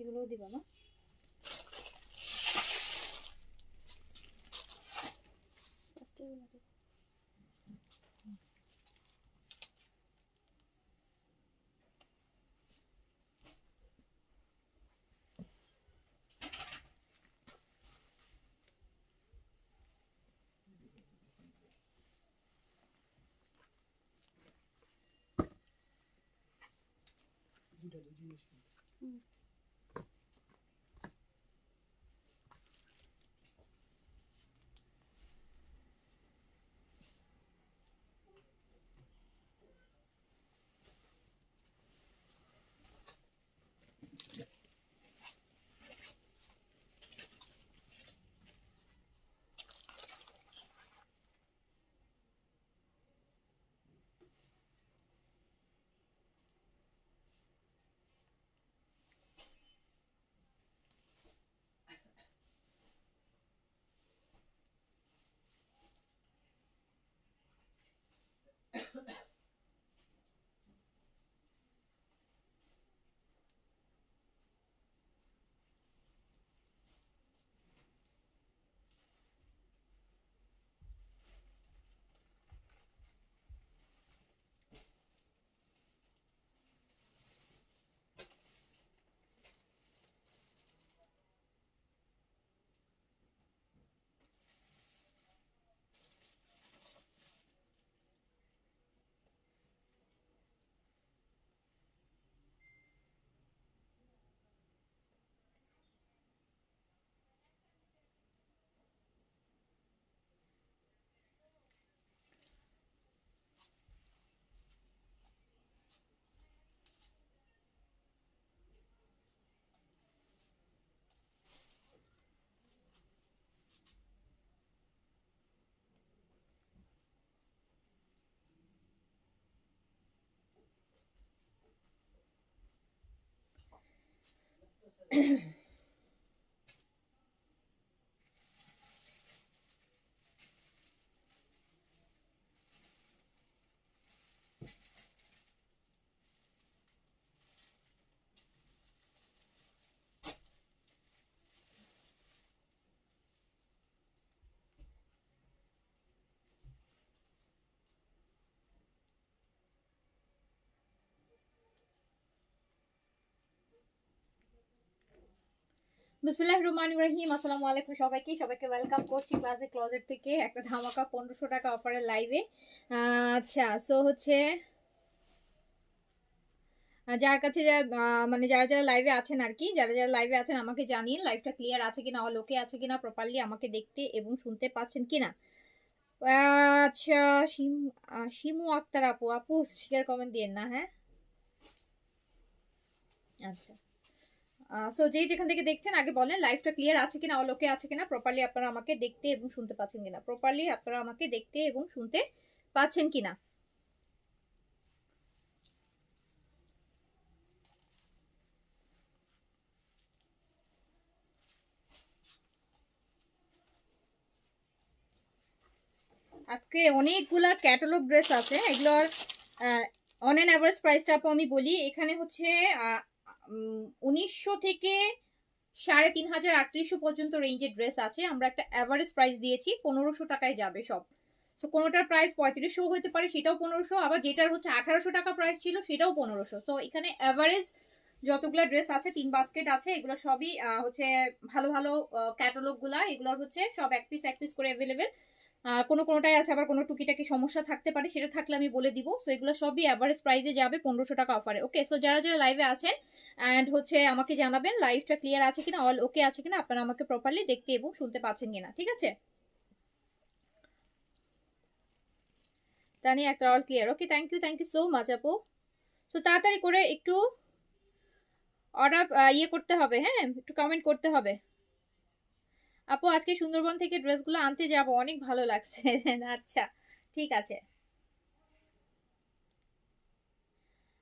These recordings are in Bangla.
এগুলোও দিবা না? বিসমিল্লাহির রহমানির রহিম। আসসালামু আলাইকুম সবাইকে ওয়েলকাম করছি ক্লাসিক ক্লোজেট থেকে একটা ধামাকা 1500 টাকা অফারের লাইভে। আচ্ছা, সো হচ্ছে যার কাছে মানে যারা যারা লাইভে আছেন আর কি, যারা যারা লাইভে আছেন আমাকে জানিয়ে লাইভটা ক্লিয়ার আছে কিনা, অল ওকে আছে কিনা, প্রপারলি আমাকে দেখতে এবং শুনতে পাচ্ছেন কিনা। আচ্ছা, শিমু আক্তার আপু, আপু শেয়ার কমেন্ট দিয়েন না, হ্যাঁ? আচ্ছা, সো যেই যেখান থেকে দেখছেন আগে বলেন লাইভটা ক্লিয়ার আছে কিনা, অল ওকে আছে কিনা, প্রপারলি আপনারা আমাকে দেখতে এবং শুনতে পাচ্ছেন কিনা, প্রপারলি আপনারা আমাকে দেখতে এবং শুনতে পাচ্ছেন কিনা। আজকে অনেকগুলা ক্যাটালগ ড্রেস আছে, এগুলোর অন অ্যান অ্যাভারেজ প্রাইসটা আপু আমি বলি। এখানে হচ্ছে 1900 থেকে 3500 3800 পর্যন্ত রেঞ্জের ড্রেস আছে। আমরা একটা অ্যাভারেজ প্রাইস দিয়েছি 1500 টাকায় যাবে সব। সো কোনোটার প্রাইস 3500 হতে পারে, সেটাও 1500, আবার যেটার হচ্ছে 1800 টাকা প্রাইস ছিল সেটাও 1500। সো এখানে অ্যাভারেজ যতগুলো ড্রেস আছে 3 বাস্কেট আছে, এগুলো সবই হচ্ছে ভালো ভালো ক্যাটালগ গুলা। এগুলোর হচ্ছে সব এক পিস করে অ্যাভেলেবেল। কোনোটাই আছে আবার কোনো টুকিটাকি সমস্যা থাকতে পারে, সেটা থাকলে আমি বলে দিব। সো এগুলো সবই অ্যাভারেজ প্রাইসে যাবে 1500 টাকা অফারে। ওকে, সো যারা যারা লাইভে আছেন অ্যান্ড হচ্ছে আমাকে জানাবেন লাইভটা ক্লিয়ার আছে কিনা, অল ওকে আছে কিনা, আপনারা আমাকে প্রপারলি দেখতে এবং শুনতে পাচ্ছেন কিনা, ঠিক আছে? তানি একটা all clear. Okay, thank you so much আপু। সো তাড়াতাড়ি করে একটু অর্ডার করতে হবে, হ্যাঁ, একটু কমেন্ট করতে হবে। আপু আজকে সুন্দরবন থেকে ড্রেসগুলো আনতে যাব, অনেক ভালো লাগছে। আচ্ছা, ঠিক আছে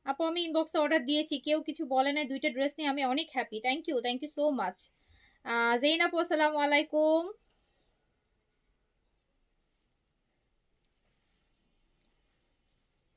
আপু, আমি ইনবক্সে অর্ডার দিয়েছি, কেউ কিছু বলে নাই। 2টা ড্রেস নিয়ে আমি অনেক happy. Thank you so much. Zain আপু আসসালামু আলাইকুম।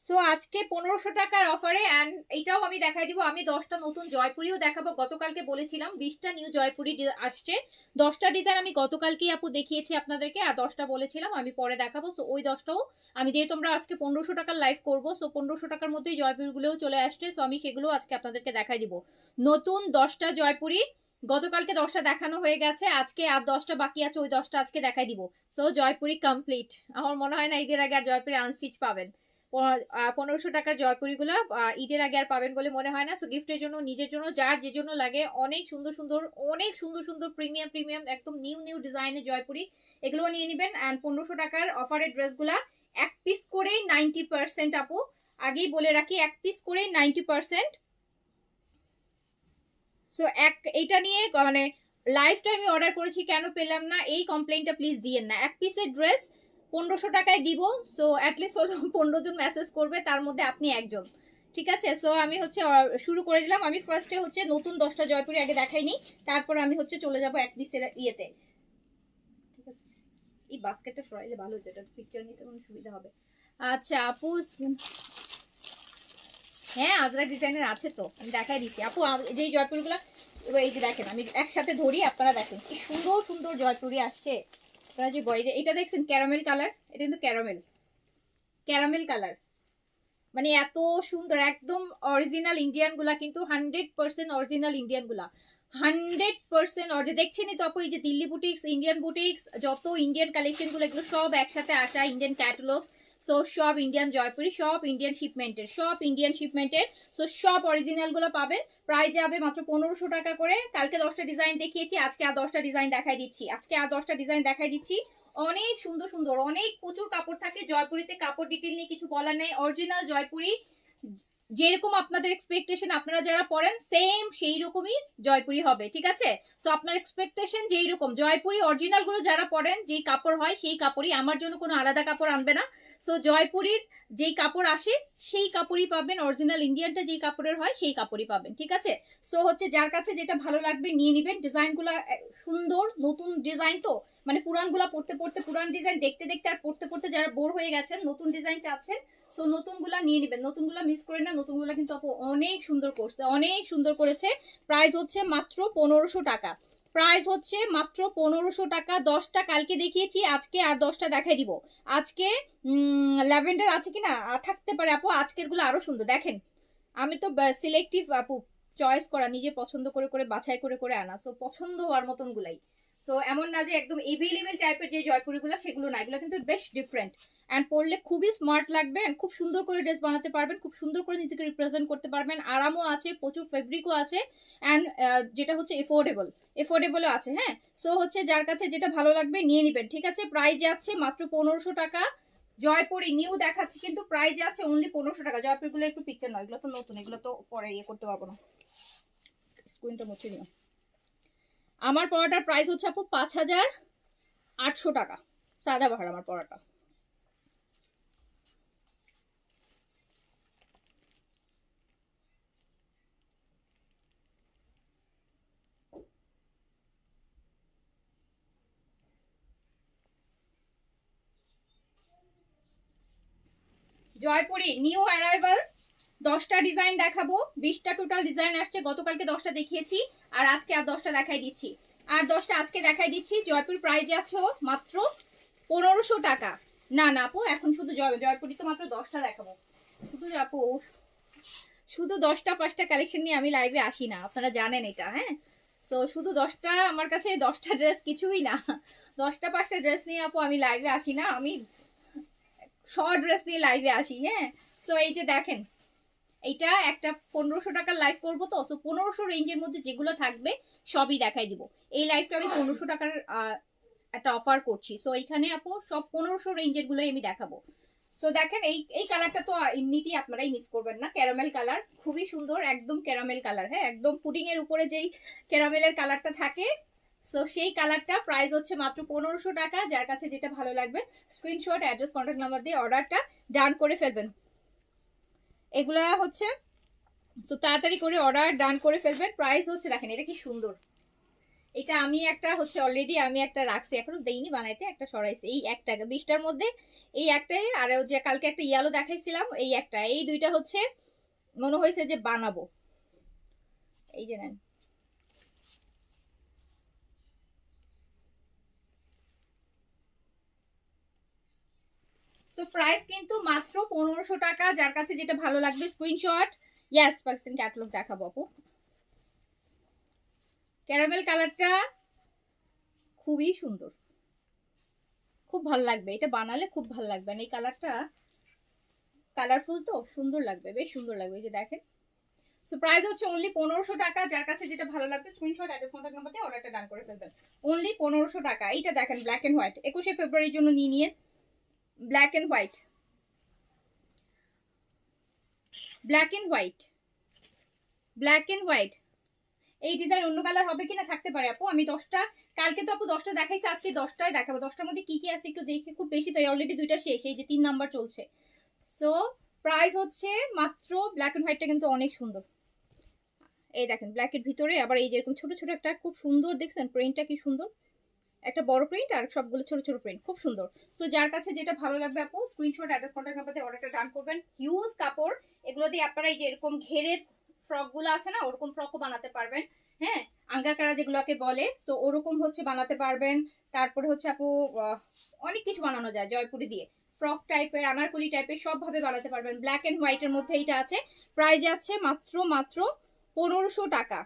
সো আজকে 1500 টাকার অফারে, অ্যান্ড এইটাও আমি দেখাই দিব। আমি 10টা নতুন জয়পুরিও দেখাবো। গতকালকে বলেছিলাম 20টা নিউ জয়পুরি আসছে। 10টা ডিজাইন আমি গতকালকেই আপু দেখিয়েছি আপনাদেরকে, আর 10টা বলেছিলাম আমি পরে দেখাবো। সো ওই 10টাও আমি দিয়ে, তোমরা আজকে 1500 টাকার লাইভ করবো, সো 1500 টাকার মধ্যেই জয়পুরিগুলোও চলে আসছে। সো আমি সেগুলো আজকে আপনাদেরকে দেখাই দিব। নতুন 10টা জয়পুরি, গতকালকে 10টা দেখানো হয়ে গেছে, আজকে আর 10টা বাকি আছে, ওই 10টা আজকে দেখাই দিব। So Jaipuri complete. আমার মনে হয় না ঈদের আগে আর জয়পুরি আনস্টিচ পাবেন। 1500 টাকার জয়পুরিগুলো ঈদের আগে আর পাবেন বলে মনে হয় না। সো গিফটের জন্য, নিজের জন্য, যার যে জন্য লাগে, অনেক সুন্দর সুন্দর, অনেক সুন্দর সুন্দর প্রিমিয়াম প্রিমিয়াম একদম নিউ নিউ ডিজাইনের জয়পুরি, এগুলো নিয়ে নেবেন। অ্যান্ড 1500 টাকার অফারের ড্রেসগুলা এক পিস করেই 90%। আপু আগেই বলে রাখি, এক পিস করেই 90%। সো এইটা নিয়ে মানে লাইফটা আমি অর্ডার করেছি, কেন পেলাম না এই কমপ্লেইনটা প্লিজ দিয়েন না। এক পিসের ড্রেস 1500 টাকায় দিব। সো অ্যাটলিস্ট 15 জন মেসেজ করবে, তার মধ্যে আপনি একজন, ঠিক আছে? সো আমি হচ্ছে শুরু করে দিলাম। আমি ফার্স্টে হচ্ছে নতুন 10টা জয়পুরি আগে দেখাইনি, তারপর আমি হচ্ছে চলে যাব এক পিসের ইয়েতে, ঠিক আছে? এই বাস্কেটটা সরাইলে ভালো হতো, এটা পিকচার নিতে কোনো সুবিধা হবে। আচ্ছা আপু, হ্যাঁ আজরাক ডিজাইনের আছে তো, আমি দেখাই দিচ্ছি আপু। যেই জয়পুরগুলো, এই যে দেখেন, আমি একসাথে ধরি, আপনারা দেখেন কি সুন্দর সুন্দর জয়পুরি আসছে। আপনারা যে বয়, এটা দেখছেন ক্যারামেল কালার, এটা কিন্তু ক্যারামেল ক্যারামেল কালার, মানে এত সুন্দর, একদম অরিজিনাল ইন্ডিয়ান গুলা, কিন্তু 100% অরিজিনাল ইন্ডিয়ান গুলা, 100% দেখছেনই তো আপু। এই যে দিল্লি বুটিক্স, ইন্ডিয়ান বুটিক্স, যত ইন্ডিয়ান কালেকশন গুলো, এগুলো সব একসাথে আসা ইন্ডিয়ান ক্যাটালগ। সো সব ইন্ডিয়ান জয়পুরি, সব ইন্ডিয়ান শিপমেন্টের, সব ইন্ডিয়ান শিপমেন্টের। সো সব অরিজিনাল গুলো পাবেন। প্রাইস যাবে মাত্র 1500 টাকা করে। কালকে 10টা ডিজাইন দেখিয়েছি, আজকে আর 10টা ডিজাইন দেখাই দিচ্ছি, আজকে আর 10টা ডিজাইন দেখাই দিচ্ছি। অনেক সুন্দর সুন্দর, অনেক প্রচুর কাপড় থাকে জয়পুরিতে। কাপড় ডিটেল নিয়ে কিছু বলার নেই, অরিজিনাল জয়পুরি যেরকম আপনাদের এক্সপেকটেশন, আপনারা যারা পড়েন সেম সেই রকমই জয়পুরি হবে, ঠিক আছে? সো আপনার এক্সপেকটেশন যেই রকম, জয়পুরি অরিজিনাল গুলো যারা পড়েন যেই কাপড় হয় সেই কাপড়ই, আমার জন্য কোনো আলাদা কাপড় আনবে না। সো জয়পুরির যেই কাপড় আসে সেই কাপড়ই পাবেন, অরিজিনাল ইন্ডিয়ানটা যেই কাপড়ের হয় সেই কাপড়ই পাবেন, ঠিক আছে? সো হচ্ছে যার কাছে যেটা ভালো লাগবে নিয়ে নিবেন। ডিজাইনগুলো সুন্দর, নতুন ডিজাইন তো, মানে পুরানগুলা পড়তে পড়তে, পুরান ডিজাইন দেখতে দেখতে আর পড়তে পড়তে যারা বোর হয়ে গেছেন, নতুন ডিজাইন চাচ্ছেন, সো নতুনগুলা নিয়ে নেবেন। নতুনগুলা মিস করে না, নতুনগুলা কিন্তু আপু অনেক সুন্দর করছে, অনেক সুন্দর করেছে। প্রাইস হচ্ছে মাত্র 1500 টাকা, প্রাইস হচ্ছে মাত্র 1500 টাকা। 10টা কালকে দেখিয়েছি, আজকে আর 10টা দেখাই দিব। আজকে ল্যাভেন্ডার আছে কিনা, থাকতে পারে আপু। আজকের গুলো আরো সুন্দর দেখেন, আমি তো সিলেক্টিভ আপু, চয়েস করা, নিজে পছন্দ করে করে বাছাই করে করে আনা, সো পছন্দ হওয়ার মতন গুলাই। সো এমন না যে একদম এভেলেবেল টাইপের যে জয়পুরিগুলো, সেগুলো না, এগুলো কিন্তু বেশ ডিফারেন্ট। অ্যান্ড পরলে খুবই স্মার্ট লাগবে, অ্যান্ড খুব সুন্দর করে ড্রেস বানাতে পারবেন, খুব সুন্দর করে নিজেকে রিপ্রেজেন্ট করতে পারবেন। আরামও আছে, প্রচুর ফেব্রিকও আছে, অ্যান্ড যেটা হচ্ছে এফোর্ডেবলও আছে। হ্যাঁ, সো হচ্ছে যার কাছে যেটা ভালো লাগবে নিয়ে নেবেন, ঠিক আছে? প্রাইস যাচ্ছে মাত্র 1500 টাকা। জয়পুরি নিউ দেখাচ্ছি, কিন্তু প্রাইস আছে অনলি 1500 টাকা। জয়পুরগুলো একটু পিকচার নয়, এগুলো তো নতুন, এগুলো তো পরে ইয়ে করতে পারবো না, স্ক্রিনটা মুছে নিও। আমার পড়াটার প্রাইস হচ্ছে আপু 5800 টাকা, সাদা বাহার আমার পড়াটা। জয়পুরি নিউ অ্যারাইভাল, 10টা ডিজাইন দেখাবো, 20টা টোটাল ডিজাইন আসছে। গতকালকে 10টা দেখিয়েছি, আর আজকে আর 10টা দেখাই দিচ্ছি, আর 10টা আজকে দেখাই দিচ্ছি। জয়পুর প্রাইস আছে মাত্র 1500 টাকা। না না আপু, এখন শুধু জয়পুরি তো মাত্র 10টা দেখাবো, শুধু আপু শুধু 10টা 5টা কালেকশন নিয়ে আমি লাইভে আসি না, আপনারা জানেন এটা। হ্যাঁ, সো শুধু 10টা, আমার কাছে 10টা ড্রেস কিছুই না, 10টা 5টা ড্রেস নিয়ে আপু আমি লাইভে আসি না, আমি শর্ট ড্রেস নিয়ে লাইভে আসি। হ্যাঁ, সো এই যে দেখেন, এইটা একটা 1500 টাকার লাইভ করবো তো, সো 1500 রেঞ্জের মধ্যে যেগুলো থাকবে সবই দেখাই দিব। এই লাইভটা আমি 1500 টাকার একটা অফার করছি। সো এইখানে আপু সব 1500 রেঞ্জের গুলোই আমি দেখাবো। সো দেখেন, এই কালারটা তো এমনিতেই আপনারাই মিস করবেন না, ক্যারামেল কালার, খুবই সুন্দর, একদম ক্যারামেল কালার। হ্যাঁ, একদম পুডিং এর উপরে যেই ক্যারামেলের কালারটা থাকে, সো সেই কালারটা। প্রাইস হচ্ছে মাত্র 1500 টাকা। যার কাছে যেটা ভালো লাগবে স্ক্রিনশট, অ্যাড্রেস, কন্ট্যাক্ট নাম্বার দিয়ে অর্ডারটা ডান করে ফেলবেন। এগুলা হচ্ছে, তো তাড়াতাড়ি করে অর্ডার ডান করে ফেলবেন। প্রাইস হচ্ছে দেখেন, এটা কি সুন্দর, এটা আমি একটা হচ্ছে অলরেডি আমি একটা রাখছি, এখনো দেইনি বানাইতে, একটা সরাইছি এই একটা 20টার মধ্যে, এই একটাই। আর ওই যে কালকে একটা ইয়ালো দেখাইছিলাম, এই একটা, এই দুইটা হচ্ছে মনে হয়েছে যে বানাবো। এই যে নেন। সো প্রাইস কিন্তু মাত্র 1500 টাকা। যার কাছে যেটা ভালো লাগবে স্ক্রিনশট। ইয়াস, পাকিস্তান ক্যাটালগ দেখাবো আপু। ক্যারামেল কালারটা খুবই সুন্দর, খুব ভালো লাগবে এটা বানালে, খুব ভালো লাগবে। এই কালারটা কালারফুল তো সুন্দর লাগবে, বেশ সুন্দর লাগবে। এই যে দেখেন। সো প্রাইস হচ্ছে অনলি 1500 টাকা। যার কাছে যেটা ভালো লাগবে স্ক্রিনশট, অ্যাড্রেস, কন্টাক্ট নাম্বার দিয়ে অর্ডারটা ডান করে ফেলবেন। অনলি 1500 টাকা। এইটা দেখেন ব্ল্যাক এন্ড হোয়াইট, 21শে ফেব্রুয়ারির জন্য নিয়ে নিয়ে। Black and white, black and white, black and white. এই ডিজাইন অন্য কালার হবে কিনা থাকতে পারে আপু। আমি 10টা, কালকে তো আপু 10টা দেখাইছি, আজকে 10টাই দেখাবো। 10টার মধ্যে কি কি আছে একটু দেখে, খুব বেশি তো, অলরেডি 2টা শেষ, এই যে 3 নাম্বার চলছে। সো প্রাইস হচ্ছে মাত্র, ব্ল্যাক এন্ড হোয়াইটটা কিন্তু অনেক সুন্দর। এই দেখেন ব্ল্যাকের ভিতরে আবার এই যেরকম ছোট ছোট একটা, খুব সুন্দর দেখছেন প্রিন্টটা কি সুন্দর, একটা বড় প্রিন্ট আর সবগুলো ছোট ছোট প্রিন্ট, খুব সুন্দর। সো যার কাছে যেটা ভালো লাগবে আপু স্ক্রিনশট, অ্যাড্রেস, কন্টাক্ট নাম্বার দিয়ে অর্ডারটা ডান করবেন। হিউজ কাপড়, এগুলো দিয়ে আপনারা এই যে এরকম ঘেরের ফ্রক গুলো আছে না, ওরকম ফ্রকও বানাতে পারবেন। হ্যাঁ, আঙ্গাকারা যেগুলোকে বলে, সো ওরকম হচ্ছে বানাতে পারবেন। তারপরে হচ্ছে আপু অনেক কিছু বানানো যায় জয়পুরি দিয়ে, ফ্রক টাইপের, আনারকলি টাইপের, সব ভাবে বানাতে পারবেন। ব্ল্যাক এন্ড হোয়াইটের মধ্যে এইটা আছে। প্রাইস আছে মাত্র মাত্র 1500 টাকা।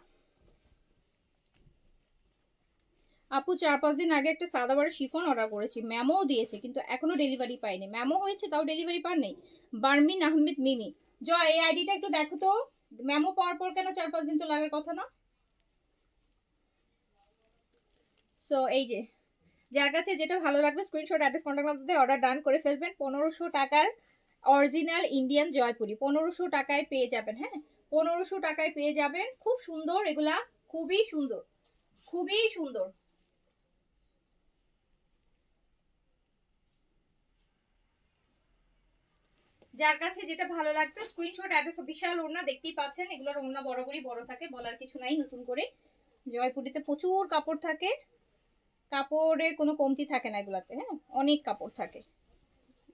আপু 4-5 দিন আগে একটা সাদাবারের শিফন অর্ডার করেছি, ম্যামও দিয়েছে কিন্তু এখনো ডেলিভারি পাইনি। ম্যামও হয়েছে তাও ডেলিভারি পান নেই। বারমিন আহমেদ মিমি। জয়, এই আইডিটা একটু দেখো তো, ম্যামও পাওয়ার পর কেন 4-5 দিন তো লাগার কথা না। সো এই যে, যার কাছে যেটা ভালো লাগবে স্ক্রিনশট, অ্যাড্রেস, কন্টাক্ট নাম্বার দিয়ে অর্ডার ডান করে ফেলবেন। 1500 টাকার অরিজিনাল ইন্ডিয়ান জয়পুরি 1500 টাকায় পেয়ে যাবেন। হ্যাঁ, 1500 টাকায় পেয়ে যাবেন। খুব সুন্দর এগুলা, খুবই সুন্দর, খুবই সুন্দর। যার কাছে যেটা ভালো লাগবে স্ক্রিনশট, অ্যাড্রেস, বিশাল ওড়না দেখতেই পাচ্ছেন, এগুলোর ওড়না বরাবরই বড় থাকে, বলার কিছু নাই নতুন করে। জয়পুরিতে প্রচুর কাপড় থাকে, কাপড়ের কোনো কমতি থাকে না এগুলাতে। হ্যাঁ, অনেক কাপড় থাকে।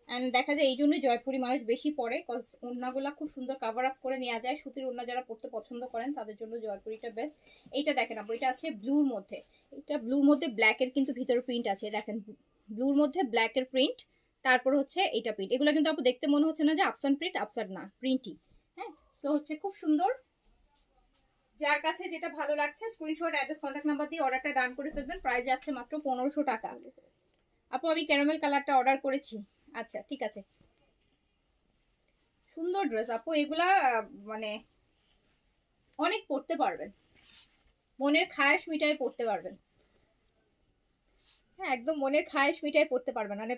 অ্যান্ড দেখা যায় এই জন্যই জয়পুরি মানুষ বেশি পরে, কজ ওড়নাগুলো খুব সুন্দর কাভার আপ করে নেওয়া যায়। সুতির ওড়না যারা পড়তে পছন্দ করেন তাদের জন্য জয়পুরিটা বেস্ট। এইটা দেখেন আপু, এটা আছে ব্লুর মধ্যে, এটা ব্লুর মধ্যে ব্ল্যাকের কিন্তু ভিতরে প্রিন্ট আছে, দেখেন ব্লুর মধ্যে ব্ল্যাকের প্রিন্ট। তারপর হচ্ছে এইটা প্রিন্ট, এগুলো কিন্তু আপু দেখতে মনে হচ্ছে না যে আফসান প্রিন্ট, আফসান না, প্রিন্টই। হ্যাঁ, সো হচ্ছে খুব সুন্দর। যার কাছে যেটা ভালো লাগছে স্ক্রিনশট, অ্যাড্রেস, কন্ট্যাক্ট নাম্বার দিয়ে অর্ডারটা ডান করে ফেলবেন। প্রাইস যাচ্ছে মাত্র 1500 টাকা। আপু আমি ক্যারামেল কালারটা অর্ডার করেছি। আচ্ছা ঠিক আছে, সুন্দর ড্রেস আপু এগুলা, মানে অনেক পড়তে পারবেন, মনের খায়েশ মিটায় পড়তে পারবেন। হ্যাঁ, একদম মনের খায়েশ মিটায় পড়তে পারবেন, মানে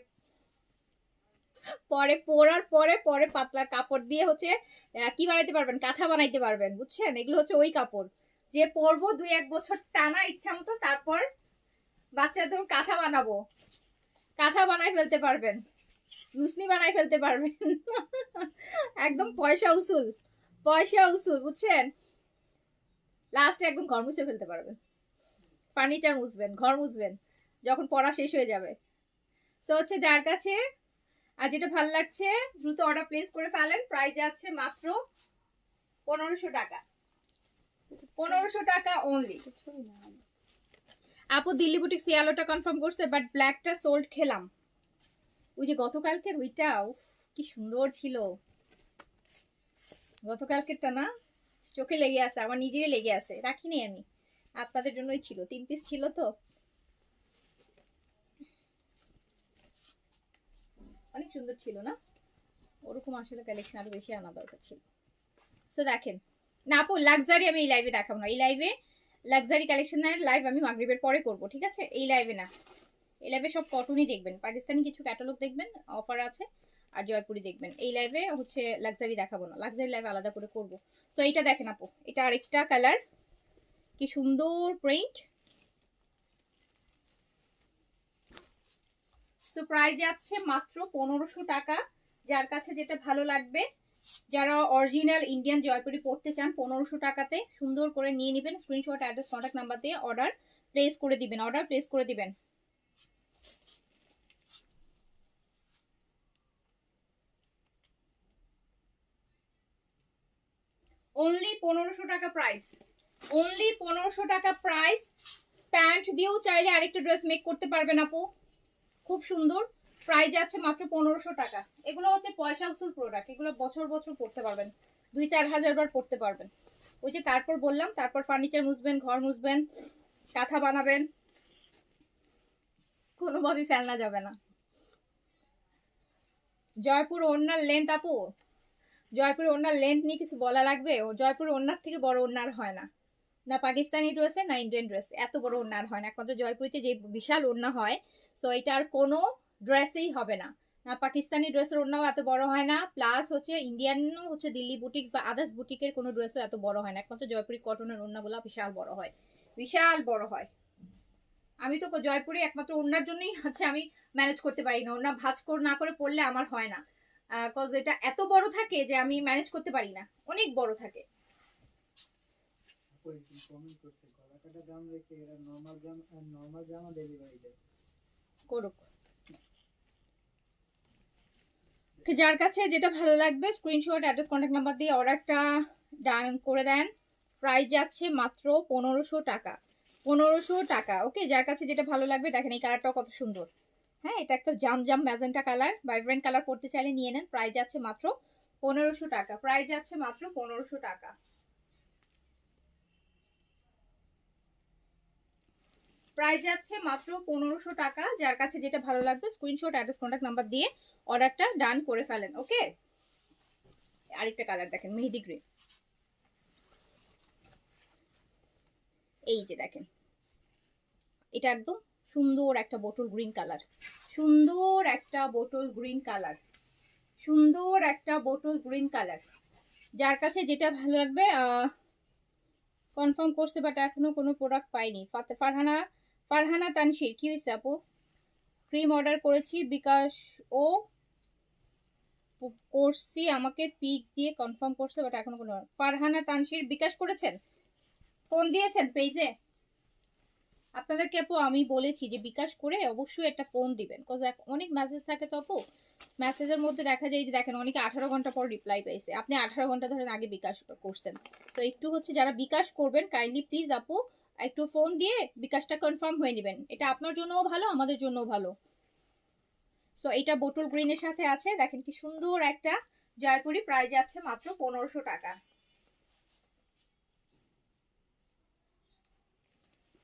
পরে পরার পরে পরে পাতলা কাপড় দিয়ে হচ্ছে কি বানাইতে পারবেন, কাঁথা বানাইতে পারবেন, বুঝছেন। এগুলো হচ্ছে ওই কাপড় যে পরবো 2-1 বছর টানা ইচ্ছা মতো, তারপর বাচ্চাদের কাঁথা বানাবো, কাঁথা বানাই ফেলতে পারবেন, লুসনি বানাই ফেলতে পারবেন। একদম পয়সা উসুল, পয়সা উসুল, বুঝছেন। লাস্টে একদম ঘর মুছে ফেলতে পারবেন, ফার্নিচার মুছবেন, ঘর মুছবেন যখন পড়া শেষ হয়ে যাবে। তো হচ্ছে যার কাছে আর যেটা ভালো লাগছে দ্রুত অর্ডার প্লেস করে ফেলেন। প্রাইস যাচ্ছে মাত্র 1500 টাকা, 1500 টাকা অনলি। আপু দিল্লি বুটিক সিয়ালোটা কনফার্ম করছে, বাট ব্ল্যাকটা সোল্ড খেলাম। ওই যে গতকালকের ওইটা, উফ কি সুন্দর ছিল গতকালকেরটা না, চোখে লেগে আছে, আমার নিজেরই লেগে আছে, রাখিনি আমি, আপনাদের জন্যই ছিল, 3 পিস ছিল তো, অনেক সুন্দর ছিল না, ওরকম আসলে কালেকশন আরো বেশি আনা দরকার ছিল। সো দেখেন না আপু, লাক্সারি আমি এই লাইভে দেখাবো না, এই লাইভে লাক্সারি কালেকশনের লাইভ আমি মাগরিবের পরে করব, ঠিক আছে, এই লাইভে না। এই লাইভে সব কটনই দেখবেন, পাকিস্তানি কিছু ক্যাটালগ দেখবেন, অফার আছে, আর জয়পুরি দেখবেন। এই লাইভে হচ্ছে লাক্সারি দেখাবো না, লাক্সারি লাইভ আলাদা করে করব। সো এইটা দেখেন আপু, এটা আরেকটা কালার, কি সুন্দর প্রিন্ট। সো প্রাইস যাচ্ছে মাত্র 1500 টাকা। যার কাছে যেটা ভালো লাগবে যারা অরিজিনাল ইন্ডিয়ান জয়পুরি পড়তে চান 1500 টাকাতে সুন্দর করে নিয়ে নেবেন। স্ক্রিনশট, অ্যাড্রেস, কন্ট্যাক্ট নাম্বার দিয়ে অর্ডার প্লেস করে দিবেন, অর্ডার প্লেস করে দিবেন। অনলি 1500 টাকা প্রাইস, অনলি 1500 টাকা প্রাইস। প্যান্ট দিয়েও চাইলে আরেকটা ড্রেস মেক করতে পারবেন আপু, খুব সুন্দর। প্রাইস যাচ্ছে মাত্র 1500 টাকা। এগুলো হচ্ছে পয়সা উসুল প্রোডাক্ট, এগুলো বছর বছর পড়তে পারবেন, 2-4 হাজার বার পড়তে পারবেন। ওই যে তারপর বললাম, তারপর ফার্নিচার মুছবেন, ঘর মুছবেন, কাঁথা বানাবেন, কোনোভাবেই ফেলনা যাবে না। জয়পুর ওড়নার লেন্থ আপু, জয়পুরের ওড়নার লেন্থ নিয়ে কিছু বলা লাগবে? ও জয়পুরের ওড়নার থেকে বড় ওড়নার হয় না, না পাকিস্তানি ড্রেসে না ইন্ডিয়ান ড্রেস এত বড় ওড়নার হয় না। একমাত্র জয়পুরিতে যে বিশাল ওড়না হয়, সো এটা আর কোনো ড্রেসেই হবে না। না পাকিস্তানি ড্রেসের ওড়নাও এত বড় হয় না, প্লাস হচ্ছে ইন্ডিয়ানও হচ্ছে দিল্লি বুটিক বা আদার্স বুটিকের কোনো ড্রেসও এত বড় হয় না। একমাত্র জয়পুরি কটনের ওড়নাগুলো বিশাল বড় হয়, বিশাল বড় হয়। আমি তো জয়পুরি একমাত্র ওড়নার জন্যই হচ্ছে আমি ম্যানেজ করতে পারি না, ওড়না ভাঁজ করে না করে পড়লে আমার হয় না, কজ এটা এত বড় থাকে যে আমি ম্যানেজ করতে পারি না, অনেক বড় থাকে। করুক, যার কাছে যেটা ভালো লাগবে স্ক্রিনশট, অ্যাড্রেস, কন্ট্যাক্ট নাম্বার দিয়ে অর্ডারটা ডান করে দেন। প্রাইস যাচ্ছে মাত্র 1500 টাকা, 1500 টাকা। ওকে, যার কাছে যেটা ভালো লাগবে দেখেন এই কালারটাও কত সুন্দর। হ্যাঁ, এটা একটা জাম জাম ম্যাজেন্টা কালার, ভাইব্রেন্ট কালার পড়তে চাইলে নিয়ে নেন। প্রাইস যাচ্ছে মাত্র 1500 টাকা, প্রাইস যাচ্ছে মাত্র 1500 টাকা, প্রাইস যাচ্ছে মাত্র 1500 টাকা। যার কাছে যেটা ভালো লাগবে স্ক্রিনশট, অ্যাড্রেস, কন্ট্যাক্ট নাম্বার দিয়ে অর্ডারটা ডান করে ফেলেন। ওকে, আরেকটা কালার দেখেন মেহেদি গ্রিন, এই যে দেখেন এটা একদম সুন্দর একটা বোটল গ্রিন কালার, সুন্দর একটা বোটল গ্রিন কালার, সুন্দর একটা বোটল গ্রিন কালার। যার কাছে যেটা ভালো লাগবে কনফার্ম করছে, বাট এখনো কোনো প্রোডাক্ট পাইনি। ফারহানা, ফারহানা তানশির, কি হয়েছে আপু? ক্রিম অর্ডার করেছি বিকাশ ও করছি, আমাকে পিক দিয়ে কনফার্ম করছে, বাট এখনো কোনো। ফারহানা তানশির বিকাশ করেছেন, ফোন দিয়েছেন পেজে? আপনাদেরকে আপু আমি বলেছি যে বিকাশ করে অবশ্যই একটা ফোন দিবেন, কজ অনেক মেসেজ থাকে তো আপু, মেসেজের মধ্যে দেখা যায় যে দেখেন অনেকে 18 ঘন্টা পর রিপ্লাই পাইছে, আপনি 18 ঘন্টা ধরেন আগে বিকাশ করছেন। তো একটু হচ্ছে যারা বিকাশ করবেন কাইন্ডলি প্লিজ আপু একটু ফোন দিয়ে বিকাশটা কনফার্ম হয়ে নেবেন, এটা আপনার জন্যও ভালো আমাদের জন্যও ভালো। সো এটা বোটল গ্রিনের সাথে আছে, দেখেন কি সুন্দর একটা জয়পুরি, প্রাইস আছে মাত্র 1500 টাকা।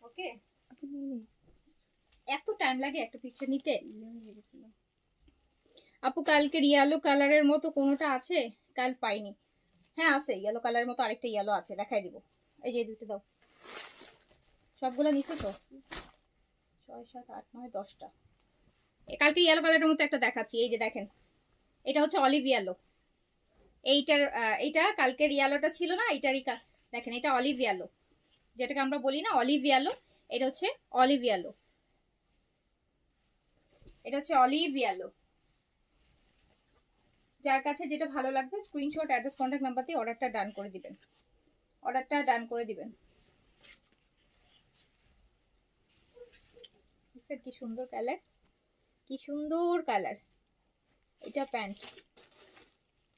ওকে, এত টাইম লাগে একটা পিকচার নিতে? আপু কালকে ইয়েলো কালারের মতো কোনোটা আছে? কাল পাইনি। হ্যাঁ আছে, ইয়েলো কালারের মতো আরেকটা ইয়েলো আছে, দেখাই দিব। এই যে দুটো দাও, সবগুলো নিচে তো 6, 7, 8, 9, 10টা। কালকে ইয়েলো কালারের মতো একটা দেখাচ্ছি, এই যে দেখেন এটা হচ্ছে অলিভ ইয়েলো। এইটার এইটা কালকের ইয়েলোটা ছিল না, এইটারই দেখেন এটা অলিভ ইয়েলো, যেটাকে আমরা বলি না অলিভ ইয়েলো, এটা হচ্ছে অলিভ ইয়েলো, এটা হচ্ছে অলিভ ইয়েলো। যার কাছে যেটা ভালো লাগবে স্ক্রিনশট, অ্যাড্রেস, কন্ট্যাক্ট নাম্বার দিয়ে অর্ডারটা ডান করে দিবেন, অর্ডারটা ডান করে দিবেন। কি সুন্দর কালার, কি সুন্দর কালার। এটা প্যান্ট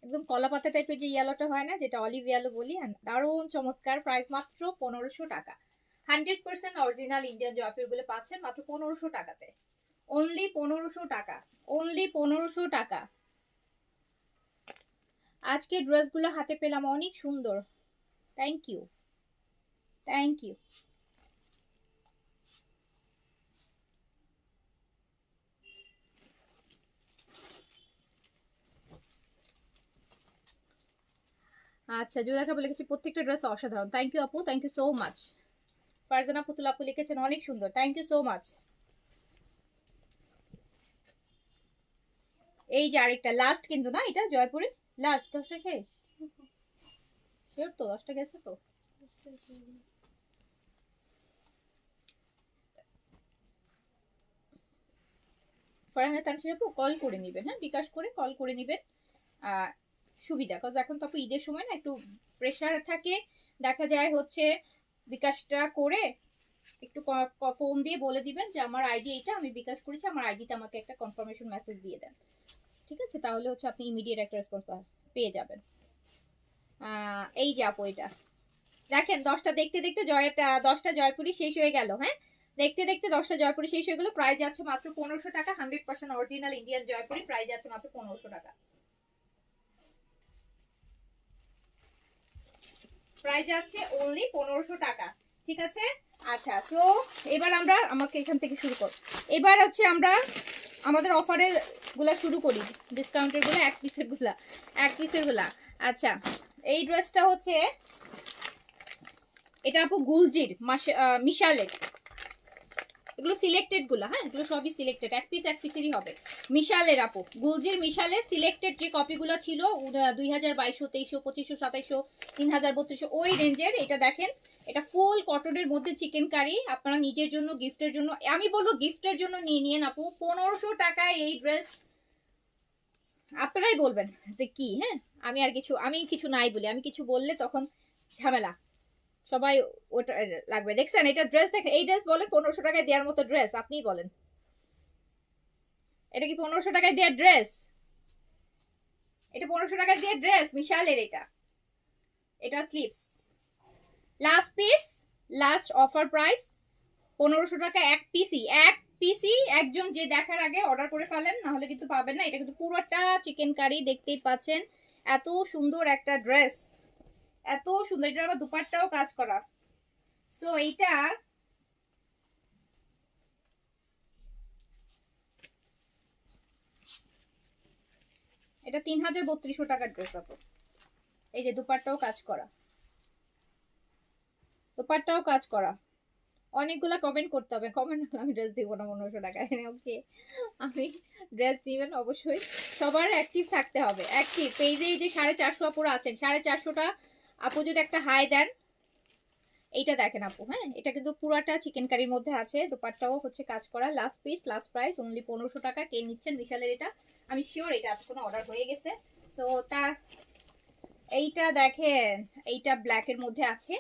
একদম কলা পাতা টাইপের যে ইয়েলোটা হয় না, যেটা অলিভ ইয়েলো বলি, দারুণ চমৎকার। প্রাইস মাত্র 1500 টাকা, 100% অরিজিনাল ইন্ডিয়ান জয়পুর গুলো পাচ্ছেন মাত্র 1500 টাকাতে, অনলি 1500 টাকা, অনলি 1500 টাকা। আজকে ড্রেসগুলো হাতে পেলাম, অনেক সুন্দর, থ্যাংক ইউ, থ্যাংক ইউ। আচ্ছা, জুলেখা আপু লিখেছে প্রত্যেকটা ড্রেস অসাধারণ, থ্যাংক ইউ আপু, thank you so much. Farzana Putul আপু লিখেছেন অনেক সুন্দর, থ্যাংক ইউ সো মাচ। এই যে আরেকটা লাস্ট কিন্তু না, এটা জয়পুরে লাস্ট, 10টা শেষ শিওর তো? 10টা গেছে তো? ফারহানা তানসির আপু কল করে নেবেন, হ্যাঁ বিকাশ করে কল করে নেবেন। সুবিধা, কারণ এখন তো ঈদের সময় না একটু প্রেশার থাকে, দেখা যায় হচ্ছে বিকাশটা করে একটু ফোন দিয়ে বলে দিবেন যে আমার আইডি এইটা, আমি বিকাশ করেছি, আমার আইডিতে আমাকে একটা কনফার্মেশন মেসেজ দিয়ে দেন, ঠিক আছে? তাহলে হচ্ছে আপনি ইমিডিয়েট একটা রেসপন্স পেয়ে যাবেন। এই যে আপু এটা দেখেন, 10টা দেখতে দেখতে 10টা জয়পুরি শেষ হয়ে গেল। হ্যাঁ, দেখতে দেখতে 10টা জয়পুরি শেষ হয়ে গেল। প্রাইস যাচ্ছে মাত্র 1500 টাকা। 100% অরিজিনাল ইন্ডিয়ান জয়পুরি, প্রাইস যাচ্ছে মাত্র 1500 টাকা। প্রাইস যাচ্ছে অনলি 1500 টাকা, ঠিক আছে? আচ্ছা, তো এবার আমরা আমাকে এখান থেকে শুরু করব। এবার হচ্ছে আমরা আমাদের অফারের গুলা শুরু করি, ডিসকাউন্টের গুলা, এক পিসের গুলা। আচ্ছা, এই ড্রেসটা হচ্ছে, এটা আপু গুলজির মিশালের, এগুলো সিলেক্টেড গুলা, হ্যাঁ এগুলো সবই সিলেক্টেড, এক পিসেরই হবে। মিশালের আপু, গুলজির মিশালের সিলেক্টেড যে কপিগুলো ছিল 2022, 2300, 2500, 2700, 3032, ওই রেঞ্জের। এটা দেখেন, এটা ফুল কটনের মধ্যে চিকেন কারি, আপনারা নিজের জন্য গিফটের জন্য, আমি বলবো গিফটের জন্য নিয়ে নিন আপু। 1500 টাকায় এই ড্রেস, আপনারাই বলবেন যে কি। হ্যাঁ, আমি কিছু নাই বলি, আমি কিছু বললে তখন ঝামেলা, সবাই ওটা লাগবে। দেখছেন এটা ড্রেস, দেখেন এই ড্রেস বলেন 1500 টাকায় দেওয়ার মতো ড্রেস? আপনিই বলেন, এটা কি 1500 টাকায় দেওয়ার ড্রেস? এটা 1500 টাকায় দেওয়ার ড্রেস মিশালের। এটা এটা sleeves, last piece, last offer price 1500 টাকা। এক পিসি একজন যে দেখার আগে অর্ডার করে ফেলেন, না হলে কিন্তু পাবেন না। এটা কিন্তু পুরোটা চিকেন কারি, দেখতেই পাচ্ছেন। এত সুন্দর একটা ড্রেস, এত সুন্দর। এটা আবার দুপাট্টাও কাজ করা। সো এইটা এটা 3300 টাকার ড্রেস আপু। এই যে দুপাট্টাও কাজ করা, দুপাট্টাও কাজ করা। অনেকগুলা কমেন্ট করতে হবে, কমেন্ট আমি ড্রেস দিব না 1500 টাকায়। ওকে, আমি ড্রেস দিবেন অবশ্যই, সবার অ্যাক্টিভ থাকতে হবে। অ্যাক্টিভ পেজে এই যে 450 আপুরা আছেন, 450টা আপু যদি একটা হাই দেন। এইটা দেখেন আপু, হ্যাঁ এটা কিন্তু পুরাটা চিকেন কারির মধ্যে আছে, দুপাট্টাও হচ্ছে কাজ করা। Last piece, last price only 1500 টাকা। কে নিচ্ছেন বিশালের এটা? আমি শিওর এটা এতক্ষণ অর্ডার হয়ে গেছে। সো তার এইটা দেখেন, এইটা ব্ল্যাকের মধ্যে আছে,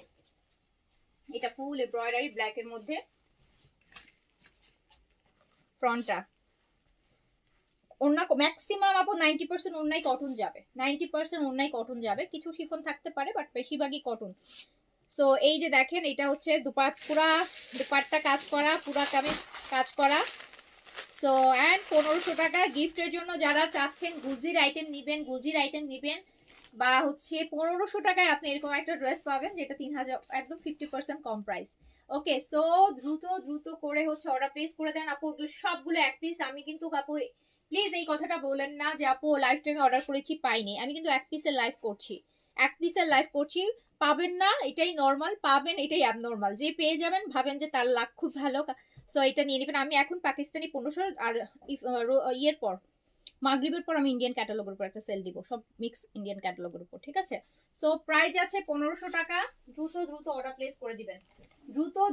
এটা ফুল এমব্রয়ডারি ব্ল্যাকের মধ্যে। ফ্রন্টটা ওন্না ম্যাক্সিমাম আপু 90% ওন্নাই কটন যাবে, 90% ওন্নাই কটন যাবে, কিছু শিফন থাকতে পারে বাট বেশিরভাগই কটন। সো এই যে দেখেন, এটা হচ্ছে পুরা দুপাট্টা কাজ করা, পুরা কামিজ কাজ করা। সো অ্যান্ড 1500 টাকা গিফটের জন্য যারা চাচ্ছেন গুলজির আইটেম নিবেন, বা হচ্ছে 1500 টাকায় আপনি এরকম একটা ড্রেস পাবেন যেটা 3000, একদম 50% কম প্রাইস। ওকে, সো দ্রুত করে হচ্ছে অর্ডার প্লেস করে দেন আপু। এগুলো সবগুলো এক পিস। আমি কিন্তু আপু প্লিজ এই কথাটা বলেন না যে আপু লাইফ টাইমে অর্ডার করেছি পাইনি। আমি কিন্তু এক পিসের লাইভ করছি, পাবেন না এটাই নর্মাল, পাবেন এটাই অ্যাবনর্মাল। যে পেয়ে যাবেন ভাবেন যে তার লাক খুব ভালো। সো এটা নিয়ে নেবেন। আমি এখন পাকিস্তানি 1500, আর ইয়ের পর মাগরিবের পর আমি ইন্ডিয়ান ক্যাটালগের উপর একটা সেল দিব, সব মিক্স ইন্ডিয়ান ক্যাটালগের উপর, ঠিক আছে? সো প্রাইস আছে 1500 টাকা। দ্রুত অর্ডার প্লেস করে দিবেন,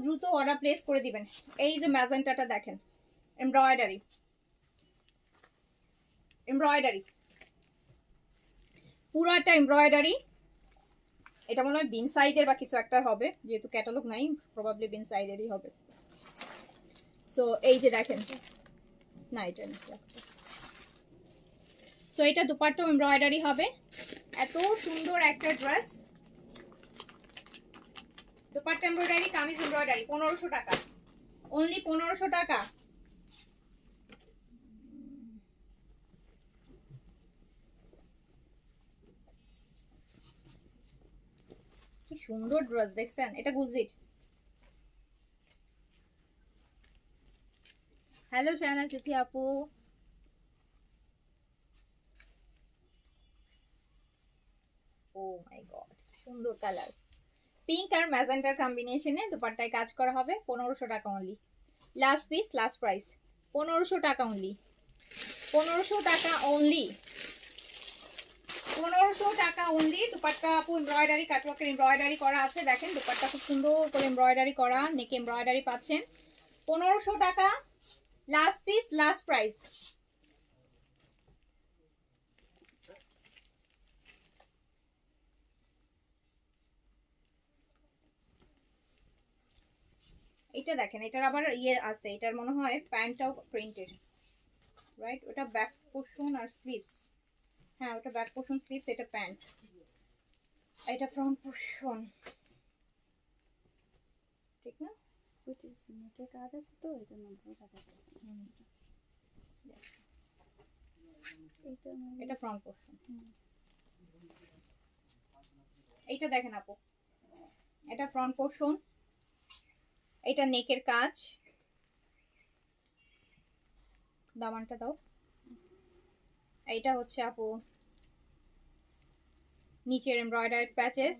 দ্রুত অর্ডার প্লেস করে দিবেন। এই যে ম্যাজেন্টাটা দেখেন, এমব্রয়ডারি পুরাটা এমব্রয়ডারি। এটা মনে হয় বিন সাইজের বা কিছু একটা হবে, যেহেতু ক্যাটালগ নাই, প্রবাবলি বিন সাইজেরই হবে। সো এই যে দেখেন, না এটা সো এটা দুপাট্টা এমব্রয়ডারি হবে। এত সুন্দর একটা dress, dupatta embroidery, kameez embroidery, 1500 টাকা, অনলি 1500 টাকা। কি সুন্দর ড্রেস দেখছেন, এটা গুলজিট। হ্যালো শায়না চিঠি আপু, ও মাই গড সুন্দর কালার, পিঙ্ক আর ম্যাজেন্টার কম্বিনেশনে দুপাট্টায় কাজ করা হবে। 1500 টাকা only, last piece, last price 1500 টাকা অনলি, 1500 টাকা অনলি, 1500 টাকা অনলি। দুপাট্টা আপু এমব্রয়ডারি, কাটওয়ার্কের এমব্রয়ডারি করা আছে, দেখেন দুপাট্টা খুব সুন্দর করে এমব্রয়ডারি করা, নেকে এমব্রয়ডারি পাচ্ছেন। 1500 টাকা, লাস্ট পিস, লাস্ট প্রাইস। এটা দেখেন, এটার আবার ইয়ে আছে, এটার মনে হয় প্যান্টটাও প্রিন্টেড, রাইট? ওটা ব্যাক পোর্শন আর স্লিভস, হ্যাঁ ওটা ব্যাক পোর্শন স্লিভস, এটা প্যান্ট, এটা ফ্রন্ট পোর্শন, ঠিক না? নেটে কাজ আছে তো এই জন্য বোঝা যাচ্ছে এটা ফ্রন্ট পোর্শন। এইটা দেখেন আপু, এটা ফ্রন্ট পোর্শন, এটা নেকের কাজ, দামানটা দাও। এইটা হচ্ছে আপু নিচের এমব্রয়ডারি প্যাচেস,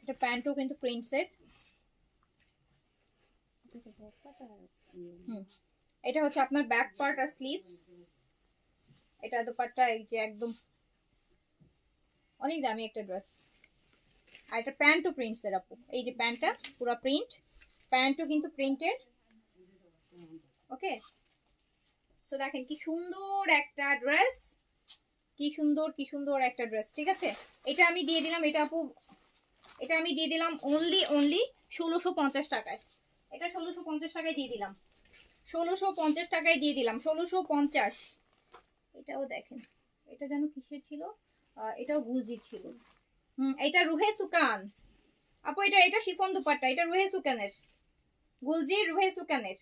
এটা প্যান্টও কিন্তু প্রিন্টসের। এটা হচ্ছে আপনার ব্যাক পার্ট আর স্লিভস, এটা দোপাট্টা, এই যে একদম অনেক দামি একটা ড্রেস। আর এটা প্যান্টও প্রিন্টসের আপু, এই যে প্যান্টটা পুরো প্রিন্ট, প্যান্টও কিন্তু প্রিন্টের। ওকে, তো দেখেন কি সুন্দর একটা ড্রেস, কি সুন্দর একটা ড্রেস, ঠিক আছে? এটা আমি দিয়ে দিলাম, এটা আপু এটা আমি দিয়ে দিলাম অনলি 1650 টাকায়। এটা 1650 টাকায় দিয়ে দিলাম, 1650 টাকায় দিয়ে দিলাম, 1650। এটাও দেখেন, এটা যেন কিসের ছিল, এটাও গুলজির ছিল। এটা রুহে সুকান আপু, এটা শিফন দুপাট্টা, এটা রুহে সুকানের, গুলজির রুহে সুকানের,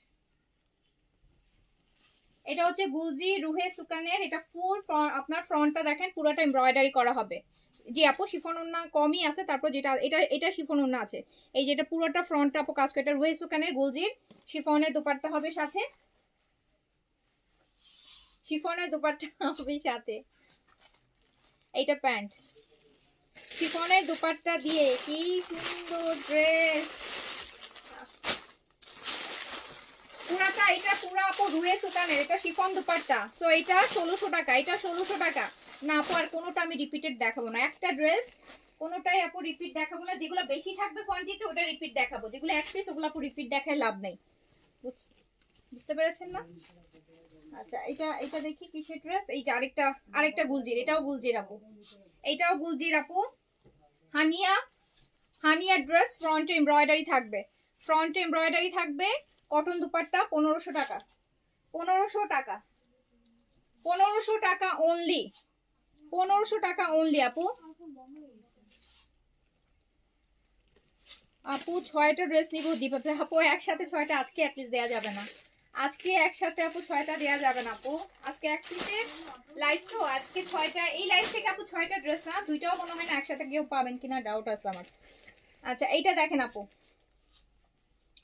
এটা হচ্ছে গুলজি রুহে সুকানের। এটা ফুল আপনার ফ্রন্টটা দেখেন পুরোটা এমব্রয়ডারি করা হবে। জি আপু, শিফন ওন্না কমই আছে, তারপর যেটা এটা শিফন ওন্না আছে, এই যেটা পুরোটা ফ্রন্টটা আপু কাজ করে, এটা রুহে সুকানের গুলজির শিফনের দোপাট্টা হবে সাথে, শিফনের দোপাট্টা হবে সাথে। এইটা প্যান্ট, শিফনের দোপাট্টা দিয়ে কি সুন্দর ড্রেস পুরাটা। এটা পুরো আপু রুহে সুকানের, এটা শিফন দোপাট্টা। সো এটা 1600 টাকা, এটা 1600 টাকা না আপু। আর কোনোটা আমি রিপিটেড দেখাবো না, একটা ড্রেস কোনোটাই আপু রিপিট দেখাবো না। যেগুলো বেশি থাকবে কোয়ান্টিটি ওটা রিপিট দেখাবো, যেগুলো এক পিস ওগুলো আপু রিপিট দেখায় লাভ নেই। বুঝতে পেরেছেন না? আচ্ছা, এটা দেখি কিসের ড্রেস, এই যে আরেকটা গুলজির, এটাও গুলজির আপু, এইটাও গুলজির আপু। হানিয়া ড্রেস, ফ্রন্টে এমব্রয়ডারি থাকবে, ফ্রন্টে এমব্রয়ডারি থাকবে, কটন দুপাট্টা, 1500 টাকা, 1500 টাকা, 1500 টাকা অনলি, 1500 টাকা অনলি আপু। আপু 6টা ড্রেস নিব দীপা আপু, একসাথে 6টা আজকে অ্যাটলিস্ট দেয়া যাবে না, আজকে একসাথে আপু 6টা দেয়া যাবে না আপু। আজকে এক পিসের লাইভ তো, আজকে 6টা, এই লাইভ থেকে আপু 6টা ড্রেস না, দুইটাও মনে হয় না একসাথে কেউ পাবেন কিনা ডাউট আছে আমার। আচ্ছা, এইটা দেখেন আপু,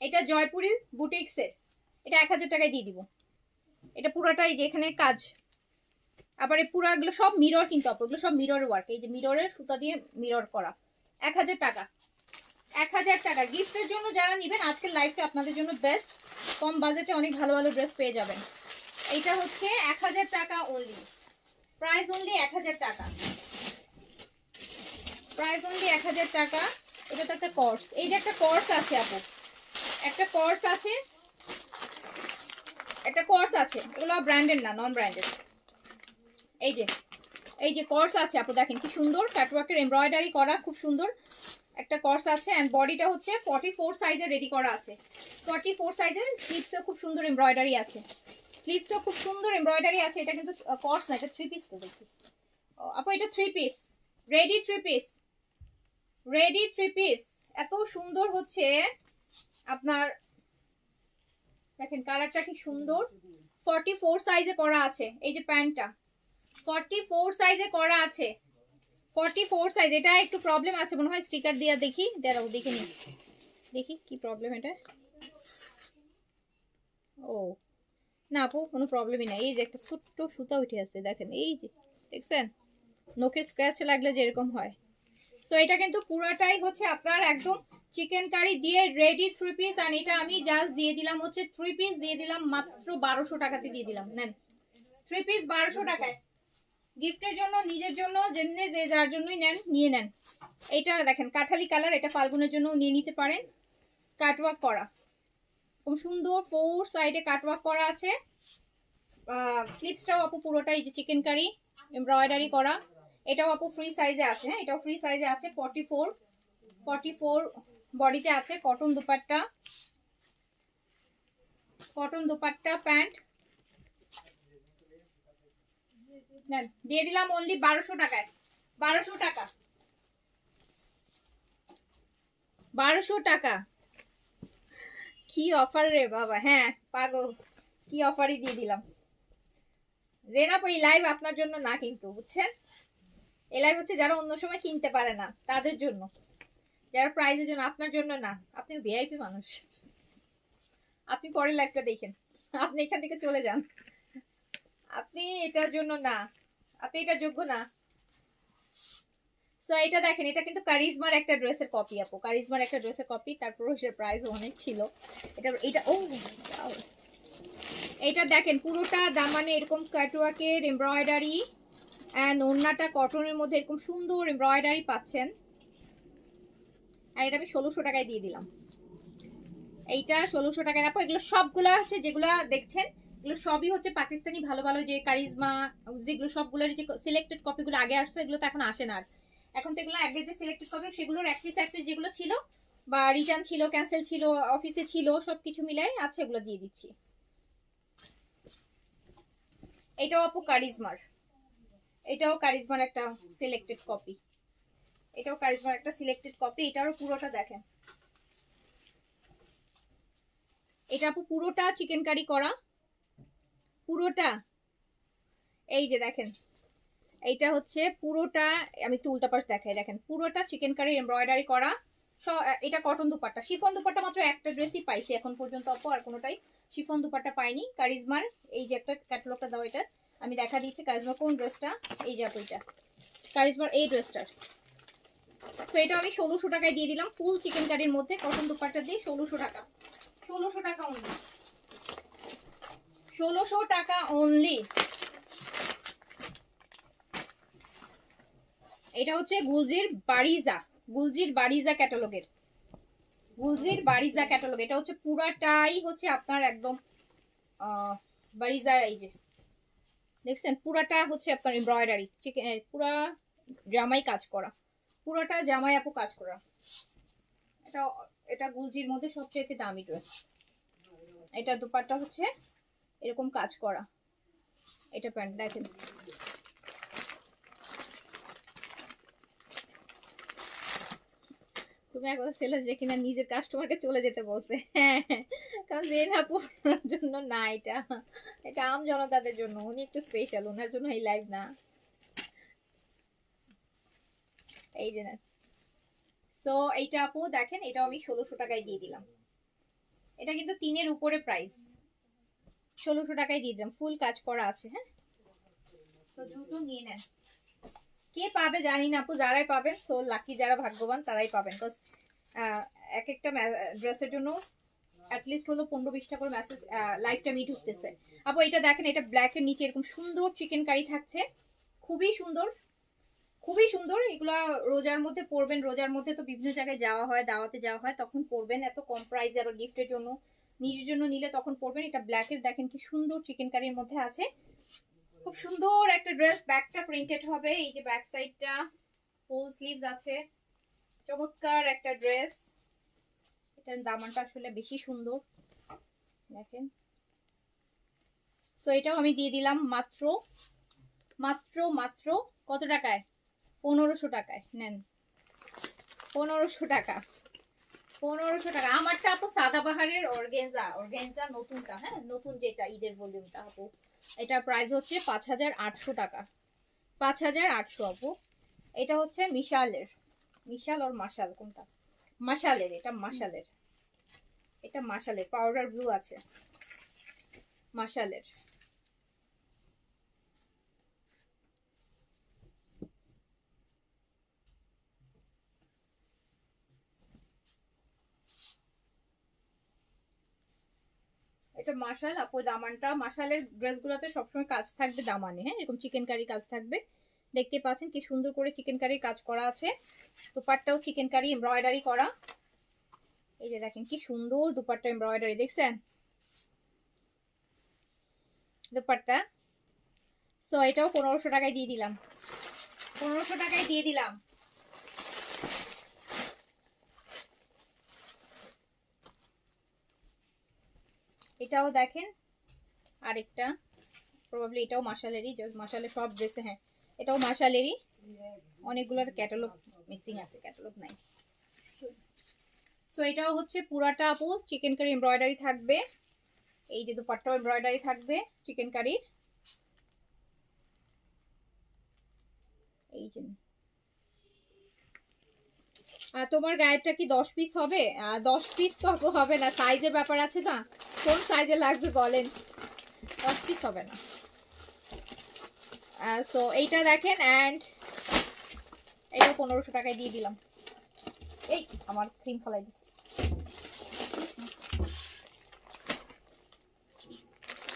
এটা জয়পুরি বুটিক্সের, এটা 1000 টাকায় দিয়ে দিব। এটা পুরোটাই যে এখানে কাজ, আবার এই পুরো এগুলো সব মিরর কিন্তু আপু, এগুলো সব মিরর ওয়ার্ক, এই যে মিররের সুতা দিয়ে মিরর করা। 1000 টাকা, 1000 টাকা। গিফটের জন্য যারা নেবেন আজকের লাইভটা আপনাদের জন্য বেস্ট, কম বাজেটে অনেক ভালো ভালো ড্রেস পেয়ে যাবেন। এইটা হচ্ছে 1000 টাকা অনলি, প্রাইস অনলি 1000 টাকা, প্রাইস অনলি 1000 টাকা। এটা তো একটা কোর্স, এই যে একটা কোর্স আছে আপু, একটা কোর্স আছে, একটা কোর্স আছে, এগুলো ব্র্যান্ডেড না, নন ব্র্যান্ডেড। এই যে কোর্স আছে আপু, দেখেন কি সুন্দর কাটওয়ার্কের এমব্রয়ডারি করা, খুব সুন্দর একটা কোর্স আছে। এন্ড বডিটা হচ্ছে 44 সাইজে রেডি করা আছে, 44 সাইজের। স্লিভসও খুব সুন্দর এমব্রয়ডারি আছে, স্লিভসও খুব সুন্দর এমব্রয়ডারি আছে। এটা কিন্তু কোর্স না, এটা 3 পিস তো দেখছিস আপু, এটা 3 piece, ready 3 piece, ready 3 piece. এত সুন্দর হচ্ছে আপনার, দেখেন কালারটা কি সুন্দর, 44 সাইজে করা আছে। এই যে প্যান্টটা 44 সাইজে করা আছে, 44 সাইজ। এটা একটু প্রবলেম আছে মনে হয়, স্টিকার দিয়ে দেখি, দাঁড়াও দেখে নি, দেখি কি প্রবলেম এটা। ও না আপু, কোনো প্রবলেমই নাই। এই যে একটা ছোট্ট সুতা উঠে আছে দেখেন, এই যে দেখছেন নখের স্ক্র্যাচ লাগলে যেরকম হয়। সো এটা কিন্তু পুরাটাই হচ্ছে আপনার একদম চিকেন কারি দিয়ে রেডি 3 পিস। আর এটা আমি জাস্ট দিয়ে দিলাম হচ্ছে 3 পিস দিয়ে দিলাম মাত্র 1200 টাকাতে দিয়ে দিলাম। নেন 3 পিস 1200 টাকায়, গিফটের জন্য, নিজের জন্য, যেমনি যে যার জন্যই নেন নিয়ে নেন। এটা দেখেন কাঠালি কালার, এটা ফাল্গুনের জন্য নিয়ে নিতে পারেন। কাটওয়ার্ক করা, খুব সুন্দর 4 সাইডে কাটওয়ার্ক করা আছে। স্লিভসটাও আপু পুরোটাই যে চিকেন কারি এমব্রয়ডারি করা, এটাও আপু ফ্রি সাইজে আছে, হ্যাঁ এটাও ফ্রি সাইজে আছে। 44 বডিতে আছে। Cotton dupatta, cotton dupatta pant. নেন, দিয়ে দিলাম অনলি 1200 টাকায়। 1200 টাকা, 1200 টাকা। কি অফার রে বাবা, হ্যাঁ পাগল, কি অফারই দিয়ে দিলাম। জেনাপ এই লাইভ আপনার জন্য না কিন্তু, বুঝছেন? এই লাইভ হচ্ছে যারা অন্য সময় কিনতে পারে না তাদের জন্য, যারা প্রাইজের জন্য, আপনার জন্য না। আপনি ভিআইপি মানুষ, আপনি পরের লাইভটা দেখেন, আপনি এখান থেকে চলে যান। আপনি এটার জন্য না, আপনি এটার যোগ্য না। সো এটা দেখেন, এটা কিন্তু কারিজমার একটা ড্রেসের কপি আপু, কারিজমার একটা ড্রেসের কপি। তারপর এর প্রাইস অনেক ছিল। এটা ও এটা দেখেন পুরোটা দামানে এরকম কাটওয়ার্কের এমব্রয়ডারি এন্ড ওড়নাটা কটনের মধ্যে এরকম সুন্দর এমব্রয়ডারি পাচ্ছেন। আর এটা আমি 1600 টাকায় দিয়ে দিলাম। এইটা 1600 টাকায় আপু। এগুলো সবগুলা হচ্ছে যেগুলা দেখছেন, এগুলো সবই হচ্ছে পাকিস্তানি ভালো ভালো যে কারিজমা, যেগুলো সবগুলোর যে সিলেক্টেড কপিগুলো আগে আসতো, এগুলো তো এখন আসে না আর। এখন তো এগুলো আগে যে সিলেক্টেড কপি সেগুলোর এক পিস যেগুলো ছিল বা রিটার্ন ছিল, ক্যান্সেল ছিল, অফিসে ছিল, সবকিছু মিলাই আছে, এগুলো দিয়ে দিচ্ছি। এটাও আপু কারিজমার, এটাও কারিজমার একটা সিলেক্টেড কপি, এটাও কারিজমার একটা সিলেক্টেড কপি। এটারও পুরোটা দেখেন, এটা আপু পুরোটা চিকেন কারি করা, পুরোটা। এই যে দেখেন, এইটা হচ্ছে পুরোটা, আমি একটু উল্টা পাশ দেখাই, দেখেন পুরোটা চিকেন কারি এমব্রয়ডারি করা। এটা কটন দুপাট্টা, শিফন দুপাট্টা মাত্র একটা ড্রেসই পাইছি এখন পর্যন্ত আপু, আর কোনোটাই শিফন দুপাট্টা পাইনি। কারিজমার এই যে একটা ক্যাটালগটা দাও, এটা আমি দেখা দিচ্ছি। কারিজমার কোন ড্রেসটা, এই যে আপু এটা কারিজমার এই ড্রেসটার। তো এটা আমি 1600 টাকায় দিয়ে দিলাম, ফুল চিকেন কারির মধ্যে কটন দুপাট্টা দিয়ে 1600 টাকা। 1600 টাকা অনলি, 1600 টাকা অনলি। এটা হচ্ছে গুলজির বারিজা, গুলজির বারিজা ক্যাটালগের, গুলজির বারিজা ক্যাটালগ। এটা হচ্ছে পুরাটাই হচ্ছে আপনার একদম বারিজা, এই যে দেখছেন পুরাটা হচ্ছে আপনার এমব্রয়ডারি, পুরা জামাই কাজ করা, পুরাটা জামাই আপু কাজ করা। এটা এটা গুলজির মধ্যে সবচেয়ে দামি ড্রেস। এটা দুপাট্টা হচ্ছে এরকম কাজ করা, এটা প্যান্ট দেখেন। তুমি একবার সেলার যে কিনা নিজের কাস্টমারকে চলে যেতে বলছে, হ্যাঁ কারণ জেনাপুর জন্য না, এটা এটা আম জনতাদের জন্য, উনি একটু স্পেশাল, ওনার জন্য এই লাইভ না। এই যে না, সো এইটা আপু দেখেন, এটাও আমি 1600 টাকায় দিয়ে দিলাম। এটা কিন্তু 3-এর উপরে প্রাইস, 1600 টাকায় দিয়ে দিলাম, ফুল কাজ করা আছে। হ্যাঁ, তো দ্রুত নিয়ে নেন। কে পাবে জানি না আপু, যারাই পাবেন সো লাকি, যারা ভাগ্যবান তারাই পাবেন। বিকজ এক একটা ড্রেসের জন্য অ্যাটলিস্ট হলো 15-20টা করে মেসেজ লাইফটা মিট উঠতেছে আপু। এটা দেখেন, এটা ব্ল্যাক এর নিচে এরকম সুন্দর চিকেন কারি থাকছে, খুবই সুন্দর, খুবই সুন্দর। এগুলা রোজার মধ্যে পরবেন, রোজার মধ্যে তো বিভিন্ন জায়গায় যাওয়া হয়, দাওয়াতে যাওয়া হয়, তখন পরবেন, এত কম প্রাইসে আবার গিফটের জন্য, নিজের জন্য নিলে তখন পরবেন। এটা ব্ল্যাক এর দেখেন কি সুন্দর চিকেন কারির মধ্যে আছে, খুব সুন্দর একটা ড্রেস। ব্যাকটা প্রিন্টেড হবে, এই যে ব্যাক সাইডটা ফুল স্লিভস আছে, চমৎকার একটা ড্রেস। এটার দামানটা আসলে বেশি সুন্দর দেখেন। সো এটাও আমি দিয়ে দিলাম মাত্র মাত্র মাত্র কত টাকায়, 1500 টাকায়। নেন 1500 টাকা, 1500 টাকা। আমারটা আপু সাদাবাহারের অর্গেনজা, অর্গেনজা নতুনটা, হ্যাঁ নতুন যেটা ঈদের ভলিউমটা আপু। এটা প্রাইস হচ্ছে 5800 টাকা, 5800 আপু। এটা হচ্ছে মিশালের, মিশাল আর মাশাল কোনটা, মাশালের, এটা মাশালের, এটা মাশালের পাউডার ব্লু আছে, মাশালের। এটা মাশাল আপু, দামানটা মাশালের ড্রেসগুলোতে সবসময় কাজ থাকবে দামানে, হ্যাঁ এরকম চিকেন কারি কাজ থাকবে। দেখতে পাচ্ছেন কি সুন্দর করে চিকেন কারি কাজ করা আছে, দুপাট্টাও চিকেন কারি এমব্রয়ডারি করা। এই যে দেখেন কি সুন্দর দুপাট্টা এমব্রয়ডারি, দেখছেন দুপাট্টা। সো এটাও 1500 টাকায় দিয়ে দিলাম। 1500 টাকায় দিয়ে দিলাম। এটাও দেখেন আরেকটা, প্রবাবলি এটাও মাশালেরই, মাশালের সব ড্রেসে, হ্যাঁ এটাও মাশালেরই। অনেকগুলোর ক্যাটালগ মিসিং আছে, ক্যাটালগ নাই। সো এটাও হচ্ছে পুরাটা আপু চিকেন কারি এমব্রয়ডারি থাকবে। এই যে দুপাট্টাও এমব্রয়ডারি থাকবে চিকেন কারির। এই যে তোমার গায়েরটা কি 10 পিস হবে? 10 পিস তো হবে না, সাইজের ব্যাপার আছে না, কোন সাইজে লাগবে বলেন, 10 পিস হবে না। সো এইটা দেখেন, অ্যান্ড এটা 1500 টাকায় দিয়ে দিলাম। এই আমার ক্রিম ফলাই দিচ্ছে।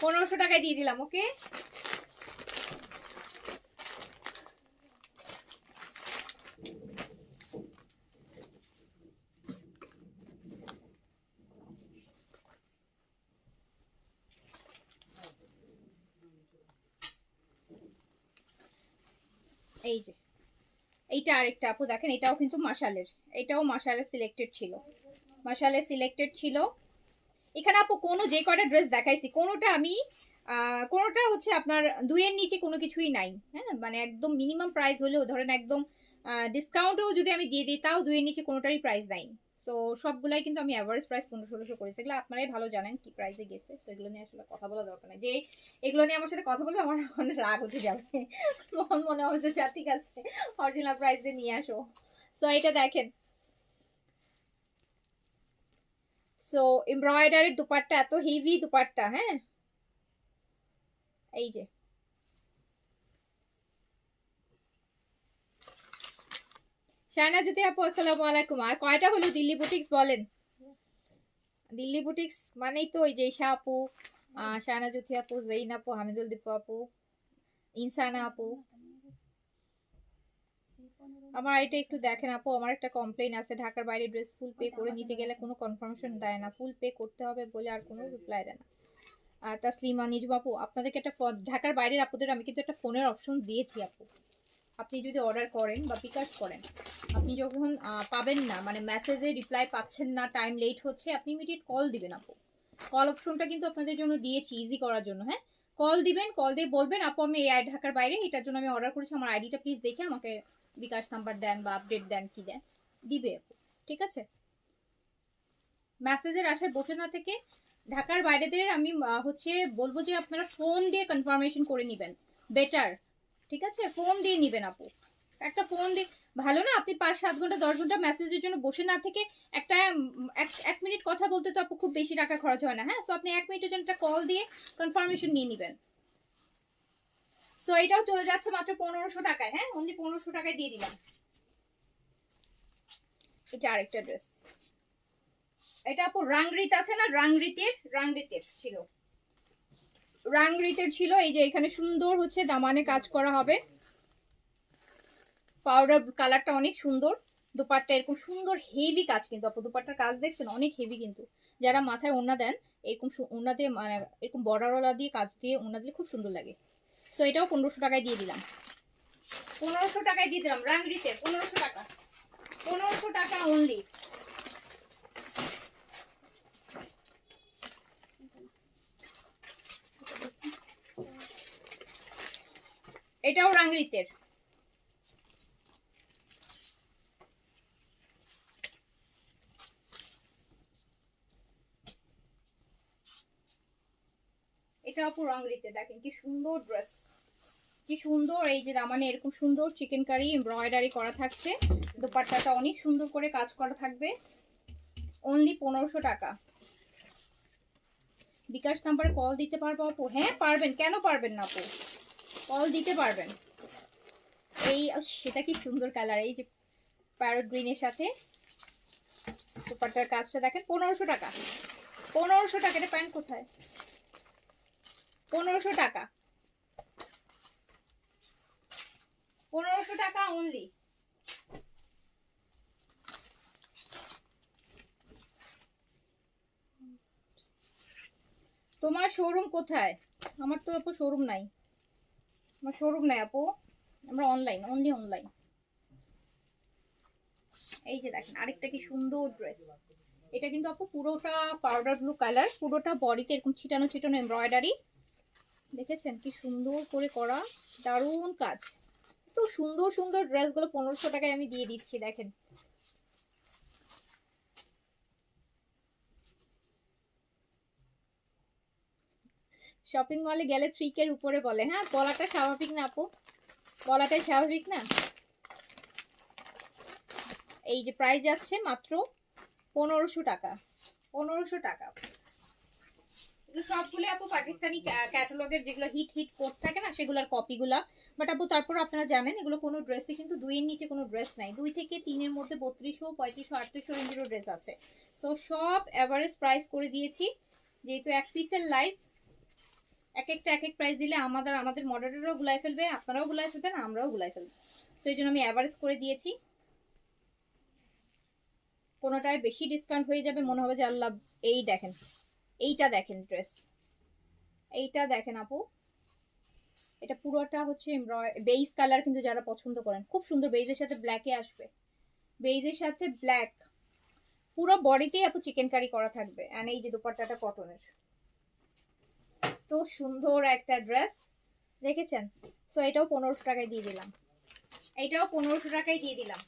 1500 টাকায় দিয়ে দিলাম। ওকে, এই যে এইটা আরেকটা আপু দেখেন, এটাও কিন্তু মাশালের, এটাও মাশালের সিলেক্টেড ছিল, মাশালের সিলেক্টেড ছিল। এখানে আপু কোনো যে কয়টা ড্রেস দেখাইছি কোনোটা আমি কোনোটা হচ্ছে আপনার 2 এর নিচে কোনো কিছুই নাই। হ্যাঁ, মানে একদম মিনিমাম প্রাইস হলেও ধরেন একদম ডিসকাউন্টও যদি আমি দিয়ে দিই তাও 2 এর নিচে কোনোটারই প্রাইস নাই। সো সবগুলাই কিন্তু আমি অ্যাভারেজ প্রাইস 1500-1600 করেছি, এগুলো আপনারাই ভালো জানেন কি প্রাইসে গেছে। সো এগুলো নিয়ে আসলে কথা বলা দরকার নেই, যে এগুলো নিয়ে আমার সাথে কথা বলবে আমার মনে রাগ উঠে যাবে, তখন মনে হবে যে ঠিক আছে অরিজিনাল প্রাইস দিয়ে নিয়ে আসো। সো এটা দেখেন, সো এমব্রয়ডারির দুপাট্টা, এত হেভি দুপাট্টা, হ্যাঁ এই যে শায়না জ্যোতি আপু আসসালামু আলাইকুম। আর কয়টা হলো দিল্লি বুটিক্স বলেন? দিল্লি বুটিক্স মানেই তো ওই যে ঈশা আপু, শায়না জ্যোতি আপু, জৈন আপু, হামিদুল দীপু আপু, ইনসানা আপু। আমার এটা একটু দেখেন আপু, আমার একটা কমপ্লেইন আছে, ঢাকার বাইরে ড্রেস ফুল পে করে নিতে গেলে কোনো কনফার্মেশন দেয় না, ফুল পে করতে হবে বলে আর কোনো রিপ্লাই দেয় না। তাসলিমা নিজু আপু, আপনাদেরকে একটা ঢাকার বাইরের আপুদের আমি কিন্তু একটা ফোনের অপশন দিয়েছি আপু। আপনি যদি অর্ডার করেন বা বিকাশ করেন, আপনি যখন পাবেন না, মানে মেসেজে রিপ্লাই পাচ্ছেন না, টাইম লেট হচ্ছে, আপনি ইমিডিয়েট কল দিবেন আপু। কল অপশনটা কিন্তু আপনাদের জন্য দিয়েছি ইজি করার জন্য। হ্যাঁ, কল দিবেন, কল দিয়ে বলবেন আপু আমি এই ঢাকার বাইরে, এটার জন্য আমি অর্ডার করেছি, আমার আইডিটা প্লিজ দেখে আমাকে বিকাশ নাম্বার দেন বা আপডেট দেন, কি দেন দিবে আপু, ঠিক আছে? মেসেজের আশায় বসে না থেকে ঢাকার বাইরেদের আমি হচ্ছে বলবো যে আপনারা ফোন দিয়ে কনফার্মেশন করে নেবেন, বেটার, ঠিক আছে? ফোন দিয়ে নেবেন আপু, একটা ফোন দিয়ে ভালো না, আপনি 5-7 ঘন্টা 10 ঘন্টা মেসেজের জন্য বসে না থেকে একটা 1 মিনিট কথা বলতে তো আপু খুব বেশি টাকা খরচ হয় না। হ্যাঁ, সো আপনি 1 মিনিটের জন্য একটা কল দিয়ে কনফার্মেশন নিয়ে নেবেন। সো এটাও চলে যাচ্ছে মাত্র 1500 টাকায়। হ্যাঁ, অনলি 1500 টাকায় দিয়ে দিলাম। এটা আরেকটা ড্রেস, এটা আপু রাংরিত আছে না, রাংরিতের ছিল, রাংরিতের ছিল। এই যে এখানে সুন্দর হচ্ছে দামানে কাজ করা হবে, পাউডার কালারটা অনেক সুন্দর, দুপাট্টা এরকম সুন্দর হেভি কাজ, কিন্তু আপু দুপাট্টার কাজ দেখছেন অনেক হেভি, কিন্তু যারা মাথায় ওড়না দেন এরকম ওড়না দিয়ে, মানে এরকম বর্ডারওয়ালা দিয়ে কাজ দিয়ে ওড়না দিলে খুব সুন্দর লাগে। তো এটাও 1500 টাকায় দিয়ে দিলাম, 1500 টাকায় দিয়ে দিলাম রাংরিতে, 1500 টাকা, 1500 টাকা অনলি। এটাও রাংরিতের, এটা আপু রাংরিতে, দেখেন কি সুন্দর ড্রেস, কি সুন্দর। এই যে দামানে এরকম সুন্দর চিকেন কারি এমব্রয়ডারি করা থাকছে, দোপাট্টাটা অনেক সুন্দর করে কাজ করা থাকবে, অনলি 1500 টাকা। বিকাশ নাম্বারে কল দিতে পারবো আপু? হ্যাঁ পারবেন, কেন পারবেন না আপু, কল দিতে পারবেন। এই সেটা কি সুন্দর কালার, এই যে প্যারট গ্রিনের সাথে দোপাট্টার কাজটা দেখেন, 1500 টাকা, 1500 টাকা। এটা প্যান্ট কোথায়? 1500 টাকা, 1500 টাকা অনলি। তোমার শোরুম কোথায়? আমার তো আপু শোরুম নাই, আমার শোরুম নাই আপু, আমরা অনলাইন, অনলি অনলাইন। এই যে দেখেন আরেকটা কি সুন্দর ড্রেস। এটা কিন্তু আপু পুরোটা পাউডার ব্লু কালার, পুরোটা বডিতে এরকম ছিটানো ছিটানো এমব্রয়ডারি, দেখেছেন কি সুন্দর করে করা, দারুণ কাজ। তো সুন্দর সুন্দর ড্রেসগুলো 1500 টাকায় আমি দিয়ে দিচ্ছি দেখেন। শপিং মলে গেলে 3K এর উপরে বলে, হ্যাঁ বলাটা স্বাভাবিক না আপু, বলাটাই স্বাভাবিক না। এই যে প্রাইস যাচ্ছে মাত্র 1500 টাকা, 1500 টাকা। সবগুলো আপু পাকিস্তানি ক্যাটালগের যেগুলো হিট হিট কোট থাকে না সেগুলোর কপিগুলা। বাট আপু তারপর আপনারা জানেন এগুলো কোনো ড্রেসে কিন্তু 2 এর নিচে কোনো ড্রেস নাই, 2 থেকে 3 এর মধ্যে 3200 3500 3800 রেঞ্জেরও ড্রেস আছে। সো সব এভারেজ প্রাইস করে দিয়েছি, যেহেতু এক পিসের লাইভ এক একটা এক এক প্রাইস দিলে আমাদের মডারেটরও গুলাই ফেলবে, আপনারাও গুলাই ফেলবেন, আমরাও গুলাই ফেলবো। তো এই জন্য আমি এভারেজ করে দিয়েছি। কোনোটায় বেশি ডিসকাউন্ট হয়ে যাবে মনে হবে যে আল্লাহ। এই দেখেন, এইটা দেখেন ড্রেস, এইটা দেখেন আপু, এটা পুরোটা হচ্ছে বেইজ কালার, কিন্তু যারা পছন্দ করেন খুব সুন্দর, বেইজের সাথে ব্ল্যাকে আসবে, বেইজের সাথে ব্ল্যাক, পুরো বডিতেই আপু চিকেন কারি করা থাকবে। এন্ড এই যে দুপাট্টাটা কটনের, তো সুন্দর একটা ড্রেস, দেখেছেন। সো এটাও 1500 টাকায় দিয়ে দিলাম, এইটাও 1500 টাকায় দিয়ে দিলাম।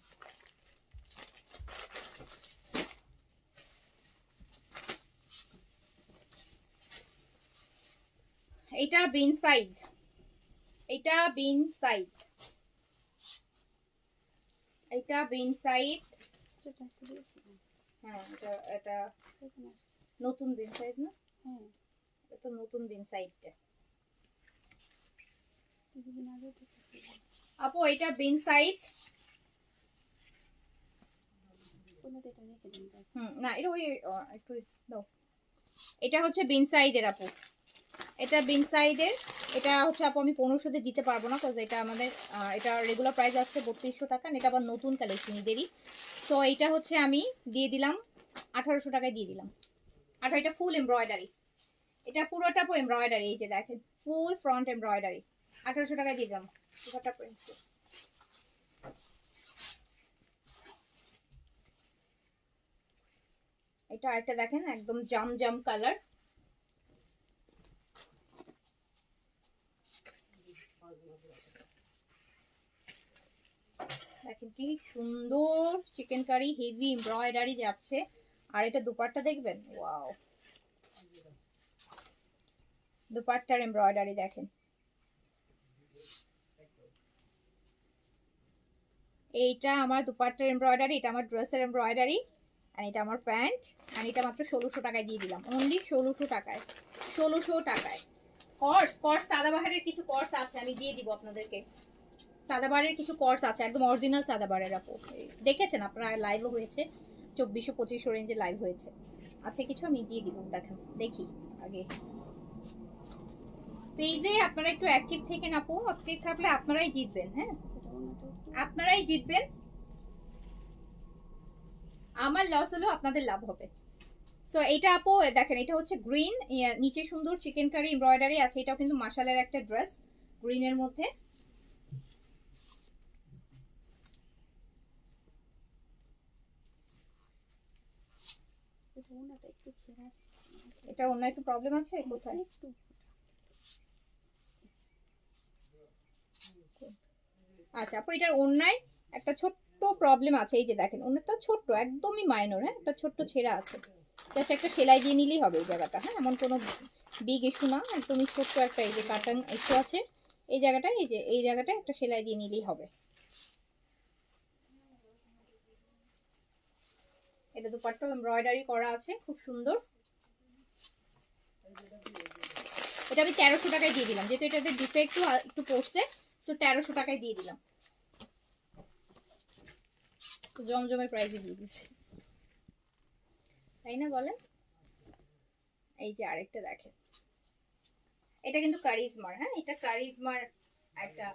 এটা বিন সাইড, এটা বিন সাইড, এটা বিন সাইড। হ্যাঁ এটা এটা নতুন বিন সাইড না? হ্যাঁ এটা নতুন বিন সাইডটা কিছুদিন আগে আপু, এটা বিন সাইড। না এটা ওই একটু দাও, এটা হচ্ছে বিন সাইডের আপু, এটা বিন সাইডের। এটা হচ্ছে আপু আমি 1500 তে দিতে পারবো না, কজ এটা আমাদের এটা রেগুলার প্রাইস আছে 3200 টাকা, এটা আবার নতুন কালেকশন এদেরই। তো এইটা হচ্ছে আমি দিয়ে দিলাম 1800 টাকায় দিয়ে দিলাম। আর এটা ফুল এমব্রয়ডারি, এটা পুরোটা আপু এমব্রয়ডারি, এই যে দেখেন ফুল ফ্রন্ট এমব্রয়ডারি, 1800 টাকায় দিয়ে দিলাম। পুরোটা প্রিন্ট, এটা আরেকটা দেখেন একদম জাম জাম কালার, দেখেন কি সুন্দর চিকেন কারি হেভি এমব্রয়ডারি যাচ্ছে। আর এটা দুপাট্টা দেখবেন, ওয়াও, দুপাট্টার এমব্রয়ডারি দেখেন, এইটা আমার দুপাট্টার এমব্রয়ডারি, এটা আমার ড্রেসের এমব্রয়ডারি, আর এটা আমার প্যান্ট। আর এটা মাত্র 1600 টাকায় দিয়ে দিলাম, অনলি 1600 টাকায়, 1600 টাকায়। কর্স কর্স সাদাবাহারের কিছু কর্স আছে, আমি দিয়ে দিব আপনাদেরকে। সাদাবাহারের কিছু কর্স আছে, একদম অরিজিনাল সাদাবাহারের আপু, দেখেছেন আপনারা, লাইভও হয়েছে 2400 2500 রেঞ্জে লাইভ হয়েছে। আচ্ছা কিছু আমি দিয়ে দিব, দেখেন দেখি আগে। পেজে আপনারা একটু অ্যাক্টিভ থেকেন আপু, অ্যাক্টিভ থাকলে আপনারাই জিতবেন। হ্যাঁ আপনারাই জিতবেন, আমার লস হলেও আপনাদের লাভ হবে। সো এইটা আপু দেখেন, এটা হচ্ছে গ্রিন, নিচে সুন্দর চিকেন কারি এমব্রয়ডারি আছে, এটাও কিন্তু মাশালের একটা ড্রেস গ্রিনের মধ্যে। এটা অন্য একটু প্রবলেম আছে কোথায়? আচ্ছা আপু এটার অন্যায় একটা ছোট্ট প্রবলেম আছে, এই যে দেখেন অন্যটা ছোট্ট একদমই মাইনর, হ্যাঁ একটা ছোট্ট ছেঁড়া আছে, জাস্ট একটা সেলাই দিয়ে নিলেই হবে এই জায়গাটা। হ্যাঁ এমন কোনো বিগ ইস্যু না, একদমই ছোট্ট একটা এই যে কাটান ইস্যু আছে এই জায়গাটা, এই যে এই জায়গাটা একটা সেলাই দিয়ে নিলেই হবে। এটা দুপাট্টা এমব্রয়ডারি করা আছে খুব সুন্দর। এটা আমি 1300 টাকায় দিয়ে দিলাম, যেহেতু এটাতে ডিফেক্ট একটু পড়ছে, সো 1300 টাকায় দিয়ে দিলাম, জমজমের প্রাইসে দিয়ে দিচ্ছি, তাই না বলেন? এই যে আরেকটা দেখেন, এটা কিন্তু কারিজমার, হ্যাঁ এটা কারিজমার একটা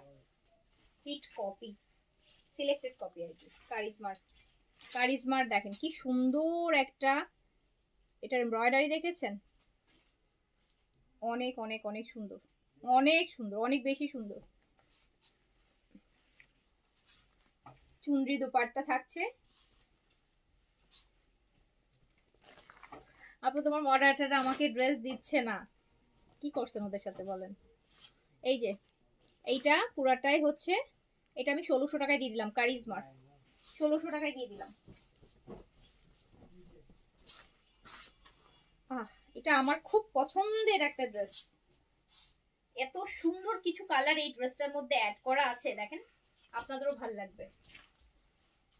হিট কপি, সিলেক্টেড কপি আর কি কারিজমার। কারিজমার দেখেন কি সুন্দর একটা, এটার এমব্রয়ডারি দেখেছেন, অনেক অনেক অনেক সুন্দর, অনেক সুন্দর, অনেক বেশি সুন্দর। চুনরি দোপাট্টা থাকছে। আপু তোমার মডারেটর আমাকে ড্রেস দিচ্ছে না, কি করছেন ওদের সাথে বলেন। এই যে এইটা পুরাটাই হচ্ছে, এটা আমি 1600 টাকায় দিয়ে দিলাম, কারিজমার 1600 টাকায় দিয়ে দিলাম। এটা আমার খুব পছন্দের একটা ড্রেস। এত সুন্দর কিছু কালার এই ড্রেসটার মধ্যে অ্যাড করা আছে, দেখেন আপনাদেরও ভালো লাগবে।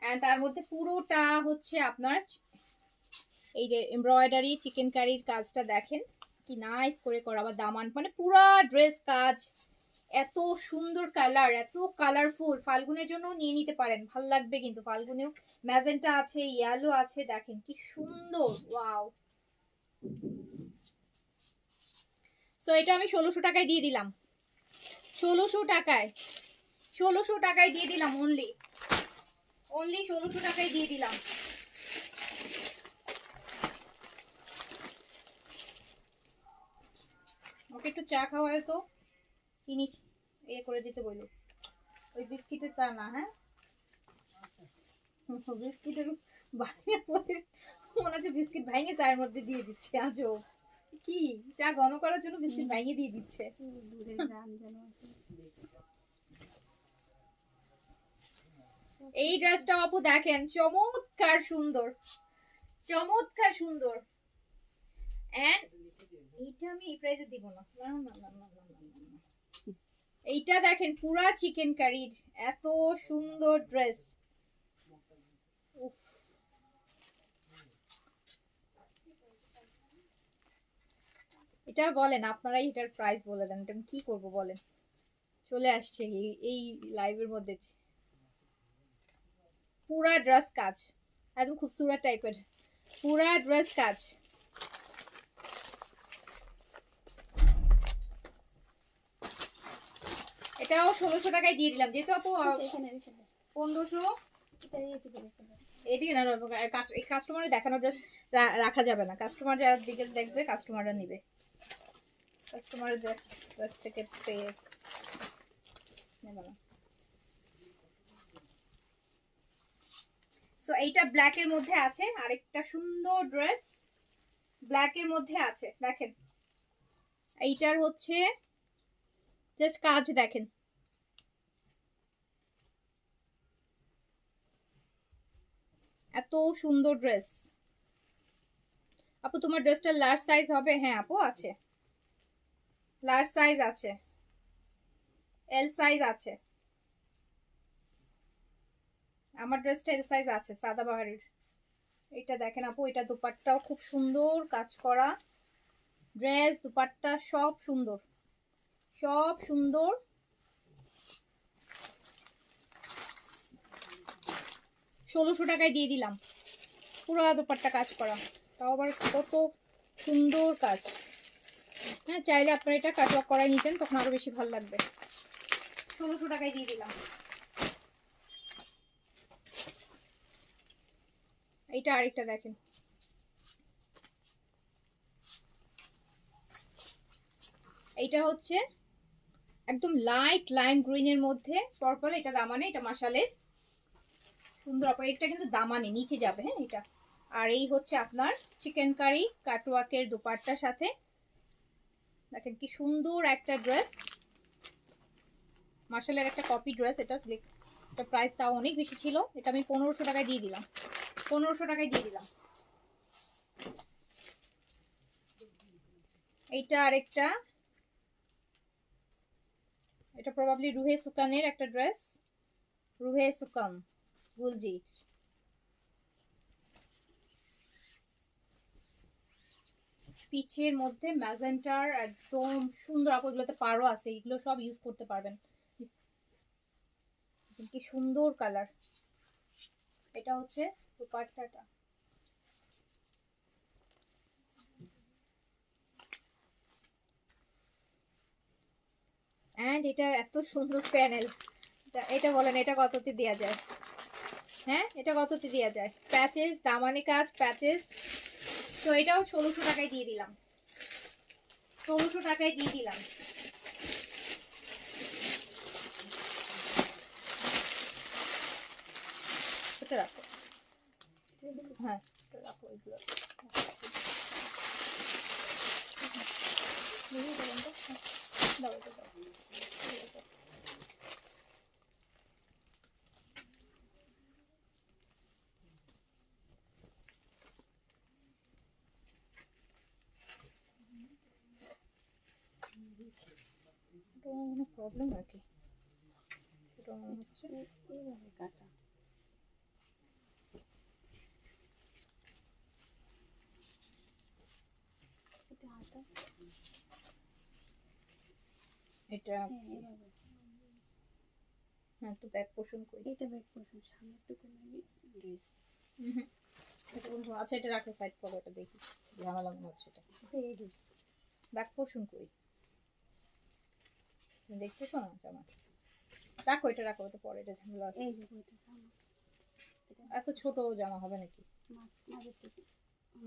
এন্ড তার মধ্যে পুরোটা হচ্ছে আপনার এই যে এমব্রয়ডারি চিকেন কারির কাজটা দেখেন কি নাইস করে করা, আবার দামান মানে পুরা ড্রেস কাজ, এত সুন্দর কালার, এত কালারফুল। ফাল্গুনের জন্য নিয়ে নিতে পারেন, ভাল লাগবে কিন্তু। ফাল্গুনেও ম্যাজেন্টা আছে, ইয়েলো আছে, দেখেন কি সুন্দর, ওয়াও। তো এটা আমি 1600 টাকায় দিয়ে দিলাম, 1600 টাকায়, 1600 টাকায় দিয়ে দিলাম, অনলি 1600 টাকায় দিয়ে দিলাম। ওকে একটু চা খাওয়ায় তো, চিনি এ করে দিতে বললো, ওই বিস্কিটের চা না, হ্যাঁ বিস্কিটের মনে হচ্ছে বিস্কিট ভাঙে চায়ের মধ্যে দিয়ে দিচ্ছে, আজও কি চা ঘন করার জন্য বিস্কিট ভাঙে দিয়ে দিচ্ছে। এই ড্রেসটা আপু দেখেন চমৎকার সুন্দর, চমৎকার সুন্দর। এন্ড এইটা আমি এই প্রাইসে দিব না, এইটা দেখেন পুরা চিকেন কারির, এত সুন্দর ড্রেস। এটা বলেন আপনারাই, এটার প্রাইস বলে দেন, এটা আমি কি করব বলেন। চলে আসছে এই লাইভের মধ্যে পুরা ড্রেস কাজ, একদম খুবসুরত টাইপের পুরা ড্রেস কাজ। এটাও 1600 টাকায় দিয়ে দিলাম, যেহেতু আপু 1500 এদিকে না, কাস্টমারের দেখানো ড্রেস রাখা যাবে না, কাস্টমার যারা দিকে দেখবে কাস্টমাররা নিবে, কাস্টমারের ড্রেস থেকে পেয়ে নেবে না। সো এইটা ব্ল্যাক এর মধ্যে আছে, আরেকটা সুন্দর ড্রেস ব্ল্যাক এর মধ্যে আছে, দেখেন এইটার হচ্ছে জাস্ট কাজ দেখেন, এত সুন্দর ড্রেস। আপু তোমার ড্রেসটা লার্জ সাইজ হবে? হ্যাঁ আপু আছে, লার্জ সাইজ আছে, এল সাইজ আছে, আমার ড্রেসটা এল সাইজ আছে সাদাবাহারের। এটা দেখেন আপু, এটা দুপাট্টাও খুব সুন্দর কাজ করা ড্রেস, দুপাট্টা সব সুন্দর, সব সুন্দর। ষোলোশো টাকায় দিয়ে দিলাম, পুরো দুপাট্টা কাজ করা, তাও আবার কত সুন্দর কাজ। হ্যাঁ চাইলে আপনারা এটা কাটওয়ার্ক করাই নিতেন, তখন আরো বেশি ভালো লাগবে। 1600 টাকায় দিয়ে দিলাম। এইটা আরেকটা দেখেন, এইটা হচ্ছে একদম লাইট লাইম গ্রিনের মধ্যে পার্পল, এটা দামানে, এটা মাশালে সুন্দর আপু, এটা কিন্তু দামানে নিচে যাবে, হ্যাঁ এটা। আর এই হচ্ছে আপনার চিকেন কারি কাটওয়ার্কের দুপাট্টার সাথে, দেখেন কি সুন্দর একটা ড্রেস, মার্শালের একটা কপি ড্রেস এটা। এটা প্রাইস তাও অনেক বেশি ছিল, এটা আমি 1500 টাকায় দিয়ে দিলাম, 1500 টাকায় দিয়ে দিলাম। এইটা আরেকটা, এটা প্রবাবলি রুহে সুকানের একটা ড্রেস, রুহে সুকান গুলজি, পিচের মধ্যে ম্যাজেন্টার একদম সুন্দর আপু, এগুলোতে পারও আছে, এগুলো সব ইউজ করতে পারবেন, কি সুন্দর কালার। এটা হচ্ছে দুপাট্টাটা, এন্ড এটা এত সুন্দর প্যানেল, এটা বলেন এটা কততে দেওয়া যায়? হ্যাঁ এটা কততে দেওয়া যায়? প্যাচেস, দামানি কাজ, প্যাচেস। তো এটাও 1600 টাকায় দিয়ে দিলাম, 1600 টাকায় দিয়ে দিলাম। এটা রাখো, হ্যাঁ এটা রাখো, এগুলো দাও, এটা দাও। কোনো প্রবলেম নাকি? এটা মনে হচ্ছে এইভাবে কাটা। এটা হাতা। এটা হ্যাঁ এভাবে। হ্যাঁ, তো ব্যাক পোর্শন কই? এটা ব্যাক পোর্শন, সামনের টুকু নেবি ড্রেস। এটা কোন, আচ্ছা এটা রাখো সাইড করো, এটা দেখি ঝামেলা মনে হচ্ছে। এটা এই যে ব্যাক পোর্শন কই? তুমি দেখতেছো না জামা? রাখো, এটা রাখো, এটা পরে, এটা ঝামেলা আছে। এই যে বইটা জামা। এটা এত ছোট জামা হবে নাকি? মাঝের থেকে।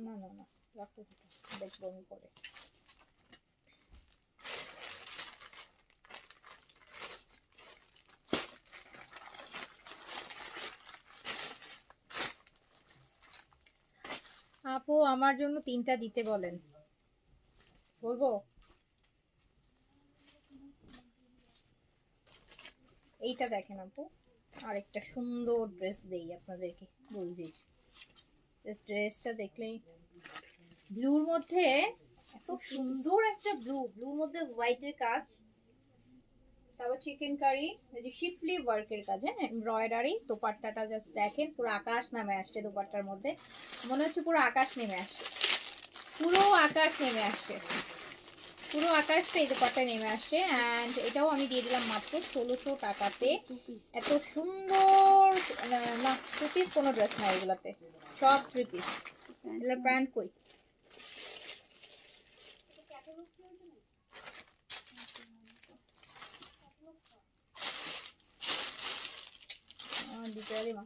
না না না, রাখো এটা, দেখবো আমি পরে। আপু আমার জন্য 3টা দিতে বলেন, বলবো? এইটা দেখেন আপু, আরেকটা সুন্দর ড্রেস দেই আপনাদেরকে, বলছি ড্রেসটা দেখলেই, ব্লুর মধ্যে এত সুন্দর একটা ব্লুর মধ্যে হোয়াইটের কাজ, তারপর চিকেন কারি, এই যে শিফলি ওয়ার্কের কাজ, হ্যাঁ এমব্রয়ডারি। দোপাট্টাটা জাস্ট দেখেন, পুরো আকাশ নামে আসছে দোপাট্টার মধ্যে, মনে হচ্ছে পুরো আকাশ নেমে আসছে, পুরো আকাশ নেমে আসছে, পুরো আকাশটা এই দোপাট্টায় নেমে আসছে। অ্যান্ড এটাও আমি দিয়ে দিলাম মাত্র 1600 টাকাতে। এত সুন্দর, না 2 পিস কোনো ড্রেস নাই এগুলাতে, সব 3 পিস। এগুলোর প্যান্ট কই? দিতে মা,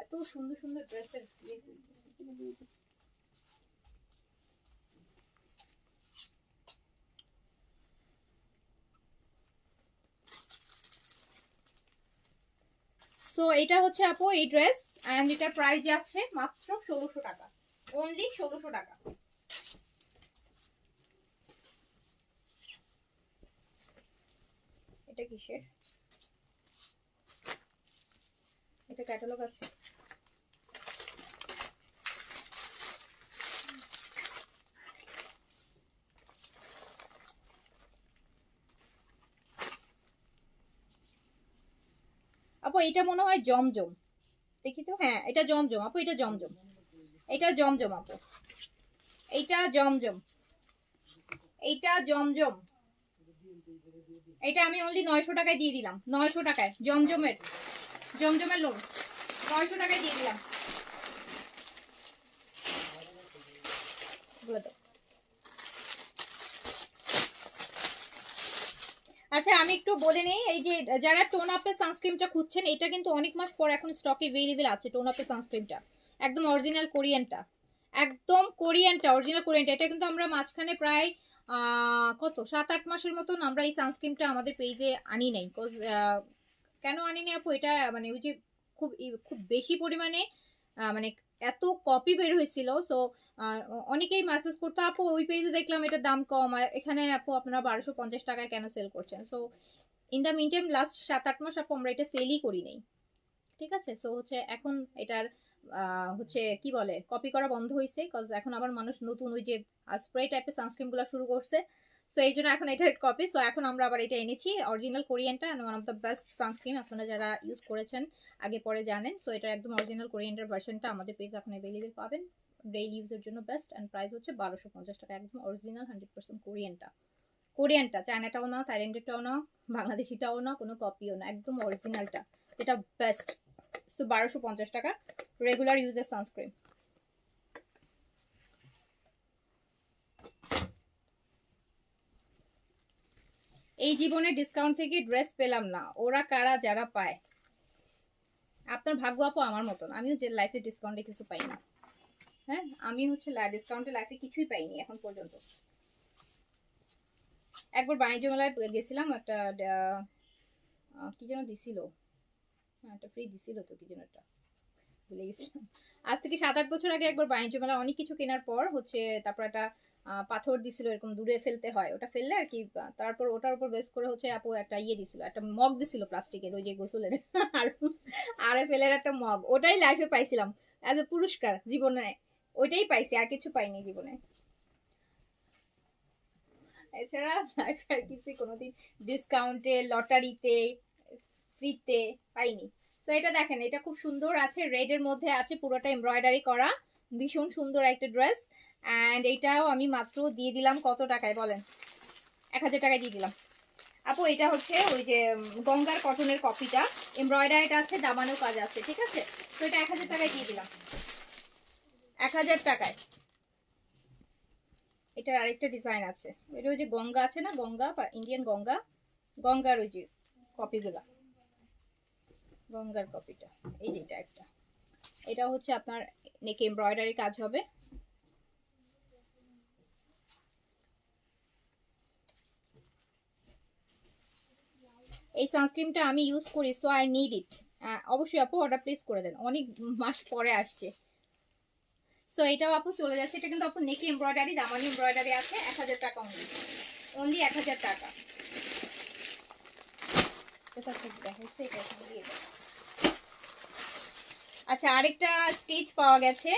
এত সুন্দর সুন্দর ড্রেসের ইয়ে কই? সো এটা হচ্ছে আপু এই ড্রেস, এন্ড এটার প্রাইস যাচ্ছে মাত্র 1600 টাকা, অনলি 1600 টাকা। এটা কিসের? এটা ক্যাটালগ আছে? আপু এটা মনে হয় জমজম, দেখি তো, হ্যাঁ এটা জমজম আপু, এটা জমজম, এটা জমজম আপু, এইটা জমজম, এইটা জমজম। এটা আমি অনলি 900 টাকায় দিয়ে দিলাম, 900 টাকায় জমজমের, জমজমের লোন 900 টাকায় দিয়ে দিলাম। বলে দাও। আচ্ছা আমি একটু বলে নেই, এই যে যারা টোন আপের সানস্ক্রিনটা খুঁজছেন, এটা কিন্তু অনেক মাস পর এখন স্টকে अवेलेबल আছে। টোন আপের সানস্ক্রিনটা একদম অরিজিনাল কোরিয়ানটা, একদম কোরিয়ানটা, অরিজিনাল কোরিয়ানটা। এটা কিন্তু আমরা মাঝখানে প্রায় কত 7-8 মাসের মতন আমরা এই সানস্ক্রিনটা আমাদের পেজে আনি নাই। কেন আনি নাই আপু? এটা মানে ওই যে খুব খুব বেশি পরিমাণে মানে এত কপি বের হয়েছিল, সো অনেকেই মেসেজ করতো আপু ওই পেজে দেখলাম এটার দাম কম, আর এখানে আপু আপনারা 1250 টাকায় কেন সেল করছেন? So in the meantime last 7-8 মাস আপু আমরা এটা সেলই করি নাই, ঠিক আছে? সো হচ্ছে এখন এটার হচ্ছে কি বলে কপি করা বন্ধ হয়েছে, কজ এখন আবার মানুষ নতুন ওই যে স্প্রে টাইপের সানস্ক্রিন গুলো শুরু করছে, সো এই জন্য এখন এটা কপি। সো এখন আমরা আবার এটা এনেছি অরিজিনাল কোরিয়ানটা, one of the best sunscreen, আপনারা যারা ইউজ করেছেন আগে পরে জানেন। সো এটা একদম অরিজিনাল কোরিয়ানটার ভার্সনটা আমাদের পেজে এখন অ্যাভেলেবেল পাবেন, ডেইলি ইউজের জন্য বেস্ট, অ্যান্ড প্রাইস হচ্ছে 1250 টাকা, একদম অরিজিনাল 100% কোরিয়ানটা, কোরিয়ানটা, চায়নাটাও না, থাইল্যান্ডেরটাও না, বাংলাদেশিটাও না, কোনো কপিও না, একদম অরিজিনালটা যেটা বেস্ট। সো 1250 টাকা রেগুলার ইউজের সানস্ক্রিন। এই জীবনে ডিসকাউন্ট থেকে ড্রেস পেলাম না, ওরা কারা যারা পায়? আপনার ভাগ্য আপু আমার মতন, আমিও যে লাইফে ডিসকাউন্টে কিছু পাই না। হ্যাঁ আমি হচ্ছে ডিসকাউন্টে লাইফে কিছুই পাইনি এখন পর্যন্ত। একবার বাণিজ্য মেলায় গেছিলাম, একটা কি যেন দিছিল, হ্যাঁ একটা ফ্রি দিছিল তো, কি যেন একটা ভুলে গেছিলাম। আজ থেকে 7-8 বছর আগে একবার বাণিজ্য মেলা অনেক কিছু কেনার পর হচ্ছে তারপর একটা পাথর দিছিল, এরকম দূরে ফেলতে হয়, ওটা ফেললে আর কি তারপর ওটার উপর বেস করে হচ্ছে আপু একটা ইয়ে দিছিল, একটা মগ দিছিল প্লাস্টিকের, ওই যে গোসলের আর RFL এর একটা মগ, ওটাই লাইফে পাইছিলাম অ্যাজ এ পুরস্কার জীবনে, ওইটাই পাইছি, আর কিছু পাইনি জীবনে। এছাড়া লাইফে আর কিছু কোনোদিন ডিসকাউন্টে, লটারিতে, ফ্রিতে পাইনি। সো এটা দেখেন, এটা খুব সুন্দর আছে, রেড এর মধ্যে আছে, পুরোটা এমব্রয়ডারি করা, ভীষণ সুন্দর একটা ড্রেস। অ্যান্ড এইটাও আমি মাত্র দিয়ে দিলাম কত টাকায় বলেন? 1000 টাকায় দিয়ে দিলাম আপু। এটা হচ্ছে ওই যে গঙ্গার কটনের কপিটা, এমব্রয়ডারিটা আছে, দামানো কাজ আছে, ঠিক আছে? তো এটা 1000 টাকায় দিয়ে দিলাম, 1000 টাকায়। এটার আরেকটা ডিজাইন আছে, এটা ওই যে গঙ্গা আছে না, গঙ্গা বা ইন্ডিয়ান গঙ্গা, গঙ্গার ওই যে কপিগুলা, গঙ্গার কপিটা, এই যে এটা একটা, এটা হচ্ছে আপনার নেকে এমব্রয়ডারি কাজ হবে। এই সানস্ক্রিনটা আমি ইউজ করি, সো আই নিড ইট। অবশ্যই আপু অর্ডার প্লেস করে দেন, অনেক মাস পরে আসছে। সো এটাও আপু চলে যাচ্ছে, এটা কিন্তু আপু নেকে এমব্রয়ডারি, দামানি এমব্রয়ডারি আছে, 1000 টাকা অনলি, অনলি 1000 টাকা। আচ্ছা, আরেকটা স্টিচ পাওয়া গেছে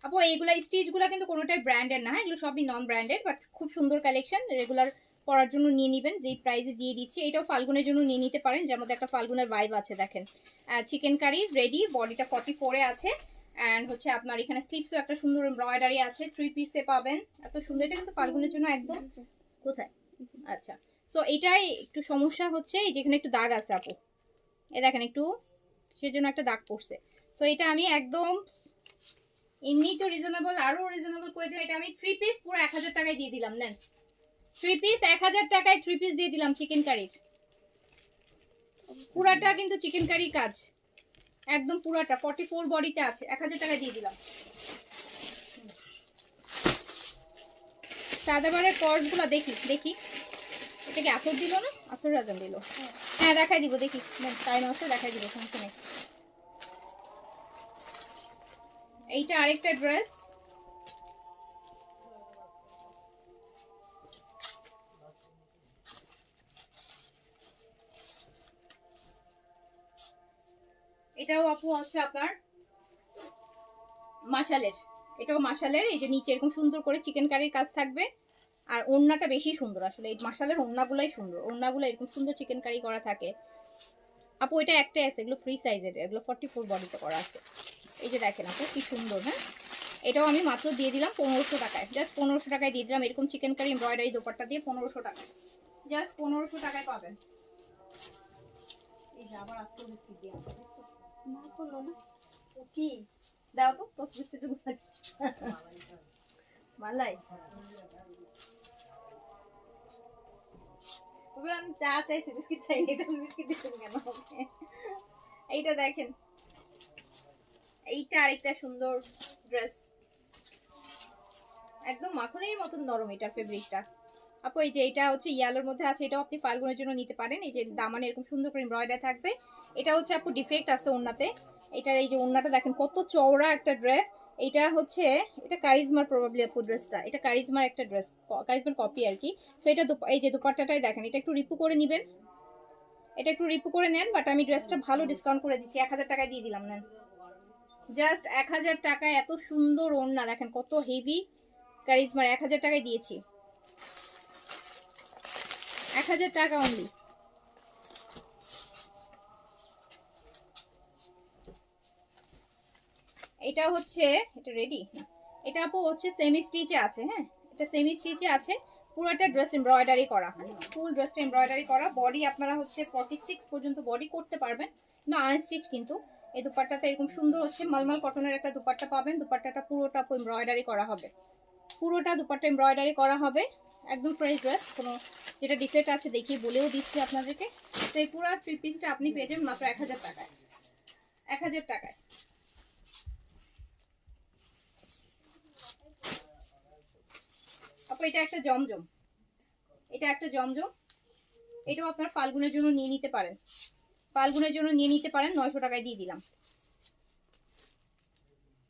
আপু, এইগুলা স্টিচগুলো কিন্তু কোনোটাই ব্র্যান্ডের না, এগুলো সবই নন ব্র্যান্ডেড, বাট খুব সুন্দর কালেকশন, রেগুলার পরার জন্য নিয়ে নেবেন, যেই প্রাইসে দিয়ে দিচ্ছি। এটাও ফাল্গুনের জন্য নিয়ে নিতে পারেন, যার মধ্যে একটা ফাল্গুনের ভাইব আছে। দেখেন চিকেন কারি রেডি, বডিটা 44-এ আছে, অ্যান্ড হচ্ছে আপনার এখানে স্লিপসও একটা সুন্দর এমব্রয়ডারি আছে, 3 পিসে পাবেন, এত সুন্দর। এটা কিন্তু ফাল্গুনের জন্য একদম। কোথায়? আচ্ছা, সো এটাই একটু সমস্যা হচ্ছে, এই যেখানে একটু দাগ আছে আপু, এ দেখেন একটু সেজন্য একটা দাগ পড়ছে। সো এটা আমি একদম এমনি তো রিজনেবল, আরো রিজনেবল করে দিলাম। এটা আমি 3 পিস পুরো 1000 টাকায় দিয়ে দিলাম, নেন 3 পিস 1000 টাকায় 3 পিস দিয়ে দিলাম চিকেন কারির, পুরাটা কিন্তু চিকেন কারি কাজ, একদম পুরাটা 44 বডিতে আছে, 1000 টাকায় দিয়ে দিলাম। সাদাবারের কর্সগুলো দেখি দেখি, এটা কি আসর দিল না? আসর রাজন দিল, হ্যাঁ দেখাই দিব, দেখি টাইম আছে দেখাই দিব, সমস্যা নেই। এইটা আরেকটা ড্রেস, এটাও আপু হচ্ছে আপনার মাশালের, এটাও মাশালের, এই যে নিচে এরকম সুন্দর করে চিকেন কারির কাজ থাকবে, আর ওড়নাটা বেশি সুন্দর, আসলে এই মাশালের ওড়নাগুলাই সুন্দর, ওড়নাগুলো এরকম সুন্দর চিকেন কারি করা থাকে আপু। এটা একটাই আছে, এগুলো ফ্রি সাইজের, এগুলো 44 বডিতে করা আছে। এই যে দেখেন আপু কি সুন্দর, হ্যাঁ এটাও আমি মাত্র দিয়ে দিলাম 1500 টাকায়, জাস্ট 1500 টাকায় দিয়ে দিলাম, এরকম চিকেন কারি এমব্রয়ডারি দোপাট্টা দিয়ে 1500 টাকায়, জাস্ট 1500 টাকায় পাবেন। এই যে আবার আজকে বিস্কিট দিয়ে না করলো না কি দাও তো, পোস্ট বিস্কিট মালাই, আমি চা চাইছি, বিস্কিট চাইনি, তুমি বিস্কিট দিচ্ছেন কেন? এইটা দেখেন, এইটা আরেকটা সুন্দর ড্রেস, একদম মাখনের মতন নরম এটার ফেব্রিকটা আপু। এই যে এটা হচ্ছে ইয়েলোর মধ্যে আছে, এটাও আপনি ফাল্গুনের জন্য নিতে পারেন, এই যে দামানে এরকম সুন্দর করে এমব্রয়ডারি থাকবে। এটা হচ্ছে আপু ডিফেক্ট আছে ওন্নাতে, এটার এই যে ওন্নাটা দেখেন কত চওড়া একটা ড্রেস। এইটা হচ্ছে, এটা কারিজমার প্রবাবলি আপু ড্রেসটা, এটা কারিজমার একটা ড্রেস, কারিজমার কপি আর কি। তো এটা এই যে দুপাট্টাটাই দেখেন, এটা একটু রিপু করে নেবেন, এটা একটু রিপু করে নেন, বাট আমি ড্রেসটা ভালো ডিসকাউন্ট করে দিচ্ছি, 1000 টাকায় দিয়ে দিলাম, নেন জাস্ট 1000 টাকায়। এত সুন্দর ওড়না দেখেন, কত হেভি কারিজমার, 1000 টাকায় দিয়েছি, 1000 টাকা অনলি। এটা হচ্ছে, এটা রেডি, এটা আপু হচ্ছে সেমি স্টিচে আছে, হ্যাঁ এটা সেমি স্টিচে আছে, পুরোটা ড্রেস এমব্রয়ডারি করা, হ্যাঁ ফুল ড্রেসটা এমব্রয়ডারি করা, বডি আপনারা হচ্ছে 46 পর্যন্ত বডি করতে পারবেন, না আনস্টিচ কিন্তু। এই দুপাট্টাটা এরকম সুন্দর হচ্ছে মালমাল কটনের একটা দুপাট্টা পাবেন, দুপাট্টাটা পুরোটা এমব্রয়ডারি করা হবে, পুরোটা দুপাট্টা এমব্রয়ডারি করা হবে, একদম ফ্রেশ ড্রেস, কোনো যেটা ডিফেক্ট আছে দেখিয়ে বলেও দিচ্ছি আপনাদেরকে। তো এই পুরো 3 পিসটা আপনি পেয়ে যাবেন মাত্র 1000 টাকায়, 1000 টাকায়। আপু এটা একটা জমজম, এটা একটা জমজম, এটাও আপনার ফাল্গুনের জন্য নিয়ে নিতে পারেন, ফাল্গুনের জন্য নিয়ে নিতে পারেন, 900 টাকায় দিয়ে দিলাম।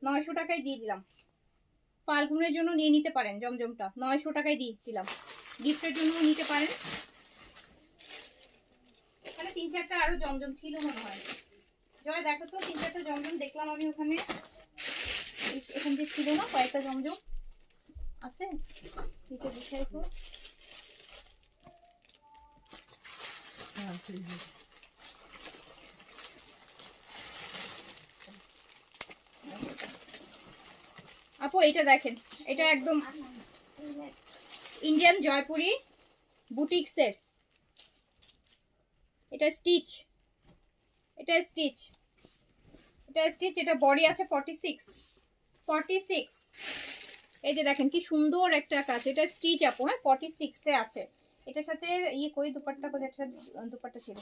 900 টাকায় দিয়ে দিলাম। ফাল্গুনের জন্য নিয়ে নিতে পারেন জমজমটা, 900 টাকায় দিয়ে দিলাম। গিফটের জন্য নিতে পারেন। এখানে 3-4টা আরো জমজম ছিল মনে হয়। জয় দেখো তো, 3-4টা জমজম দেখলাম আমি ওখানে। এখান থেকে ছিল না কয়েকটা জমজম আছে, দিতে বুঝাইছো। আপু এটা দেখেন, এটা একদম ইন্ডিয়ান জয়পুরি বুটিক্সের। এটা স্টিচ, এটা স্টিচ, এটা স্টিচ। এটা বডি আছে 46। এই যে দেখেন কি সুন্দর একটা কাজ, এটা স্টিচ আপু। হ্যাঁ 46 এ আছে। এটার সাথে ইয়ে কই দুপাট্টা, কোথায় একটা দুপাট্টা ছিল।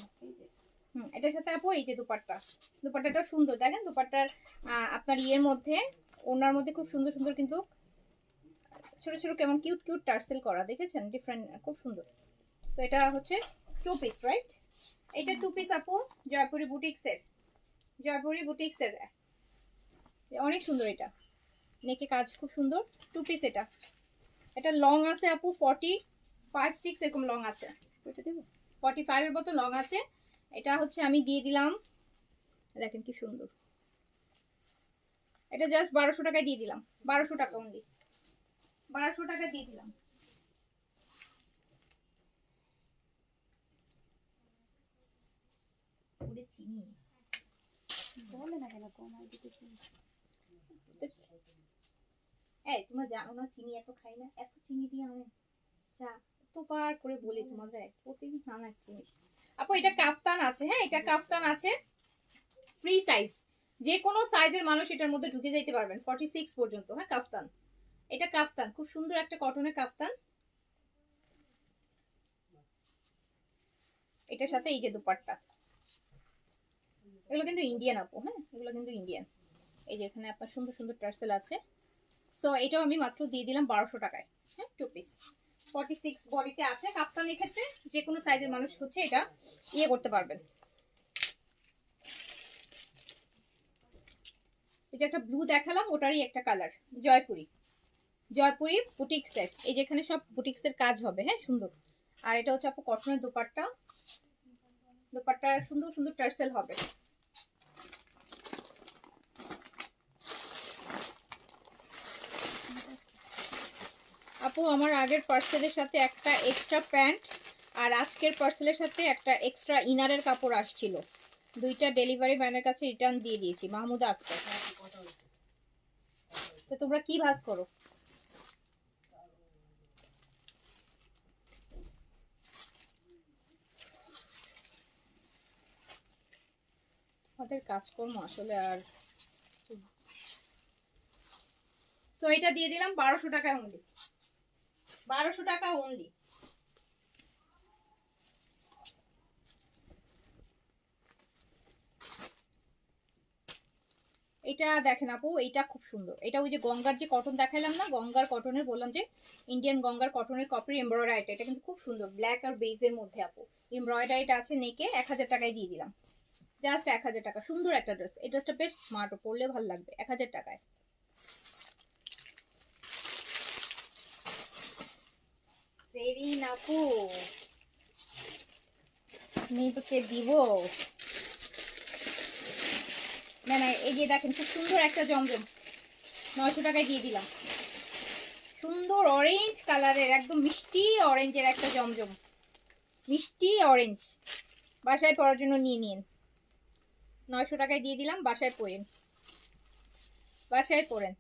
এটার সাথে আপু এই যে দুপাট্টাটা সুন্দর দেখেন। দুপাট্টার আপনার ইয়ের মধ্যে, ওনার মধ্যে খুব সুন্দর সুন্দর কিন্তু ছোট ছোট কেমন কিউট কিউট টার্সেল করা, দেখেছেন? ডিফারেন্ট, খুব সুন্দর। তো এটা হচ্ছে 2 পিস, রাইট? এটা 2 পিস আপু, জয়পুরি বুটিক্সের। জয়পুরি বুটিক্সের অনেক সুন্দর। এটা নেকে কাজ খুব সুন্দর। 2 পিস এটা। এটা লং আছে আপু 45-6 এরকম লং আছে। ওইটা দেব 45 এর মতো লং আছে। এটা হচ্ছে আমি দিয়ে দিলাম, দেখেন কি সুন্দর। এটা জাস্ট 1200 টাকায় দিয়ে দিলাম। 1200 টাকা অনলি, 1200 টাকা দিয়ে দিলাম। চিনি বলে না কেন কমাই দিতেছি। এই তোমরা জানো না চিনি এত খাই না, এত চিনি দিয়ে আমি চা এতবার করে বলি তোমাদের, প্রতিদিন নানা এক জিনিস। আপু এটা কাফতান আছে। হ্যাঁ এটা কাফতান আছে, ফ্রি সাইজ, যে কোনো সাইজের মানুষ এটার মধ্যে ঢুকে যাইতে পারবেন 46 পর্যন্ত। হ্যাঁ কাফতান, এটা কাফতান, খুব সুন্দর একটা কটনের কাফতান। এটার সাথে এই যে দুপাট্টা, এগুলো কিন্তু ইন্ডিয়ান আপু। হ্যাঁ এগুলো কিন্তু ইন্ডিয়ান। এই যে এখানে আপনার সুন্দর সুন্দর টার্সেল আছে। সো এটাও আমি মাত্র দিয়ে দিলাম 1200 টাকায়। হ্যাঁ 2 পিস 46 বডিতে আছে। কাপ্তানের ক্ষেত্রে যে কোনো সাইজের মানুষ হচ্ছে এটা ইয়ে করতে পারবেন। এই যে একটা ব্লু দেখালাম, ওটারই একটা কালার, জয়পুরি। জয়পুরি বুটিক্সের, এই যে এখানে সব বুটিক্সের কাজ হবে। হ্যাঁ সুন্দর। আর এটা হচ্ছে আপু কটনের দুপাট্টা, দুপাট্টার সুন্দর সুন্দর টার্সেল হবে। আপু আমার আগের পার্সেলের সাথে একটা এক্সট্রা প্যান্ট আর আজকের পার্সেলের সাথে একটা এক্সট্রা ইনারের কাপড় আসছিল, দুইটা ডেলিভারি ম্যানের কাছে রিটার্ন দিয়ে দিয়েছি। মাহমুদা আক্তার। তো তোমরা কি ভাজ করো? আমাদের কাজকর্ম আসলে আর। তো এটা দিয়ে দিলাম 1200 টাকা অনলি, 1200 টাকা অনলি। এটা দেখেন আপু, এটা খুব সুন্দর। এটা ওই যে গঙ্গার যে কটন দেখাইলাম না, গঙ্গার কটনের, বললাম যে ইন্ডিয়ান গঙ্গার কটনের কপির এমব্রয়ডারিটা, এটা কিন্তু খুব সুন্দর ব্ল্যাক আর বেজের মধ্যে আপু এমব্রয়ডারিটা আছে নেকে। 1000 টাকায় দিয়ে দিলাম, জাস্ট 1000 টাকা। সুন্দর একটা ড্রেস, এই ড্রেসটা বেশ স্মার্ট, পরলে ভালো লাগবে। 1000 টাকায়। সেরিন আপু নিবকে দিব না না। এই যে দেখেন খুব সুন্দর একটা জমজম, 900 টাকায় দিয়ে দিলাম। সুন্দর অরেঞ্জ কালারের, একদম মিষ্টি অরেঞ্জের একটা জমজম, মিষ্টি অরেঞ্জ। বাসায় পরার জন্য নিয়ে নিন, 900 টাকায় দিয়ে দিলাম। বাসায় পরেন, বাসায় পরেন।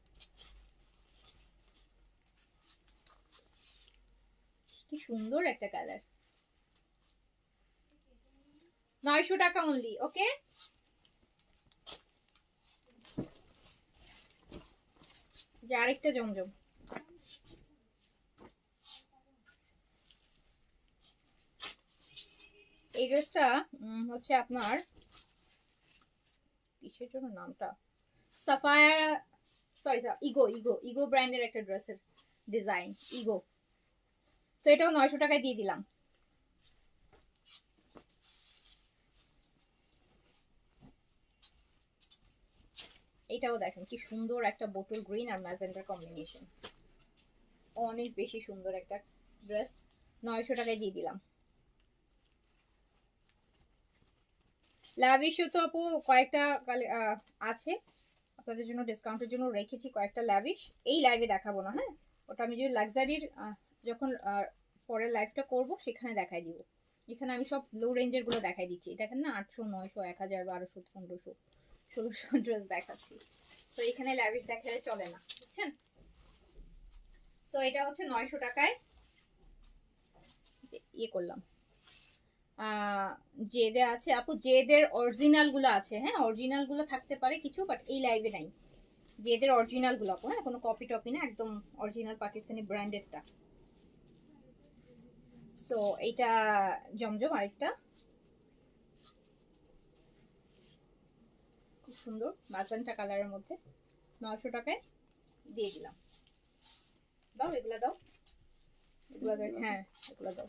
কি সুন্দর একটা কালার, 900 টাকা অনলি। ওকে যে আরেকটা জমজম, এই ড্রেসটা হচ্ছে আপনার কিসের জন্য নামটা, Sapphire, sorry ego, ego ego ব্র্যান্ডের একটা ড্রেসের ডিজাইন, ইগো। সো এটাও 900 টাকায় দিয়ে দিলাম। এটাও দেখেন কি সুন্দর একটা বোটল গ্রিন আর ম্যাজেন্টার কম্বিনেশন, অনেক বেশি সুন্দর একটা ড্রেস। 900 টাকায় দিয়ে দিলাম। ল্যাভিশও তো আপু কয়েকটা আছে আপনাদের জন্য, ডিসকাউন্টের জন্য রেখেছি কয়েকটা ল্যাভিশ। এই লাইভে দেখাবো না, হ্যাঁ, ওটা আমি যদি লাক্সারির যখন পরের লাইভটা করব সেখানে দেখাই দিব। এখানে আমি সব লো রেঞ্জের গুলো দেখাই দিচ্ছি। দেখেন না, 800, 900, 1000, 1200, 1500, 1600 ড্রেস দেখাচ্ছি। তো এখানে ল্যাভিশ দেখালে চলে না, বুঝছেন? সো এটা হচ্ছে 900 টাকায় ইয়ে করলাম। জেদে আছে আপু, জেদের অরিজিনাল গুলো আছে, হ্যাঁ অরিজিনাল গুলো থাকতে পারে কিছু, বাট এই লাইভে নাই। জেদের অরিজিনাল গুলো আপু, হ্যাঁ কোনো কপি টপি না, একদম অরিজিনাল পাকিস্তানি ব্র্যান্ডেডটা। সো এইটা জমজম আরেকটা খুব সুন্দর ম্যাজেন্টা কালারের মধ্যে 900 টাকায় দিয়ে দিলাম। দাও এগুলা দাও, এগুলা দাও, হ্যাঁ এগুলা দাও।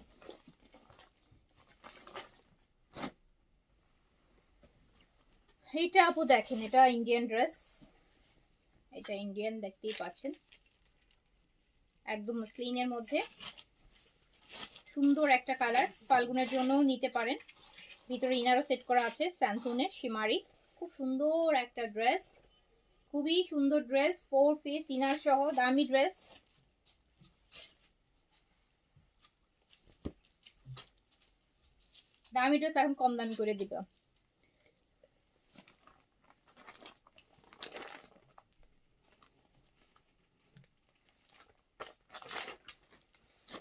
এইটা আপু দেখেন, এটা ইন্ডিয়ান ড্রেস, এটা ইন্ডিয়ান দেখতেই পাচ্ছেন, একদম মসলিনের মধ্যে সুন্দর একটা কালার, ফাল্গুনের জন্য নিতে পারেন। ভিতরে ইনারও সেট করা আছে স্যান্থুনের শিমারি, খুব সুন্দর একটা ড্রেস, খুবই সুন্দর ড্রেস, 4 পিস ইনার সহ দামি ড্রেস। দামি ড্রেস এখন কম দামি করে দিব।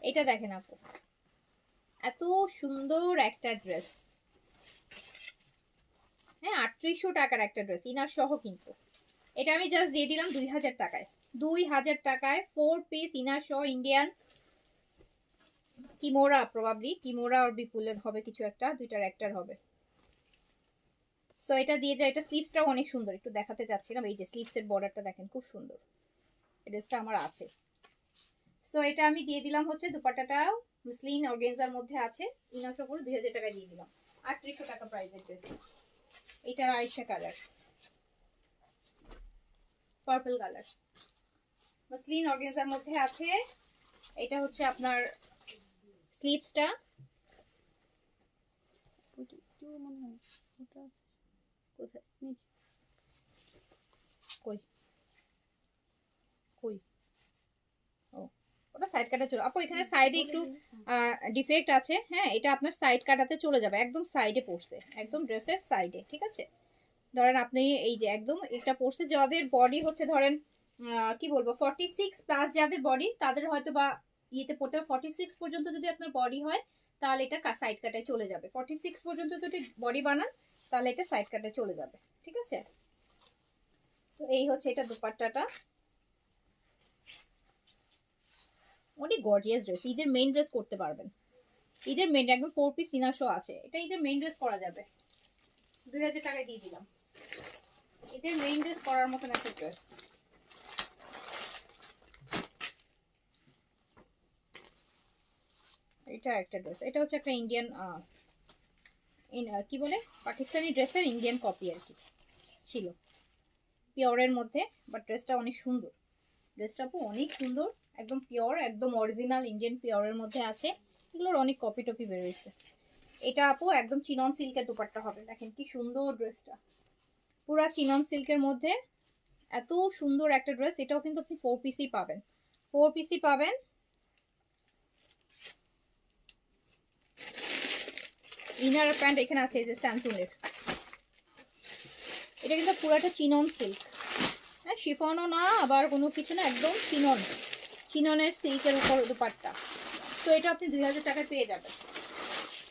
এটা দেখেন আপু, এত সুন্দর একটা ড্রেস, হ্যাঁ 3800 টাকার একটা ড্রেস ইনার সহ, কিন্তু এটা আমি জাস্ট দিয়ে দিলাম 2000 টাকায়। 2000 টাকায় 4 পিস ইনার সহ ইন্ডিয়ান কিমোরা, প্রবাবলি কিমোরা আর বিপুলের হবে কিছু একটা, দুইটার একটার হবে। সো এটা দিয়ে যায়। এটা স্লিভসটাও অনেক সুন্দর, একটু দেখাতে চাচ্ছিলাম, এই যে স্লিভসের বর্ডারটা দেখেন খুব সুন্দর, এই ড্রেসটা আমার আছে। সো এটা আমি দিয়ে দিলাম হচ্ছে, দুপাট্টাটাও মুসলিন অর্গানজার মধ্যে আছে, ইনার সহ 2000 টাকা দিয়ে দিলাম। 3800 টাকা প্রাইসের ড্রেস। এটা আরেকটা colour, purple colour, muslin organza মধ্যে আছে। এটা হচ্ছে আপনার স্লিভসটা, মনে হয় ওটা আছে কোথায় নিচে। কই কই, ও ওটা সাইড কাটা চলে আপু, এখানে সাইডে একটু ডিফেক্ট আছে, হ্যাঁ এটা আপনার সাইড কাটাতে চলে যাবে, একদম সাইডে পড়ছে, একদম ড্রেসের সাইডে, ঠিক আছে? ধরেন আপনি এই যে একদম এটা পড়ছে, যাদের বডি হচ্ছে ধরেন কি বলবো 46 প্লাস যাদের বডি, তাদের হয়তো বা ইয়েতে পড়তে 46 পর্যন্ত যদি আপনার বডি হয় তাহলে এটা সাইড কাটায় চলে যাবে। 46 পর্যন্ত যদি বডি বানান তাহলে এটা সাইড কাটায় চলে যাবে, ঠিক আছে? তো এই হচ্ছে এটা দুপাট্টাটা, অনেক গর্জিয়াস ড্রেস, ঈদের মেইন ড্রেস করতে পারবেন। ঈদের মেইন একদম 4 পিস ইনার শো আছে, এটা ঈদের মেইন ড্রেস করা যাবে। 2000 টাকায় দিয়ে দিলাম, ঈদের মেইন ড্রেস করার মতন একটা ড্রেস। এটা একটা ড্রেস, এটা হচ্ছে একটা ইন্ডিয়ান কি বলে পাকিস্তানি ড্রেসের ইন্ডিয়ান কপি আর কি ছিল, পিওরের মধ্যে, বাট ড্রেসটা অনেক সুন্দর, ড্রেসটা অনেক সুন্দর, একদম পিওর, একদম অরিজিনাল ইন্ডিয়ান পিওরের মধ্যে আছে। এগুলোর অনেক কপি টপি বেরোয়েছে। এটা আপু একদম চিনন সিল্কের দুপাট্টা হবে, দেখেন কি সুন্দর ড্রেসটা, পুরা চিনন সিল্কের মধ্যে এত সুন্দর একটা ড্রেস। এটাও কিন্তু আপনি 4 পিসই পাবেন, 4 পিসই পাবেন। ইনার প্যান্ট এখানে আছে এই যে স্যান্টুনের, এটা কিন্তু পুরাটা চিনন সিল্ক, হ্যাঁ শিফনও না আবার কোনো কিছু না, একদম চিনন, চিননের সিল্কের উপর দুপাট্টা। তো এটা আপনি 2000 টাকায় পেয়ে যাবেন,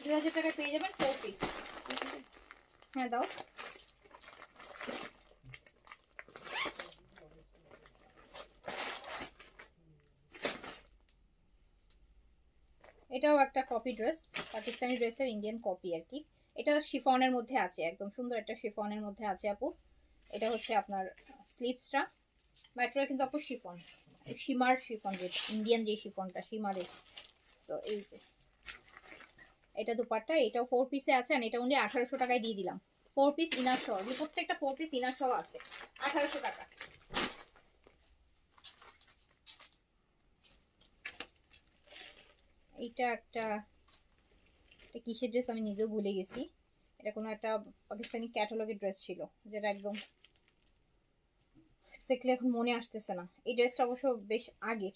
2000 টাকায় পেয়ে যাবেন 4 পিস। হ্যাঁ দাও, এটাও একটা কপি ড্রেস, পাকিস্তানি ড্রেসের ইন্ডিয়ান কপি আর কি। এটা শিফনের মধ্যে আছে, একদম সুন্দর একটা শিফনের মধ্যে আছে আপু। এটা হচ্ছে আপনার স্লিভসটা, ম্যাটেরিয়াল কিন্তু আপু শিফন, শিমার শিফন, যেটা ইন্ডিয়ান যে শিফনটা শিমারের। তো এই যে এটা দুপাট্টা, এটাও 4 পিসে আছে, আর এটা অনলি 1800 টাকায় দিয়ে দিলাম। 4 পিস ইনার সহ, প্রত্যেকটা 4 পিস ইনার সহ আছে, 1800 টাকা। এইটা একটা কিসের ড্রেস আমি নিজেও ভুলে গেছি, এটা কোনো একটা পাকিস্তানি ক্যাটালগের ড্রেস ছিল, যেটা একদম এক্স্যাক্টলি এখন মনে আসতেছে না। এই ড্রেসটা অবশ্য বেশ আগের,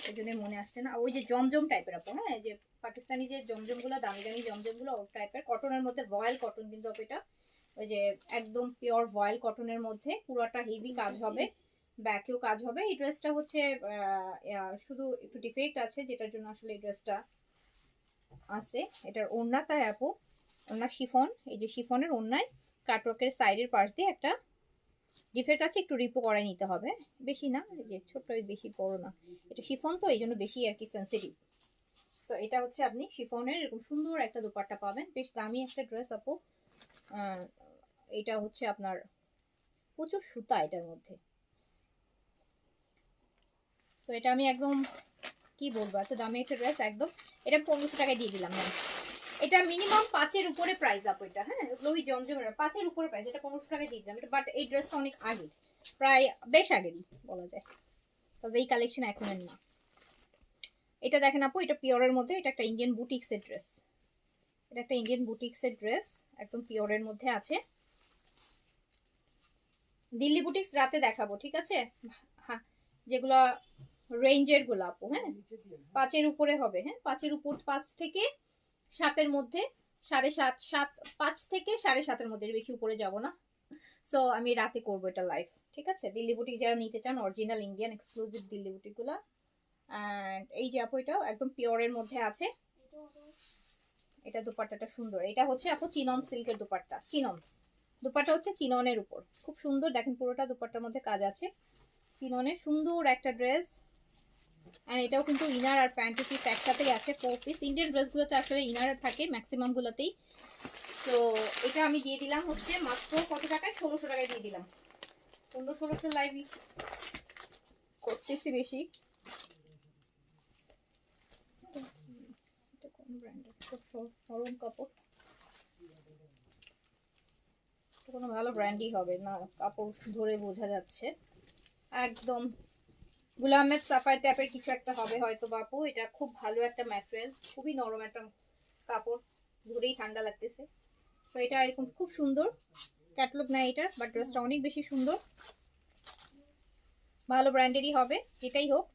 এই জন্য মনে আসছে না। ওই যে জমজম টাইপের আপু, হ্যাঁ, যে পাকিস্তানি যে জমজমগুলো, দামি দামি জমজমগুলো ওর টাইপের, কটনের মধ্যে, ভয়েল কটন কিন্তু আপু এটা, ওই যে একদম পিওর ভয়েল কটনের মধ্যে, পুরোটা হেভি কাজ হবে, ব্যাকেও কাজ হবে। এই ড্রেসটা হচ্ছে শুধু একটু ডিফেক্ট আছে, যেটার জন্য আসলে এই ড্রেসটা আছে। এটার ওড়না, তাই আপু ওড়না শিফন, এই যে শিফনের ওড়নায় কাটওয়ার্কের সাইডের পাশ দিয়ে একটা ডিফেক্ট আছে, একটু রিপো করাই নিতে হবে, বেশি না, যে ছোট্ট, বেশি বড় না, এটা শিফন তো এই জন্য বেশি আর কি সেন্সিটিভ। তো এটা হচ্ছে আপনি শিফনের এরকম সুন্দর একটা দোপাট্টা পাবেন, বেশ দামি একটা ড্রেস আপু। এটা হচ্ছে আপনার প্রচুর সুতা এটার মধ্যে। তো এটা আমি একদম কি বলবো, এত দামি একটা ড্রেস, একদম এটা 1500 টাকায় দিয়ে দিলাম না। এটা মিনিমাম 5-এর উপরে প্রাইস আপু এটা, হ্যাঁ, ওই জমজমের 5-এর উপরে প্রাইস, এটা 1500 টাকায় দিয়ে দিলাম এটা। বাট এই ড্রেসটা অনেক আগে, প্রায় বেশ আগেরই বলা যায়, তবে এই কালেকশন এখনের না। এটা দেখেন আপু, এটা পিওরের মধ্যে, এটা একটা ইন্ডিয়ান বুটিক্সের ড্রেস, এটা একটা ইন্ডিয়ান বুটিক্সের ড্রেস, একদম পিওরের মধ্যে আছে। দিল্লি বুটিক্স রাতে দেখাবো, ঠিক আছে, হ্যাঁ, যেগুলা রেঞ্জের গুলো আপু, হ্যাঁ, 5-এর উপরে হবে, হ্যাঁ, 5-এর উপর, 5 থেকে 7-এর মধ্যে, 7.5, 7, 5 থেকে 7.5-এর মধ্যে, বেশি উপরে যাব না। সো আমি রাতে করবো এটা লাইভ, ঠিক আছে। দিল্লি বুটিক যারা নিতে চান, original Indian exclusive Delhi boutique গুলা। এন্ড এই যে আপু, এটাও একদম পিওরের মধ্যে আছে। এটা দুপাট্টাটা সুন্দর, এটা হচ্ছে আপু চিনন সিল্কের দুপাট্টা, চিনন দুপাট্টা হচ্ছে চিননের উপর, খুব সুন্দর, দেখেন পুরোটা দুপাট্টার মধ্যে কাজ আছে, চিননের সুন্দর একটা ড্রেস। আর এটাও কিন্তু ইনার আর প্যান্ট পিস একসাথেই আছে, 4 পিস। ইন্ডিয়ান ড্রেসগুলোতে আসলে ইনার থাকে ম্যাক্সিমাম গুলোতেই। তো এটা আমি দিয়ে দিলাম হচ্ছে মাত্র কত টাকায়, 1600 টাকায় দিয়ে দিলাম। 1500-1600 লাইভই করতেছি বেশি। এটা কোন ব্র্যান্ডের, নরম কাপড়, কোনো ভালো ব্র্যান্ডই হবে না, কাপড় ধরে বোঝা যাচ্ছে একদম গুলাম আহমেদ সাফার টাইপের কিছু একটা হবে হয়তো বাপু। এটা খুব ভালো একটা ম্যাটেরিয়াল, খুবই নরম একটা কাপড়, ধরেই ঠান্ডা লাগতেছে। সো এটা এরকম খুব সুন্দর, ক্যাটালগ না এটার, বাট ড্রেসটা অনেক বেশি সুন্দর, ভালো ব্র্যান্ডেরই হবে, যেটাই হোক,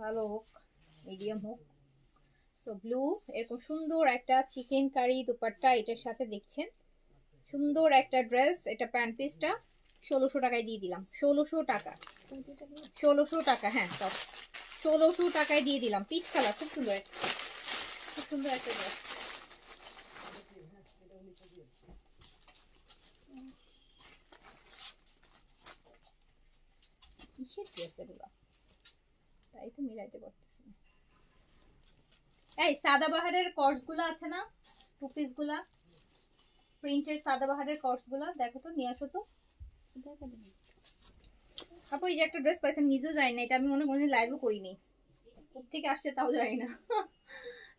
ভালো হোক মিডিয়াম হোক। সো ব্লু, এরকম সুন্দর একটা চিকেন কারি দুপাট্টা এটার সাথে দেখছেন, সুন্দর একটা ড্রেস। এটা প্যান্ট পিসটা 1600 টাকায় দিয়ে দিলাম, 1600 টাকা, 1600 টাকা, হ্যাঁ সব 1600 টাকায় দিয়ে দিলাম। পিচ কালার, খুব সুন্দর, খুব সুন্দর একটা ড্রেস। কিসের ড্রেস এগুলো, তাই তো মিলাইতে পারতেছি না। এই সাদাবাহারের কর্স গুলো আছে না, টু পিস গুলা, প্রিন্টের সাদাবাহারের কর্স গুলা দেখো তো, নিয়ে আসো তো। আপু এই যে একটা ড্রেস পাইছি, আমি নিজেও জানি না, এটা আমি মনে কোনোদিন লাইভও করিনি, কোথেকে আসছে তাও জানি না।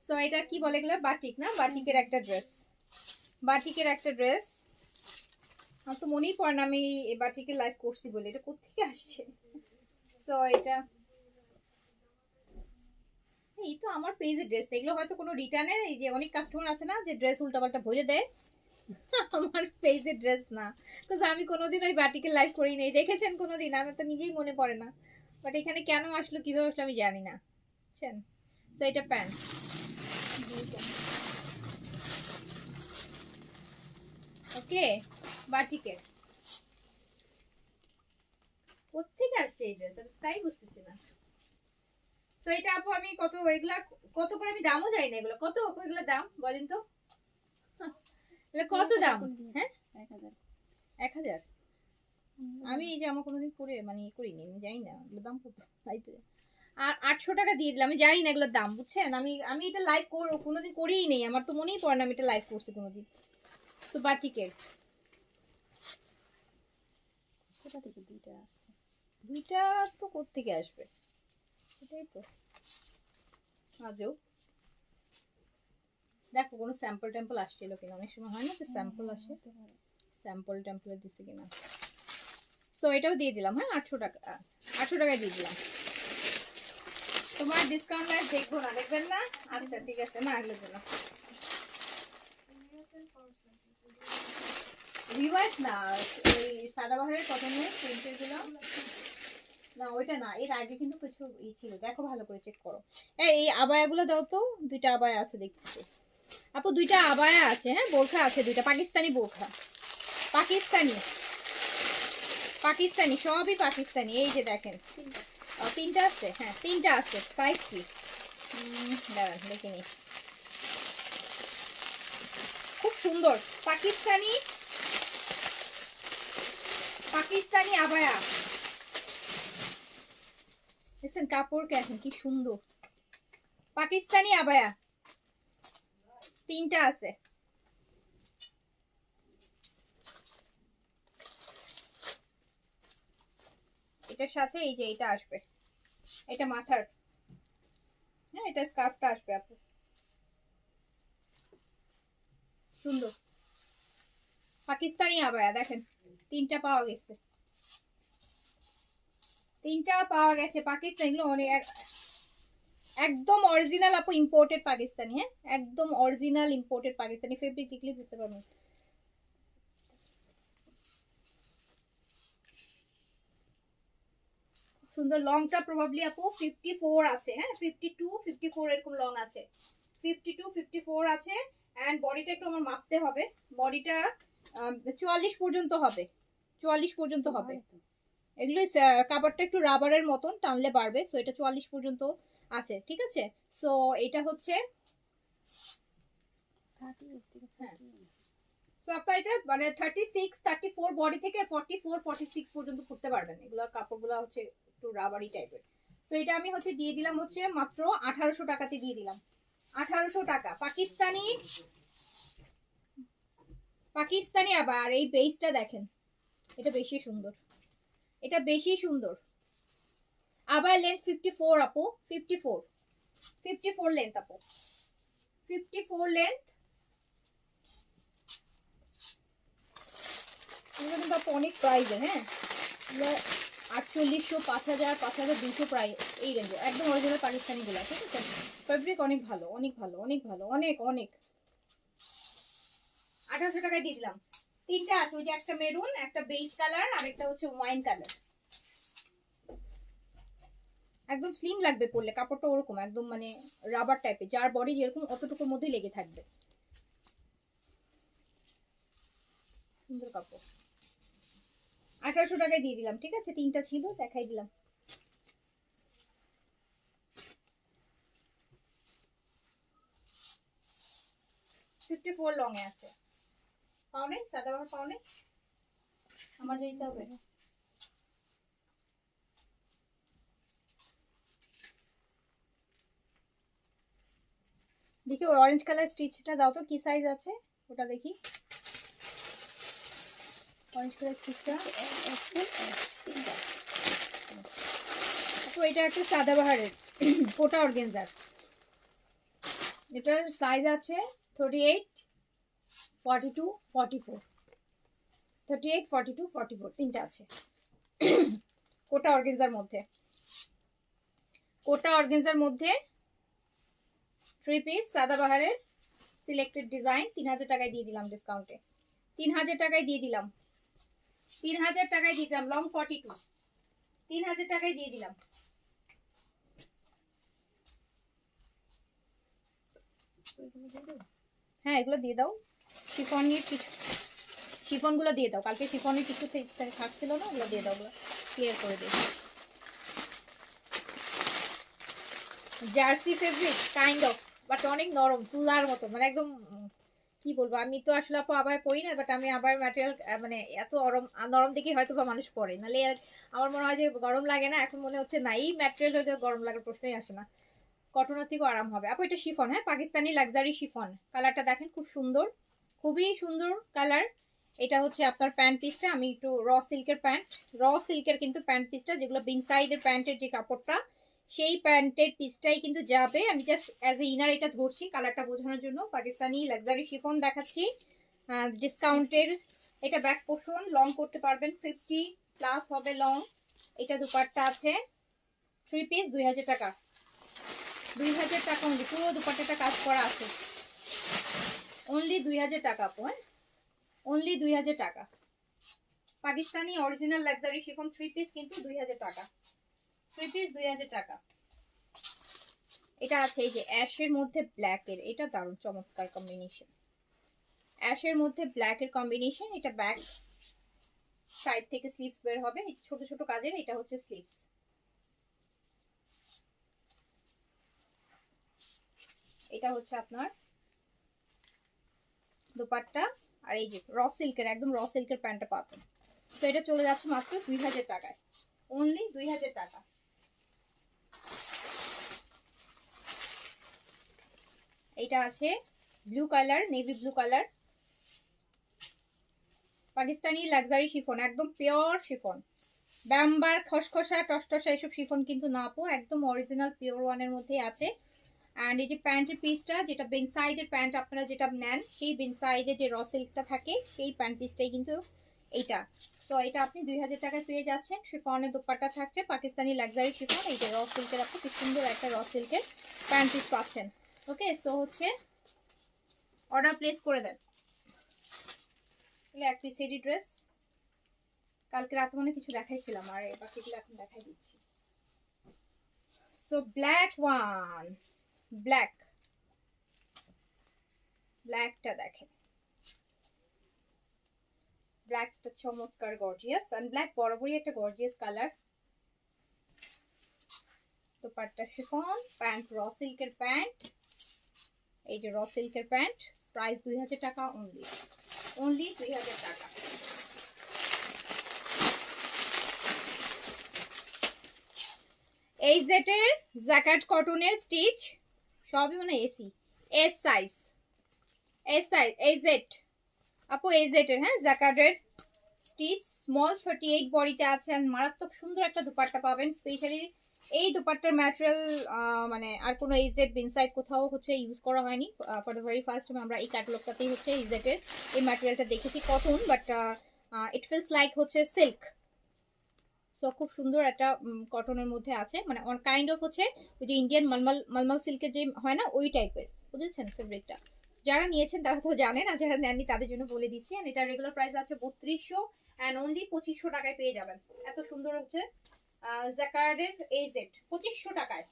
সো এটা কি বলে, এগুলো বাটিক না, বাটিকের একটা ড্রেস, বাটিকের একটা ড্রেস, আমার তো মনেই পড়ে না আমি এই বাটিকের লাইভ করছি বলে, এটা কোথেকে আসছে। সো এটা এই তো আমার পেজের ড্রেস, এগুলো হয়তো কোনো রিটার্নের, এই যে অনেক কাস্টমার আছে না যে ড্রেস উল্টাপাল্টা ভরে দেয়, আমার পেজের ড্রেস না, তো আমি কোনোদিন ওই বাটিকের লাইভ করি নাই, দেখেছেন কোনোদিন, আমার তো নিজেই মনে পড়ে না। বাট এখানে কেন আসলো, কিভাবে আসলো আমি জানি না, বুঝছেন। তো এটা প্যান্ট, ওকে, বাটিকের, কোথেকে আসছে এই ড্রেস, তাই বুঝতেছি না। সো এটা আপু আমি কত, এগুলা কত করে, আমি দামও জানি না, এগুলো কত আপু, এগুলোর দাম বলেন তো, এগুলো কত দাম, হ্যাঁ 1000। আমি এই যে আমার কোনোদিন পরে মানে করিনি, আমি জানি না এগুলোর দাম কত, তাই তো। আর 800 টাকা দিয়ে দিলাম, আমি জানি না এগুলোর দাম, বুঝছেন। আমি আমি এটা লাইভ কোনোদিন করিই নেই, আমার তো মনেই পড়ে না আমি এটা লাইভ করছি কোনোদিন। তো বাটিকের, কোথা থেকে দুইটা আসছে, দুইটা তো কোত্থেকে আসবে, সেটাই তো আজও। দেখো কোনো স্যাম্পল টেম্পল আসছিল কিনা, অনেক সময় হয় না যে স্যাম্পল আসে, স্যাম্পল টেম্পলে দিচ্ছে কিনা। সো এটাও দিয়ে দিলাম, হ্যাঁ 800 টাকা, 800 টাকায় দিয়ে দিলাম। তোমার ডিসকাউন্ট লাইভ দেখবো না, দেখবেন না? আচ্ছা ঠিক আছে, না এগুলো দিন না। রিওয়াজ না, এই সাদাবাহারের কটনের প্রিন্টের গুলো না, ওইটা না, এর আগে কিন্তু কিছু ছিল, দেখো ভালো করে চেক করো। এই আবায়াগুলো দাও তো, দুইটা আবায়া আছে দেখতেছি আপু, দুইটা আবায়া আছে, হ্যাঁ বোরখা আছে দুইটা, পাকিস্তানি বোরখা, পাকিস্তানি পাকিস্তানি সবই পাকিস্তানি। এই যে দেখেন, তিনটা আছে, হ্যাঁ তিনটা আছে। সাইজ কি দাঁড়ান দেখে নি, খুব সুন্দর পাকিস্তানি, পাকিস্তানি আবায়া। দেখছেন কাপড় কেমন, কি সুন্দর পাকিস্তানি আবায়া, তিনটা আছে। এটার সাথে এই যে এটা আসবে, এটা মাথার, হ্যাঁ এটা স্কার্ফটা আসবে আপু, সুন্দর পাকিস্তানি আবায়া। দেখেন তিনটা পাওয়া গেছে, তিনটা পাওয়া গেছে পাকিস্তানি, এগুলো অনেক একদম অরিজিনাল আপু, ইম্পোর্টেড পাকিস্তানি, হ্যাঁ একদম অরিজিনাল ইম্পোর্টেড পাকিস্তানি। ফেব্রিক দেখলে বুঝতে পারবেন। সুন্দর লংটা প্রবাবলি আপু 54 আছে, হ্যাঁ 52 54 এরকম লং আছে, 52 54 আছে। এন্ড বডিটা একটু আমার মাপতে হবে, বডিটা 44 পর্যন্ত হবে, 44 পর্যন্ত হবে। এগুলো কাপড়টা একটু রাবারের মতন, টানলে বাড়বে। সো এটা 44 পর্যন্ত আছে, ঠিক আছে। সো এটা হচ্ছে হ্যাঁ, সো আপনার এটা মানে 36 34 বডি থেকে 44 46 পর্যন্ত পড়তে পারবেন। এগুলো কাপড়গুলো হচ্ছে একটু রাবারি টাইপের। তো এটা আমি হচ্ছে দিয়ে দিলাম হচ্ছে মাত্র 1800 টাকাতে দিয়ে দিলাম, 1800 টাকা। পাকিস্তানি, পাকিস্তানি আবার এই বেসটা দেখেন, এটা বেশি সুন্দর, এটা বেশি সুন্দর। আবার লেন্থ 54 আপু, 54 54 লেন্থ আপু, 54 লেন্থ। এগুলো কিন্তু আপু অনেক প্রাইসের, হ্যাঁ 4800 5000 5200 প্রাইস এই রেঞ্জে, একদম অরিজিনাল পাকিস্তানি গুলো, ঠিক আছে। ফেব্রিক অনেক ভালো, অনেক ভালো, অনেক ভালো, অনেক অনেক। 1800 টাকায় দিয়ে দিলাম। তিনটা আছে, ওই যে একটা মেরুন, একটা বেজ কালার, আর একটা হচ্ছে ওয়াইন কালার। একদম স্লিম লাগবে পরলে, কাপড়টা ওরকম একদম মানে রাবার টাইপের, যার বডি যেরকম অতটুকুর মধ্যে লেগে থাকবে, সুন্দর কাপড়। 1800 টাকায় দিয়ে দিলাম, ঠিক আছে। তিনটা ছিল দেখাই দিলাম। ফোর লং এ আছে, পাওনে সাদাবাহার পাওনে, আমার যেতে হবে। দেখি ওই অরেঞ্জ কালার স্টিচটা দাও তো, কি সাইজ আছে ওটা দেখি। অরেঞ্জ কালার স্টিচটা তো এটা একটা সাদাবাহারের কোটা অর্গেনজার, এটার সাইজ আছে 38 42 44, 38 42 44 তিনটা আছে। কোটা অর্গেনজার মধ্যে, কোটা অর্গেনজার মধ্যে 3 পিস সাদাবাহারের সিলেক্টেড ডিজাইন। 3000 টাকায় দিয়ে দিলাম ডিসকাউন্টে, 3000 টাকায় দিয়ে দিলাম, 3000 টাকায় দিয়ে দিলাম। লং 42, 3000 টাকায় দিয়ে দিলাম। হ্যাঁ এগুলো দিয়ে দাও, শিফনের কিছু, শিফন গুলো দিয়ে দাও, কালকে শিফনের কিছু থাকছিল না, ওগুলো দিয়ে দাও, ওগুলো ক্লিয়ার করে দিই। Jersey fabric kind of, but অনেক নরম, তুলার মতো, মানে একদম কি বলবো, আমি তো আসলে আপু আবার পরি না, বাট আমি আবার ম্যাটেরিয়াল মানে এত নরম নরম দেখে হয়তো বা মানুষ পরে, নাহলে আমার মনে হয় যে গরম লাগে না। এখন মনে হচ্ছে না, এই ম্যাটেরিয়াল হয়তো গরম লাগার প্রশ্নই আসে না, কটনের থেকেও আরাম হবে আপু। এটা শিফন, হ্যাঁ পাকিস্তানি লাক্সারি শিফন। কালারটা দেখেন খুব সুন্দর, খুবই সুন্দর কালার। এটা হচ্ছে আপনার প্যান্ট পিসটা, আমি একটু র সিল্কের প্যান্ট, র সিল্কের কিন্তু প্যান্ট পিসটা, যেগুলো বিন সাইডের প্যান্টের যে কাপড়টা সেই প্যান্টের পিসটাই কিন্তু যাবে। আমি জাস্ট অ্যাজ এ ইনার এটা ধরছি কালারটা বোঝানোর জন্য। পাকিস্তানি লাক্সারি শিফন দেখাচ্ছি ডিসকাউন্টের। এটা ব্যাক পোর্শন, লং করতে পারবেন, 50+ হবে লং। এটা দুপাট্টা আছে, 3 পিস 2000 টাকা, 2000 টাকা অনলি। পুরো দুপাট্টাটা কাজ করা আছে, অনলি 2000 টাকা আপু। হ্যাঁ, অনলি 2000 টাকা। Pakistani original luxury chiffon 3 piece কিন্তু 2000 টাকা, 3 পিস 2000 টাকা। এটা আছে এই যে অ্যাশের মধ্যে ব্ল্যাকের, এটা দারুণ চমৎকার কম্বিনেশন। অ্যাশের মধ্যে ব্ল্যাকের কম্বিনেশন। এটা ব্যাক সাইড থেকে স্লিভস বের হবে, এই ছোট ছোট কাজের। এটা হচ্ছে স্লিভস। এটা হচ্ছে আপনার দুপাট্টা। আর এই যে র সিল্কের, একদম র সিল্কের প্যান্টটা পাবেন। তো এটা চলে যাচ্ছে মাত্র 2000 টাকায়, অনলি 2000 টাকা। এটা আছে blue colour, navy blue colour, Pakistani luxury chiffon, একদম পিওর শিফন। ব্যাম্বার খসখসা টসটসা এসব শিফন কিন্তু না আপু, একদম অরিজিনাল পিওর ওয়ানের মধ্যেই আছে। অ্যান্ড এই যে প্যান্টের পিসটা, যেটা বেন সাইডের প্যান্ট আপনারা যেটা নেন, সেই বেন সাইডে যে র সিল্কটা থাকে সেই প্যান্ট পিসটাই কিন্তু এইটা। সো এটা আপনি 2000 টাকায় পেয়ে যাচ্ছেন। শিফনের দোপাট্টা থাকছে পাকিস্তানি লাক্সারি শিফন। এই যে র সিল্কের, আপনি কি সুন্দর একটা র সিল্কের প্যান্ট পিস পাচ্ছেন। ওকে, সো হচ্ছে অর্ডার প্লেস করে দেন। এক পিস সেডি ড্রেস, কালকে রাতে মনে কিছু দেখাইছিলাম, আর বাকিগুলো এখন দেখাই দিচ্ছি। সো ব্ল্যাক ওয়ান, ব্ল্যাক, ব্ল্যাকটা দেখেন, ব্ল্যাকটা চমৎকার গর্জিয়াস। এন্ড ব্ল্যাক বরাবরই একটা gorgeous colour. Dupatta chiffon, pant র সিল্কের প্যান্ট। এই যে র সিল্কের প্যান্ট, প্রাইস 2000 টাকা অনলি, অনলি 2000 টাকা। এই জেটের জ্যাকেট কটনের স্টিচ সবই মানে AC, S size, S size, এই জেট আপু, এই জেটের। হ্যাঁ, জ্যাকেটের স্টিচ স্মল 38 বডিতে আছে। আর মারাত্মক সুন্দর একটা দুপাট্টা পাবেন। স্পেশালি এই দুপাট্টার ম্যাটেরিয়াল মানে আর কোনো এইজেড বিনসাইড কোথাও হচ্ছে ইউজ করা হয়নি। For the very first time আমরা এই ক্যাটালগটাতেই হচ্ছে এইজেডের এই ম্যাটেরিয়ালটা দেখেছি, cotton, but it feels like হচ্ছে সিল্ক। সো খুব সুন্দর একটা কটনের মধ্যে আছে, মানে কাইন্ড অফ হচ্ছে ওই যে ইন্ডিয়ান মালমাল মালমাল সিল্কের যে হয় না, ওই টাইপের, বুঝেছেন ফেব্রিকটা। যারা নিয়েছেন তারা তো জানেন, আর যারা নেননি তাদের জন্য বলে দিচ্ছি। আর এটা রেগুলার প্রাইস আছে 3200 অ্যান্ড অনলি 2500 টাকায় পেয়ে যাবেন। এত সুন্দর হচ্ছে জ্যাকার্ডের এই সেট 2500 টাকায়,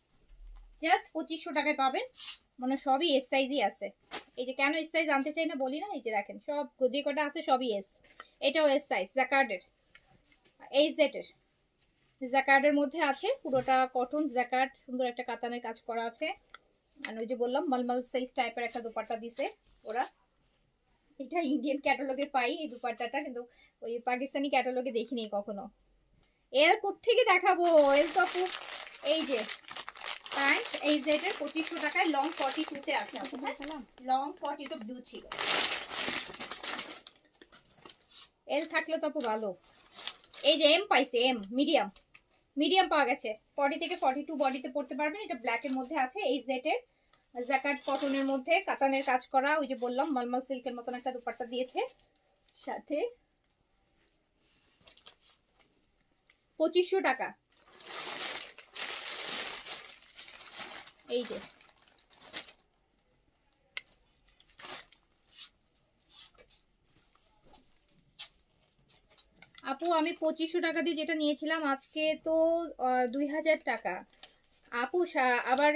জাস্ট 2500 টাকায় পাবেন। মানে সবই এস সাইজই আছে। এই যে কেন এস সাইজ আনতে চাই না বলি না, এই যে দেখেন সব যে কটা আছে সবই এস। এটাও এস সাইজ জ্যাকার্ডের, এই সেটের জ্যাকার্ডের মধ্যে আছে, পুরোটা কটন জ্যাকার্ড, সুন্দর একটা কাতানের কাজ করা আছে। আর ওই যে বললাম মালমাল সিল্ক টাইপের একটা দোপাট্টা দিছে ওরা। এটা ইন্ডিয়ান ক্যাটালগে পাই এই দুপাট্টাটা, কিন্তু ওই পাকিস্তানি ক্যাটালগে দেখিনি কখনো। এল কোত্থেকে দেখাবো, এল তো আপু এই যে প্যান্ট এই জেটের 2500 টাকায়, লং 42 তে আছে আপু। হ্যাঁ, লং 42 ব্লু ছিল। এল থাকলে তো আপু ভালো। এই যে এম পাইছে, এম মিডিয়াম, মিডিয়াম পাওয়া গেছে। 40 থেকে 42 বডিতে পড়তে পারবেন। এটা ব্ল্যাকের মধ্যে আছে, এই জেটের জ্যাকেট কটনের মধ্যে কাতানের কাজ করা। ওই যে বললাম মালমাল সিল্কের মতন একটা দুপাট্টা দিয়েছে সাথে। 2500 টাকা। এই যে আপু আমি 2500 টাকা দিয়ে যেটা নিয়েছিলাম আজকে তো 2000 টাকা। আপু আবার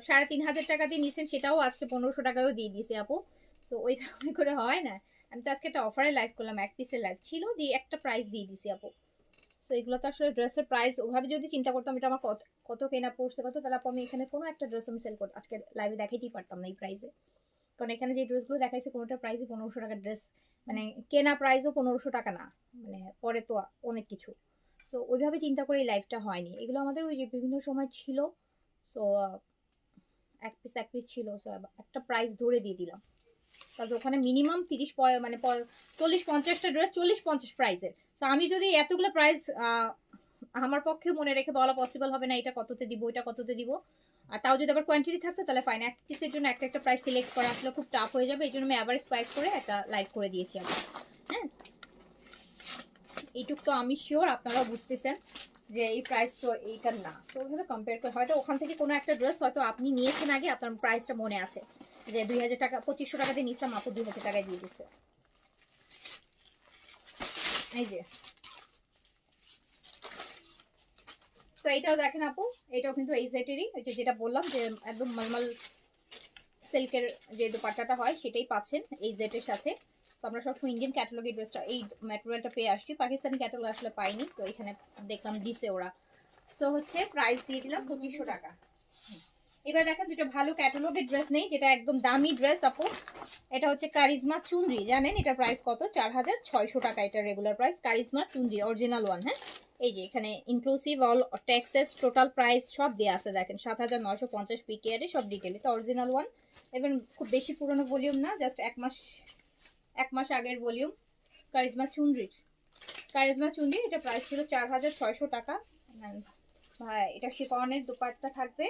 3500 টাকা দিয়ে নিয়েছেন, সেটাও আজকে 1500 টাকাও দিয়ে দিয়েছে আপু। তো ওইভাবে করে হয় না। আমি তো আজকে একটা অফারে লাইভ করলাম, এক পিসের লাইভ ছিল, দিয়ে একটা প্রাইস দিয়ে দিছি আপু। সো এগুলো তো আসলে ড্রেসের প্রাইস ওভাবে যদি চিন্তা করতাম এটা আমার কত কত কেনা পড়ছে কত, তাহলে আপু আমি এখানে কোনো একটা ড্রেস আমি সেল করতে আজকে লাইভে দেখাইতেই পারতাম না এই প্রাইসে। কারণ এখানে যে ড্রেসগুলো দেখাইছে কোনোটা প্রাইসই 1500 টাকার ড্রেস, মানে কেনা প্রাইসও 1500 টাকা না, মানে পরে তো অনেক কিছু। সো ওইভাবে চিন্তা করে এই লাইফটা হয়নি। এগুলো আমাদের ওই যে বিভিন্ন সময় ছিল। সো এক পিস ছিল, সো একটা প্রাইস ধরে দিয়ে দিলাম। তাহলে ওখানে মিনিমাম 30 মানে 40-50টা ড্রেস 40-50 প্রাইসের। সো আমি যদি এতগুলো প্রাইস আমার পক্ষে মনে রেখে বলা পসিবল হবে না এটা কততে দিব, এটা কততে দিব। আর তাও যদি আবার কোয়ান্টিটি থাকতো তাহলে ফাইন, এক পিসের জন্য একটা একটা প্রাইস সিলেক্ট করা আসলে খুব টাফ হয়ে যাবে, এই জন্য আমি অ্যাভারেজ প্রাইস করে একটা লাইভ করে দিয়েছি আমি। হ্যাঁ, এইটুক তো আমি শিওর আপনারাও বুঝতেছেন যে এই প্রাইস তো এইটার না। তো ওইভাবে কম্পেয়ার করে হয়তো ওখান থেকে কোনো একটা ড্রেস হয়তো আপনি নিয়েছেন আগে, আপনার প্রাইসটা মনে আছে যে 2000 টাকা 2500 টাকা দিয়ে নিচ্ছিলাম, আপু 2000 টাকায় দিয়ে দিচ্ছে। এই যে তো এইটাও দেখেন আপু, এটাও কিন্তু এই সেটেরই, ওই যে যেটা বললাম যে একদম মলমল সিল্কের যে দোপাট্টাটা হয় সেটাই পাচ্ছেন এই জেটের সাথে। তো আমরা সবসময় ইন্ডিয়ান ক্যাটালগের ড্রেসটা এই ম্যাটেরিয়ালটা পেয়ে আসছি, পাকিস্তানি ক্যাটালগ আসলে পাইনি, তো এখানে দেখলাম দিছে ওরা। সো হচ্ছে প্রাইস দিয়ে দিলাম 2500 টাকা। এবার দেখেন দুটো ভালো ক্যাটালগের ড্রেস নেই, যেটা একদম দামি ড্রেস আপু। এটা হচ্ছে কারিজমা চুনরি, জানেন এটা প্রাইস কত? 4600 টাকা এটা regular price. Charisma Chunri original one. হ্যাঁ, এই যে এখানে inclusive all taxes total price সব দেওয়া আছে, দেখেন 7950 পিকেআরে সব ডিটেল। এটা অরিজিনাল ওয়ান, এবং খুব বেশি পুরনো ভলিউম না, জাস্ট এক মাস আগের ভলিউম। কারিজমা চুনরির, কারিজমা চুনরি, এটা প্রাইস ছিল 4600 টাকা। ভাই এটা শিফনের দুপাট্টা থাকবে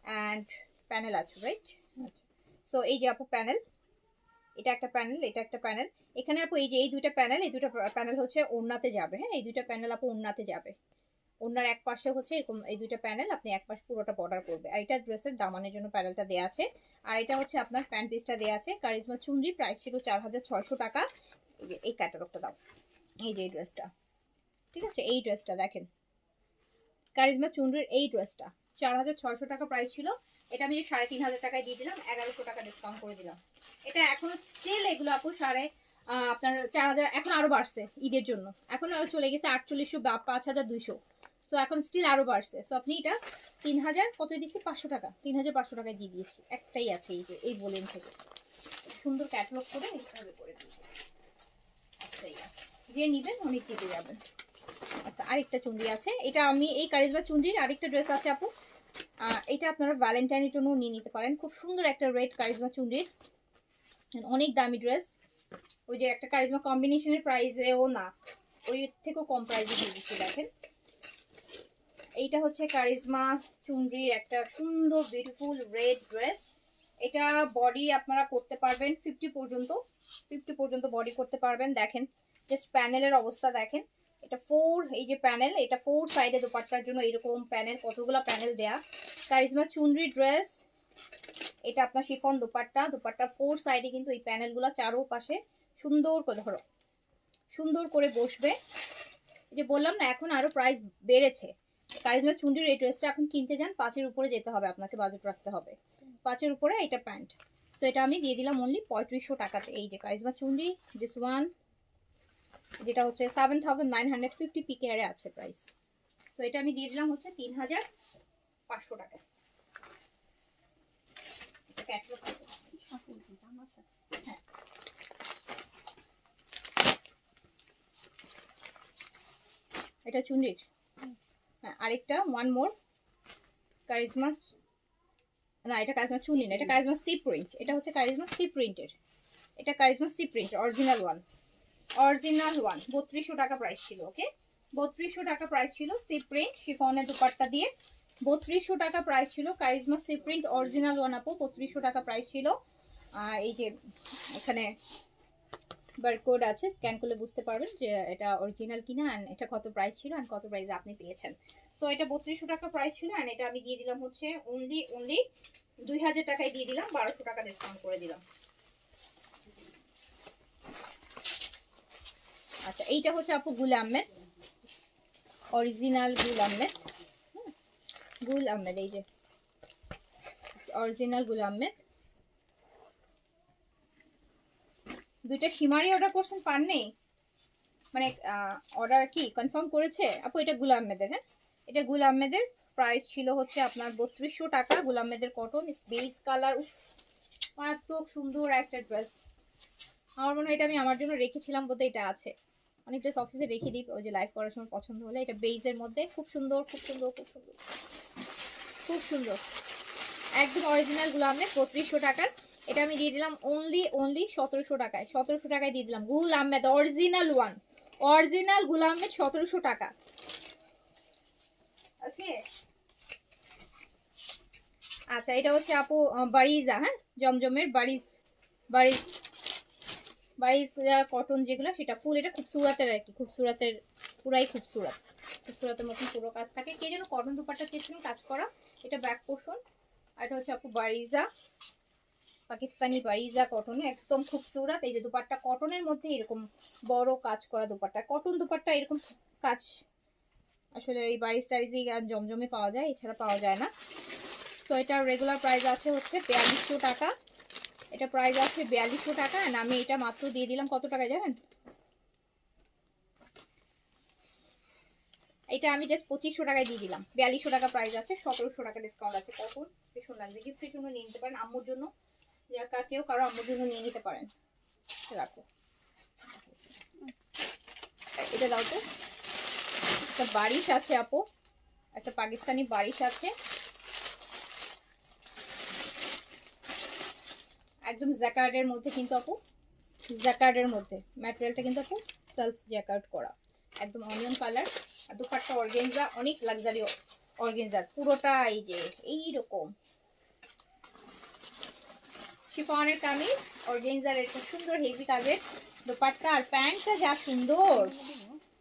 অ্যান্ড প্যানেল আছে, রাইট? আচ্ছা, সো এই যে আপু প্যানেল, এটা একটা প্যানেল, এটা একটা প্যানেল। এখানে আপু এই যে এই দুইটা প্যানেল, এই দুটো প্যানেল হচ্ছে ওড়নাতে যাবে। হ্যাঁ, এই দুইটা প্যানেল আপু ওড়নাতে যাবে। ওড়নার এক পাশে হচ্ছে এরকম এই দুইটা প্যানেল, আপনি এক পাশ পুরোটা বর্ডার করবে। আর এটা ড্রেসের দামানের জন্য প্যানেলটা দেওয়া আছে। আর এটা হচ্ছে আপনার প্যান্ট পিসটা দেওয়া আছে। কারিজমা চুনরি প্রাইস ছিল 4600 টাকা। এই যে এই ক্যাটালগটা দাও, এই যে এই ড্রেসটা, ঠিক আছে, এই ড্রেসটা দেখেন, কারিজমা চুনরির এই ড্রেসটা 4600 টাকা প্রাইস ছিল। এটা আমি 3500 টাকায় দিয়ে দিলাম, 1100 টাকা ডিসকাউন্ট করে দিলাম। এটা এখনো স্টিল এগুলো আপু আপনার 4000, এখন আরো বাড়ছে ঈদের জন্য, এখন চলে গেছে 4800 বা 5200। সো এখন স্টিল আরো বাড়ছে। সো আপনি এটা 3000 কত দিচ্ছি, 500 টাকা, 3500 টাকায় দিয়ে দিয়েছি। একটাই আছে এই যে এই ভলিউম থেকে, সুন্দর ক্যাটালগ করে এইভাবে করে দিয়েছি, একটাই আছে, যে নিবেন অনেক জিতে যাবেন। আচ্ছা, আরেকটা চুনরি আছে, এটা আমি এই কারিজমা চুনরির আরেকটা ড্রেস আছে আপু, এটা আপনারা ভ্যালেন্টাইনের জন্য নিয়ে নিতে পারেন। খুব সুন্দর একটা রেড কারিজমা চুনরির, অনেক দামি ড্রেস। ওই যে একটা কারিজমা কম্বিনেশনের প্রাইসেও না, ওই থেকেও কম প্রাইসে দিয়ে দিচ্ছি। দেখেন এইটা হচ্ছে কারিজমা চুনরির একটা সুন্দর বিউটিফুল রেড ড্রেস। এটা বডি আপনারা করতে পারবেন 50 পর্যন্ত, 50 পর্যন্ত বডি করতে পারবেন। দেখেন জাস্ট প্যানেলের অবস্থা দেখেন, এটা 4, এই যে প্যানেল, এটা 4 সাইডে দোপাট্টার জন্য এরকম প্যানেল, কতগুলো প্যানেল দেয়া। কারিজমা চুনরি ড্রেস, এটা আপনার শিফন দোপাট্টা, দোপাট্টার 4 সাইডে কিন্তু এই প্যানেলগুলো চারোপাশে সুন্দর করে ধরো, সুন্দর করে বসবে। এই যে বললাম না এখন আরো প্রাইস বেড়েছে। কারিজমা চুনরির এই ড্রেসটা এখন কিনতে যান 5-এর উপরে যেতে হবে, আপনাকে বাজেট রাখতে হবে 5-এর উপরে। এটা প্যান্ট, তো এটা আমি দিয়ে দিলাম অনলি 3500 টাকাতে। এই যে কারিজমা চুনরি দিস ওয়ান, যেটা হচ্ছে 7950 পিকেআরে আছে প্রাইস। তো এটা আমি দিয়ে দিলাম হচ্ছে 3500 টাকায়। হ্যাঁ, এটা চুনরির। হ্যাঁ, আরেকটা ওয়ান মোর কারিজমা, না এটা কারিজমা চুনরি না, এটা কারিজমা সি প্রিন্ট, এটা হচ্ছে কারিজমা সি প্রিন্টের, এটা Charizma C print original one, original one. 3200 টাকা প্রাইস ছিল। ওকে, 3200 টাকা প্রাইস ছিল, সি প্রিন্ট শিফনের দুপাট্টা দিয়ে 3200 টাকা প্রাইস ছিল। Charizma C print original one আপু 3200 টাকা প্রাইস ছিল। এই যে এখানে বারকোড আছে, স্ক্যান করলে বুঝতে পারবেন যে এটা অরিজিনাল কিনা, অ্যান্ড এটা কত প্রাইস ছিল অ্যান্ড কত প্রাইসে আপনি পেয়েছেন। সো এটা 3200 টাকা প্রাইস ছিল, অ্যান্ড এটা আমি দিয়ে দিলাম হচ্ছে অনলি 2000 টাকায় দিয়ে দিলাম, 1200 টাকা ডিসকাউন্ট করে দিলাম। আচ্ছা, এইটা হচ্ছে আপু গুল আহমেদ, অরিজিনাল গুল আহমেদ, গুল আহমেদ, এই যে অরিজিনাল গুল আহমেদ। দুইটা সীমারি অর্ডার করছেন, পান নেই মানে অর্ডার কি কনফার্ম করেছে আপু? এটা গুল আহমেদের। হ্যাঁ, এটা গুল আহমেদের, প্রাইস ছিল হচ্ছে আপনার 3200 টাকা। গুল আহমেদের কটন বেস কালার, উফ মারাত্মক সুন্দর একটা ড্রেস। আমার মনে হয় এটা আমি আমার জন্য রেখেছিলাম, বোধহয় এটা আছে, অনেক ড্রেস অফিসে রেখে দিই ওই যে লাইভ করার সময় পছন্দ হলে। এটা বেইজের মধ্যে খুব সুন্দর, খুব সুন্দর, খুব সুন্দর, খুব সুন্দর, একদম অরিজিনাল গুল আহমেদ 3200 টাকার। এটা আমি দিয়ে দিলাম অনলি 1700 টাকায়, 1700 টাকায় দিয়ে দিলাম গুল আহমেদ অরিজিনাল ওয়ান, অরিজিনাল গুল আহমেদ 1700 টাকা। ওকে, আচ্ছা এটা হচ্ছে আপু বারিজা, হ্যাঁ জমজমের বারিজ, বারিজ বারিজ কটন যেগুলো সেটা ফুল, এটা খুবসুরাতের আর কি, খুবসুরাতের পুরাই খুবসুরাত, খুবসুরাতের মতন পুরো কাজ থাকে। কে যেন কটন দুপাট্টা চেয়েছিলেন কাজ করা, এটা ব্যাক পোর্শন। আর এটা হচ্ছে আপু বারিজা, পাকিস্তানি বারিজা কটন, একদম খুবসুরাত। এই যে দুপাট্টা কটনের মধ্যে এরকম বড় কাজ করা দুপাট্টা, কটন দুপাট্টা এরকম কাজ আসলে এই বারিজ টারিজে আর জমজমে পাওয়া যায়, এছাড়া পাওয়া যায় না। তো এটার রেগুলার প্রাইস আছে হচ্ছে 4200 টাকা, এটা প্রাইস আছে 4200 টাকা। আর আমি এটা মাত্র দিয়ে দিলাম কত টাকায় জানেন, এটা আমি জাস্ট 2500 টাকায় দিয়ে দিলাম। 4200 টাকা প্রাইস আছে, 1700 টাকা ডিসকাউন্ট আছে। কখন ভীষণ লাগবে, গিফটের জন্য নিয়ে নিতে পারেন, আম্মুর জন্য, কেউ কারো আম্মুর জন্য নিয়ে নিতে পারেন। রাখো, এটা দাও তো। একটা বারিশ আছে আপু, একটা পাকিস্তানি বারিশ আছে, একদম জ্যাকার্ডের মধ্যে কিন্তু আপু, জ্যাকার্ডের মধ্যে ম্যাটেরিয়ালটা কিন্তু আপু সেলফ জ্যাকার্ড করা, একদম অনিয়ন কালার। আর দুপাট্টা অর্গেনজা, অনেক লাক্সারি অর্গেনজা পুরোটা, এই যে এইরকম শিফনের কামিজ, অর্গেনজার এরকম সুন্দর হেভি কাজের দুপাট্টা। আর প্যান্টটা যা সুন্দর,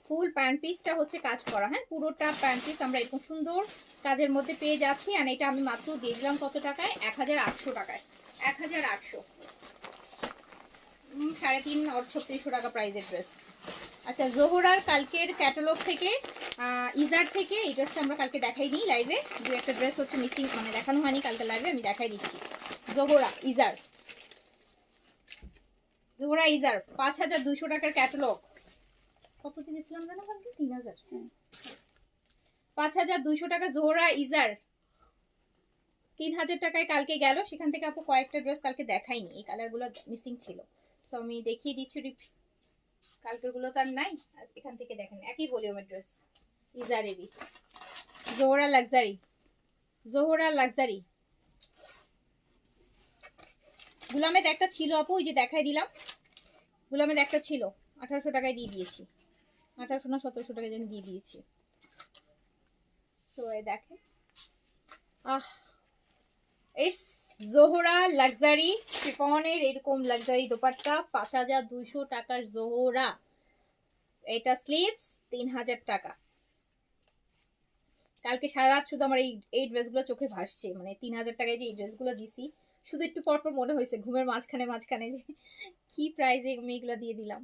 ফুল প্যান্ট পিসটা হচ্ছে কাজ করা, হ্যাঁ পুরোটা প্যান্ট পিস আমরা এরকম সুন্দর কাজের মধ্যে পেয়ে যাচ্ছি। আর এটা আমি মাত্র দিয়ে দিলাম কত টাকায়, 1800 টাকায়, 1800, 3.5 টাকা প্রাইজের ড্রেস। আচ্ছা জোহরার কালকের ক্যাটালগ থেকে, ইজার থেকে এই ড্রেসটা আমরা কালকে দেখাই দিই লাইভে, দু একটা ড্রেস হচ্ছে মিসিং, মানে দেখানো হয়নি কালকে লাইভে, আমি দেখাই দিচ্ছি। জোহরা ইজার, জোহরা ইজার 5200 টাকার ক্যাটালগ, কত দিয়েছিলাম জানো কালকে, 3000, 5200 টাকা জোহরা ইজার, 3000 টাকায় কালকে গেল। সেখান থেকে আপু কয়েকটা ড্রেস কালকে দেখাইনি, এই কালারগুলো মিসিং ছিল, সো আমি দেখিয়ে দিচ্ছি। কালকের গুলো তো আর নাই, এখান থেকে দেখেন একই ভলিউমের ড্রেস, ইজারেরই, জোহরা লাক্সারি, জোহরা লাক্সারি। গুলামের একটা ছিল আপু, ওই যে দেখাই দিলাম, গুলামের একটা ছিল, 1800 টাকায় দিয়ে দিয়েছি, 1800 না 1700 টাকায় যেন দিয়ে দিয়েছি। সো এই দেখেন, আহ ইটস জোহরা লাক্সারি শিফনের এরকম লাক্সারি দোপাট্টা, 5200 টাকার জোহরা। এটা স্লিভস 3000 টাকা। কালকে সারা রাত শুধু আমার এই ড্রেসগুলো চোখে ভাসছে, মানে 3000 টাকায় যে এই ড্রেসগুলো দিছি, শুধু একটু পরপর মনে হয়েছে ঘুমের মাঝখানে মাঝখানে যে কি প্রাইজে আমি এগুলো দিয়ে দিলাম।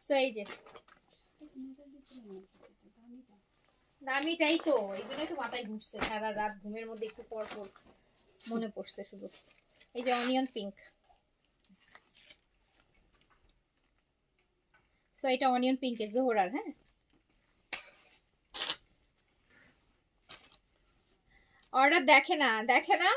সো এই যে দামিটাই তো, এই জন্যই তো মাথায় ঘুরছে সারা রাত, ঘুমের মধ্যে একটু পরপর মনে পড়ছে শুধু। এই যে অনিয়ন পিঙ্ক, সো এটা অনিয়ন পিঙ্কের জোহরার, হ্যাঁ অর্ডার দেখে না, দেখে না,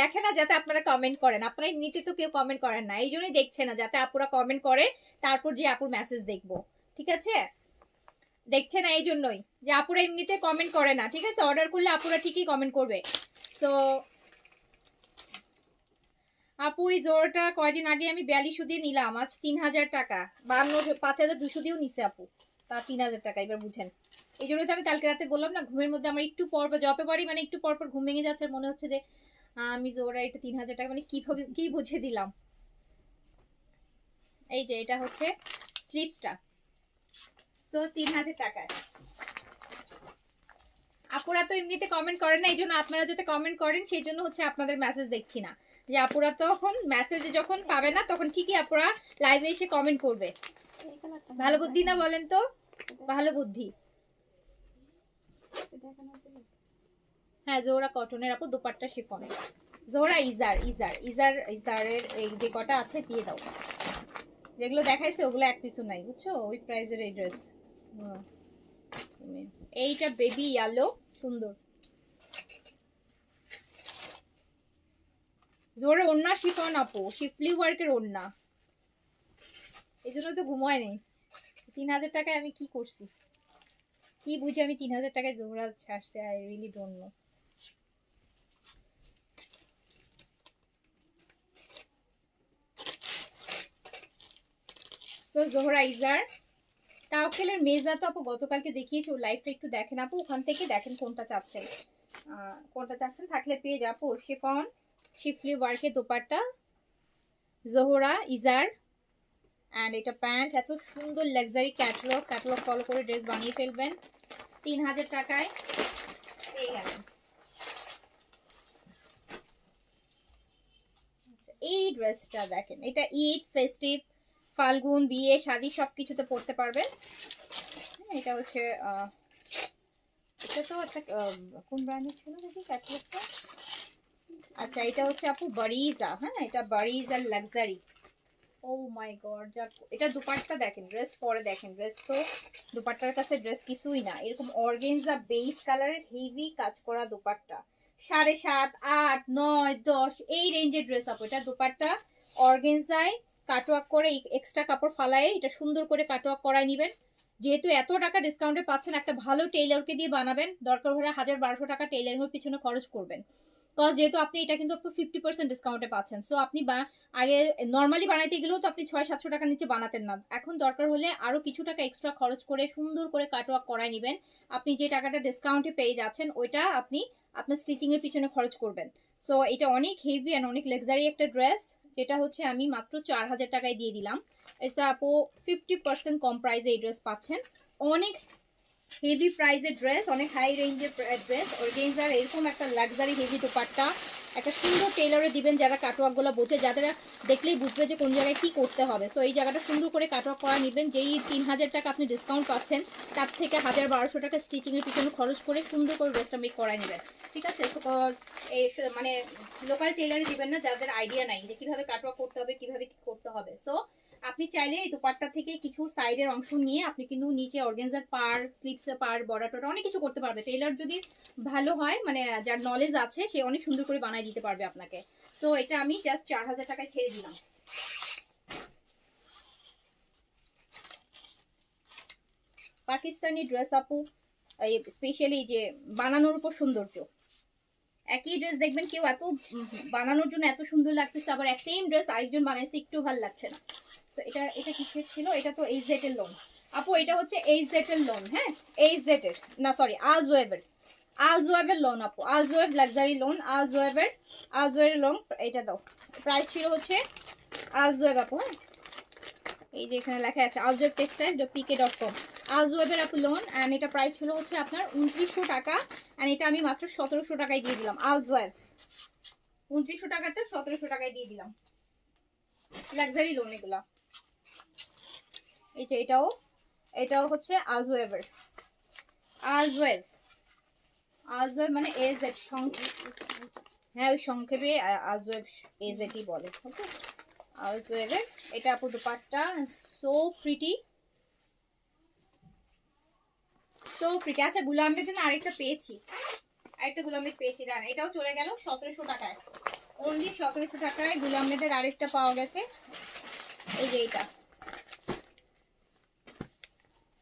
দেখে না যাতে আপনারা কমেন্ট করেন, আপনারা এমনিতে তো কেউ কমেন্ট করেন না, এই জন্যই দেখছে না, যাতে আপুরা কমেন্ট করে তারপর যে আপুর মেসেজ দেখবো, ঠিক আছে? দেখছে না এই জন্যই যে আপুরা এমনিতে কমেন্ট করে না, ঠিক আছে? অর্ডার করলে আপুরা ঠিকই কমেন্ট করবে। তো আপু এই জোরটা কয়দিন আগে আমি 4200 দিয়ে নিলাম, আজ 3000 টাকা, 5200 দিয়েও নিছে আপু, তা 3000 টাকা, এবার বুঝেন। এই জন্য তো আমি কালকে রাতে বললাম না, ঘুমের মধ্যে আমার একটু পর যতবারই মানে একটু পরপর ঘুম ভেঙে যাচ্ছে, মনে হচ্ছে যে আমি জোরা এটা 3000 টাকা, মানে কিভাবে কি বুঝে দিলাম। এই যে এটা হচ্ছে স্লিপসটা, সো 3000 টাকায়। আপুরা তো এমনিতে কমেন্ট করেন না, এই জন্য আপনারা যাতে কমেন্ট করেন সেই জন্য হচ্ছে আপনাদের মেসেজ দেখছি না, যে আপুরা তখন মেসেজে যখন পাবে না তখন ঠিকই আপুরা লাইভে এসে কমেন্ট করবে। ভালো বুদ্ধি না বলেন তো, ভালো বুদ্ধি। হ্যাঁ জোহরা কটনের আপু, দুপাট্টা শিফনের, জোহরা ইজার, ইজারের এই যে কটা আছে দিয়ে দাও, যেগুলো দেখাইছে ওগুলো এক পিছু নাই, বুঝছো? ওই প্রাইজের এই ড্রেস। এইটা বেবি ইয়েলো, সুন্দর জোরে ওন্না শিফন আপু, শিফলি ওয়ার্কের ওন্না, এই জন্য তো ঘুমায় নেই। 3000 টাকায় আমি কি করছি, কি বুঝে আমি 3000 টাকায় জোহরা ছাড়ছে, I really don't know. So Zohra Izhar তাওকেলের মেজা তো আপু গতকালকে দেখিয়েছি, ও লাইভটা একটু দেখেন আপু, ওখান থেকে দেখেন কোনটা চাচ্ছেন। থাকলে পেয়ে যাবো। শিফন শিফলি ওয়ার্কের দোপাট্টা, জোহরা ইজার অ্যান্ড এটা প্যান্ট। এত সুন্দর লাক্সারি ক্যাটালগ ফলো করে ড্রেস বানিয়ে ফেলবেন 3000 টাকায় পেয়ে গেলেন। এই ড্রেসটা দেখেন, এটা ঈদ ফেস্টিভ ফাল্গুন বিয়ে শাদী সবকিছুতে পরতে পারবেন। এটা হচ্ছে এটা তো একটা কোন ব্র্যান্ডের ছিল দেখি ক্যাটালগটা। আচ্ছা এটা হচ্ছে আপু বারিজা, হ্যাঁ এটা বারিজা লাক্সারি। ও মাই গড, এটা দুপাট্টা দেখেন, ড্রেস পরে দেখেন, ড্রেস তো দুপাট্টার কাছে ড্রেস কিছুই না। এরকম অর্গেনজা বেস কালারের হেভি কাজ করা দুপাট্টা, 7.5, 8, 9, 10 এই রেঞ্জের ড্রেস আপু। এটা দুপাট্টা অর্গেনজায় কাটওয়ার্ক করে এক্সট্রা কাপড় ফালায় এটা সুন্দর করে কাটওয়ার্ক করায় নিবেন। যেহেতু এত টাকা ডিসকাউন্টে পাচ্ছেন, একটা ভালো টেইলরকে দিয়ে বানাবেন, দরকার হলে 1000-1200 টাকা টেইলারিংয়ের পিছনে খরচ করবেন। কজ যেহেতু আপনি এটা কিন্তু 50% ডিসকাউন্টে পাচ্ছেন, সো আপনি আগে নর্মালি বানাইতে গেলেও তো আপনি 600-700 টাকার নিচে বানাতেন না। এখন দরকার হলে আরো কিছু টাকা এক্সট্রা খরচ করে সুন্দর করে কাটওয়ার্ক করায় নেবেন। আপনি যে টাকাটা ডিসকাউন্টে পেয়ে যাচ্ছেন ওইটা আপনি আপনার স্টিচিং এর পিছনে খরচ করবেন। সো এটা অনেক হেভি অ্যান্ড অনেক লাক্সারি একটা ড্রেস, যেটা হচ্ছে আমি মাত্র 4000 টাকায় দিয়ে দিলাম। এটা আপু 50% কম প্রাইসে এই ড্রেস পাচ্ছেন। অনেক হেভি প্রাইসের ড্রেস, অনেক হাই রেঞ্জের ড্রেস। অর্গানজার এরকম একটা লাক্সারি হেভি দোপাট্টা একটা সুন্দর টেইলরে দিবেন যারা কাটওয়ার্কগুলো বোঝে, যাদের দেখলেই বুঝবে যে কোন জায়গায় কি করতে হবে। সো এই জায়গাটা সুন্দর করে কাটওয়ার্ক করা নেবেন। যেই 3000 টাকা আপনি ডিসকাউন্ট পাচ্ছেন তার থেকে 1000-1200 টাকা স্টিচিংয়ের পিছনে খরচ করে সুন্দর করে ড্রেসটা মেক করাই নেবেন, ঠিক আছে? এই মানে লোকাল টেইলারে দিবেন না যাদের আইডিয়া নাই যে কিভাবে কাটওয়ার্ক করতে হবে, কিভাবে কি করতে হবে। সো আপনি চাইলে এই দোপাট্টা থেকে কিছু সাইডের অংশ নিয়ে আপনি কিন্তু নিচে অর্গানজার পার, স্লিপসের পার, বর্ডার অনেক কিছু করতে পারবে। টেইলার যদি ভালো হয়, মানে যার নলেজ আছে, সে অনেক সুন্দর করে বানায় দিতে পারবে আপনাকে। সো এটা আমি জাস্ট 4000 টাকায় ছেড়ে দিলাম। পাকিস্তানি ড্রেস আপু, স্পেশালি যে বানানোর উপর সৌন্দর্য। একই ড্রেস দেখবেন কেউ এত বানানোর জন্য এত সুন্দর লাগতেছে, আবার সেম ড্রেস আরেকজন বানাইছে একটু ভালো লাগছে না। তো এটা এটা কিসের ছিল? এটা তো এইচজেড এর লোন আপু, এটা হচ্ছে এইচজেড এর লোন। হ্যাঁ এইচজেড এর না, সরি আলজোয়েবের লোন আপু, আলজোয়েব লাক্সারি লোন, আলজোয়েবের লোন। এটা দাও, প্রাইস ছিল হচ্ছে আলজোয়েব আপু। হ্যাঁ এই যে এখানে লেখা আছে আলজোয়েব টেক্সটাইল.pk.com, আলজোয়েবের আপু লোন। অ্যান্ড এটা প্রাইস ছিল হচ্ছে আপনার 2900 টাকা। অ্যান্ড এটা আমি মাত্র 1700 টাকায় দিয়ে দিলাম। আলজোয়েব 2900 টাকাটা 1700 টাকায় দিয়ে দিলাম। লাক্সারি লোন এগুলা। এই যে এটাও হচ্ছে আলজোয়েবের। আলজোয়েব মানে এজেড হ্যাঁ ওই সংক্ষেপে আলজোয়েব এজেডই বলে। ওকে আলজোয়েবের এটা আপু দুপাট্টা, সো প্রিটি। আচ্ছা গুলাম মেদ আরেকটা পেয়েছি, গুলাম মেদ পেয়েছি, দাঁড়ান এটাও চলে গেল 1700 টাকায়। অনলি 1700 টাকায় গুলাম মেদের আরেকটা পাওয়া গেছে। এই যে এইটা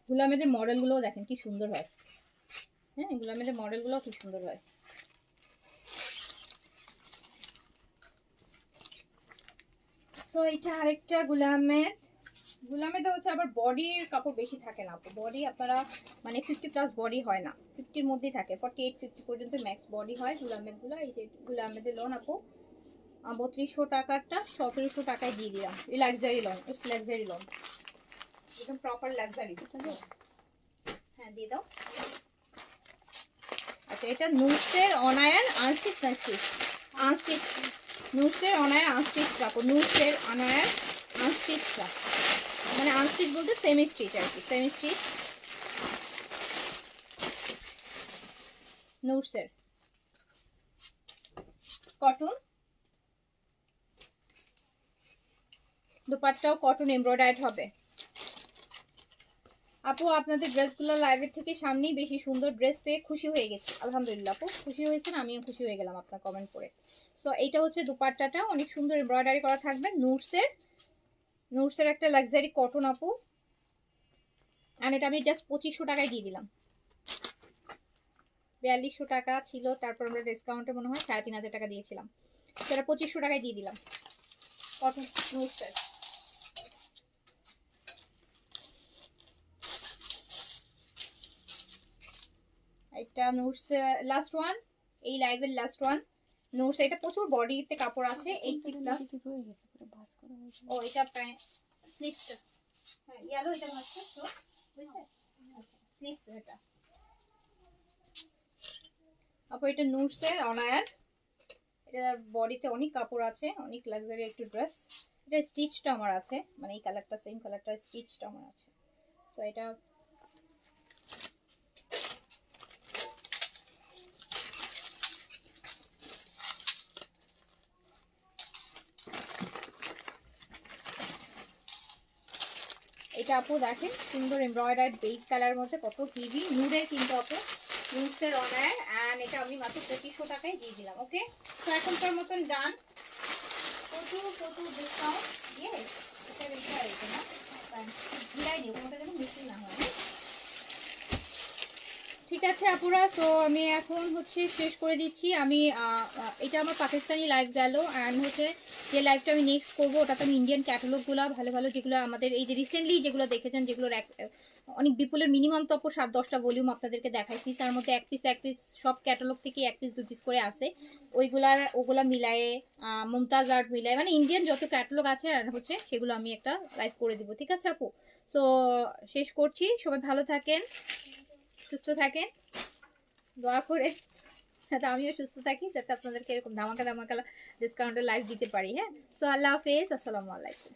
গুলাম মেদের মডেলগুলোও দেখেন কি সুন্দর হয়। হ্যাঁ গুলাম মেদের মডেলগুলোও খুব সুন্দর হয়। সো এটা আরেকটা গুলামেদ হচ্ছে আবার বডির কাপড় বেশি থাকে না, বডি আপনারা মানে 50+ বডি হয় না, 50-র মধ্যেই থাকে, 48-50 পর্যন্ত ম্যাক্স বডি হয় গুলামেদ গুলো। এই যে গুলামেদের লোন আপু 3200 টাকারটা 1700 টাকায় দিয়ে দিলাম। এই luxury loan, it's luxury loan, একদম প্রপার লাক্সারি। হ্যাঁ দিয়ে দাও। আচ্ছা এটা নুটসের অনায়ান আনস্টিচ নুটসের অনায়ান আনস্টিচ কাপড়, নুটসের অনায়ান আনস্টিচটা মানে আনস্টিচ বলতে সেমি স্টিচ আর কি, সেমি স্টিচ নুটসের কটন। দুপাট্টাও কটন এমব্রয়ডারি হবে। আপু আপনাদের ড্রেসগুলো লাইভের থেকে সামনেই বেশি সুন্দর, ড্রেস পেয়ে খুশি হয়ে গেছি আলহামদুলিল্লাহ। আপু খুশি হয়েছেন, আমিও খুশি হয়ে গেলাম আপনার কমেন্ট করে। সো এইটা হচ্ছে দুপাট্টাটা অনেক সুন্দর এমব্রয়ডারি করা থাকবে, নুটসের একটা লাক্সারি কটন আপু। আর এটা আমি জাস্ট 2500 টাকায় দিয়ে দিলাম। 4200 টাকা ছিল, তারপর আমরা ডিসকাউন্টে মনে হয় 3500 টাকা দিয়েছিলাম, সেটা 2500 টাকায় দিয়ে দিলাম। কটন নুটসের এটা নোটস লাস্ট ওয়ান, এই লাইভের লাস্ট ওয়ান নোটস। এটা প্রচুর বডিতে কাপড় আছে 80 প্লাস। রয়ে গেছে পুরো ভাঁজ করা হয়েছে। ও এটা স্লিভসটা, হ্যাঁ ইয়েলো এটা হচ্ছে তো বুঝছে, আচ্ছা স্লিভস এটা। আপু এটা নুটসের অনায়ার, এটা বডিতে অনেক কাপড় আছে, অনেক লাক্সারি একটু ড্রেস। এটা স্টিচটা আমার আছে, মানে এই কালারটা সেম কালারটা স্টিচটা আমার আছে। সো এটা এটা আপু দেখেন সুন্দর এমব্রয়ডার্ড বেজ কালারের মধ্যে, কত হেভি নুডে কিন্তু আপু, নুডসের অনায়ার। অ্যান্ড এটা আমি মাত্র 2500 টাকায় দিয়ে দিলাম। ওকে, তো এখনকার মতন ডান। প্রচুর প্রচুর ডিসকাউন্ট দিয়ে এটা রেখে আছে না, ঘিরাই দিও কোনোটা যেন মিসিং না হয়। ঠিক আছে আপুরা, সো আমি এখন হচ্ছে শেষ করে দিচ্ছি। আমি এটা আমার পাকিস্তানি লাইভ গেল, অ্যান্ড হচ্ছে যে লাইভটা আমি নেক্সট করবো ওটাতে আমি ইন্ডিয়ান ক্যাটালগুলো ভালো ভালো যেগুলো আমাদের এই যে রিসেন্টলি যেগুলো দেখেছেন, যেগুলোর অনেক বিপুলের মিনিমাম তো 7-10টা ভলিউম আপনাদেরকে দেখাইছি, তার মধ্যে এক পিস সব ক্যাটালগ থেকে 1 পিস 2 পিস করে আসে, ওগুলা মিলায়ে মুমতাজ আর্ট মিলায়, মানে ইন্ডিয়ান যত ক্যাটালগ আছে আর হচ্ছে সেগুলো আমি একটা লাইভ করে দিব। ঠিক আছে আপু, সো শেষ করছি। সবাই ভালো থাকেন, সুস্থ থাকেন, দোয়া করে যাতে আমিও সুস্থ থাকি, যাতে আপনাদেরকে এরকম ধামাকা ধামাকা ডিসকাউন্টের লাইভ দিতে পারি। হ্যাঁ, তো আল্লাহ হাফেজ, আসসালামু আলাইকুম।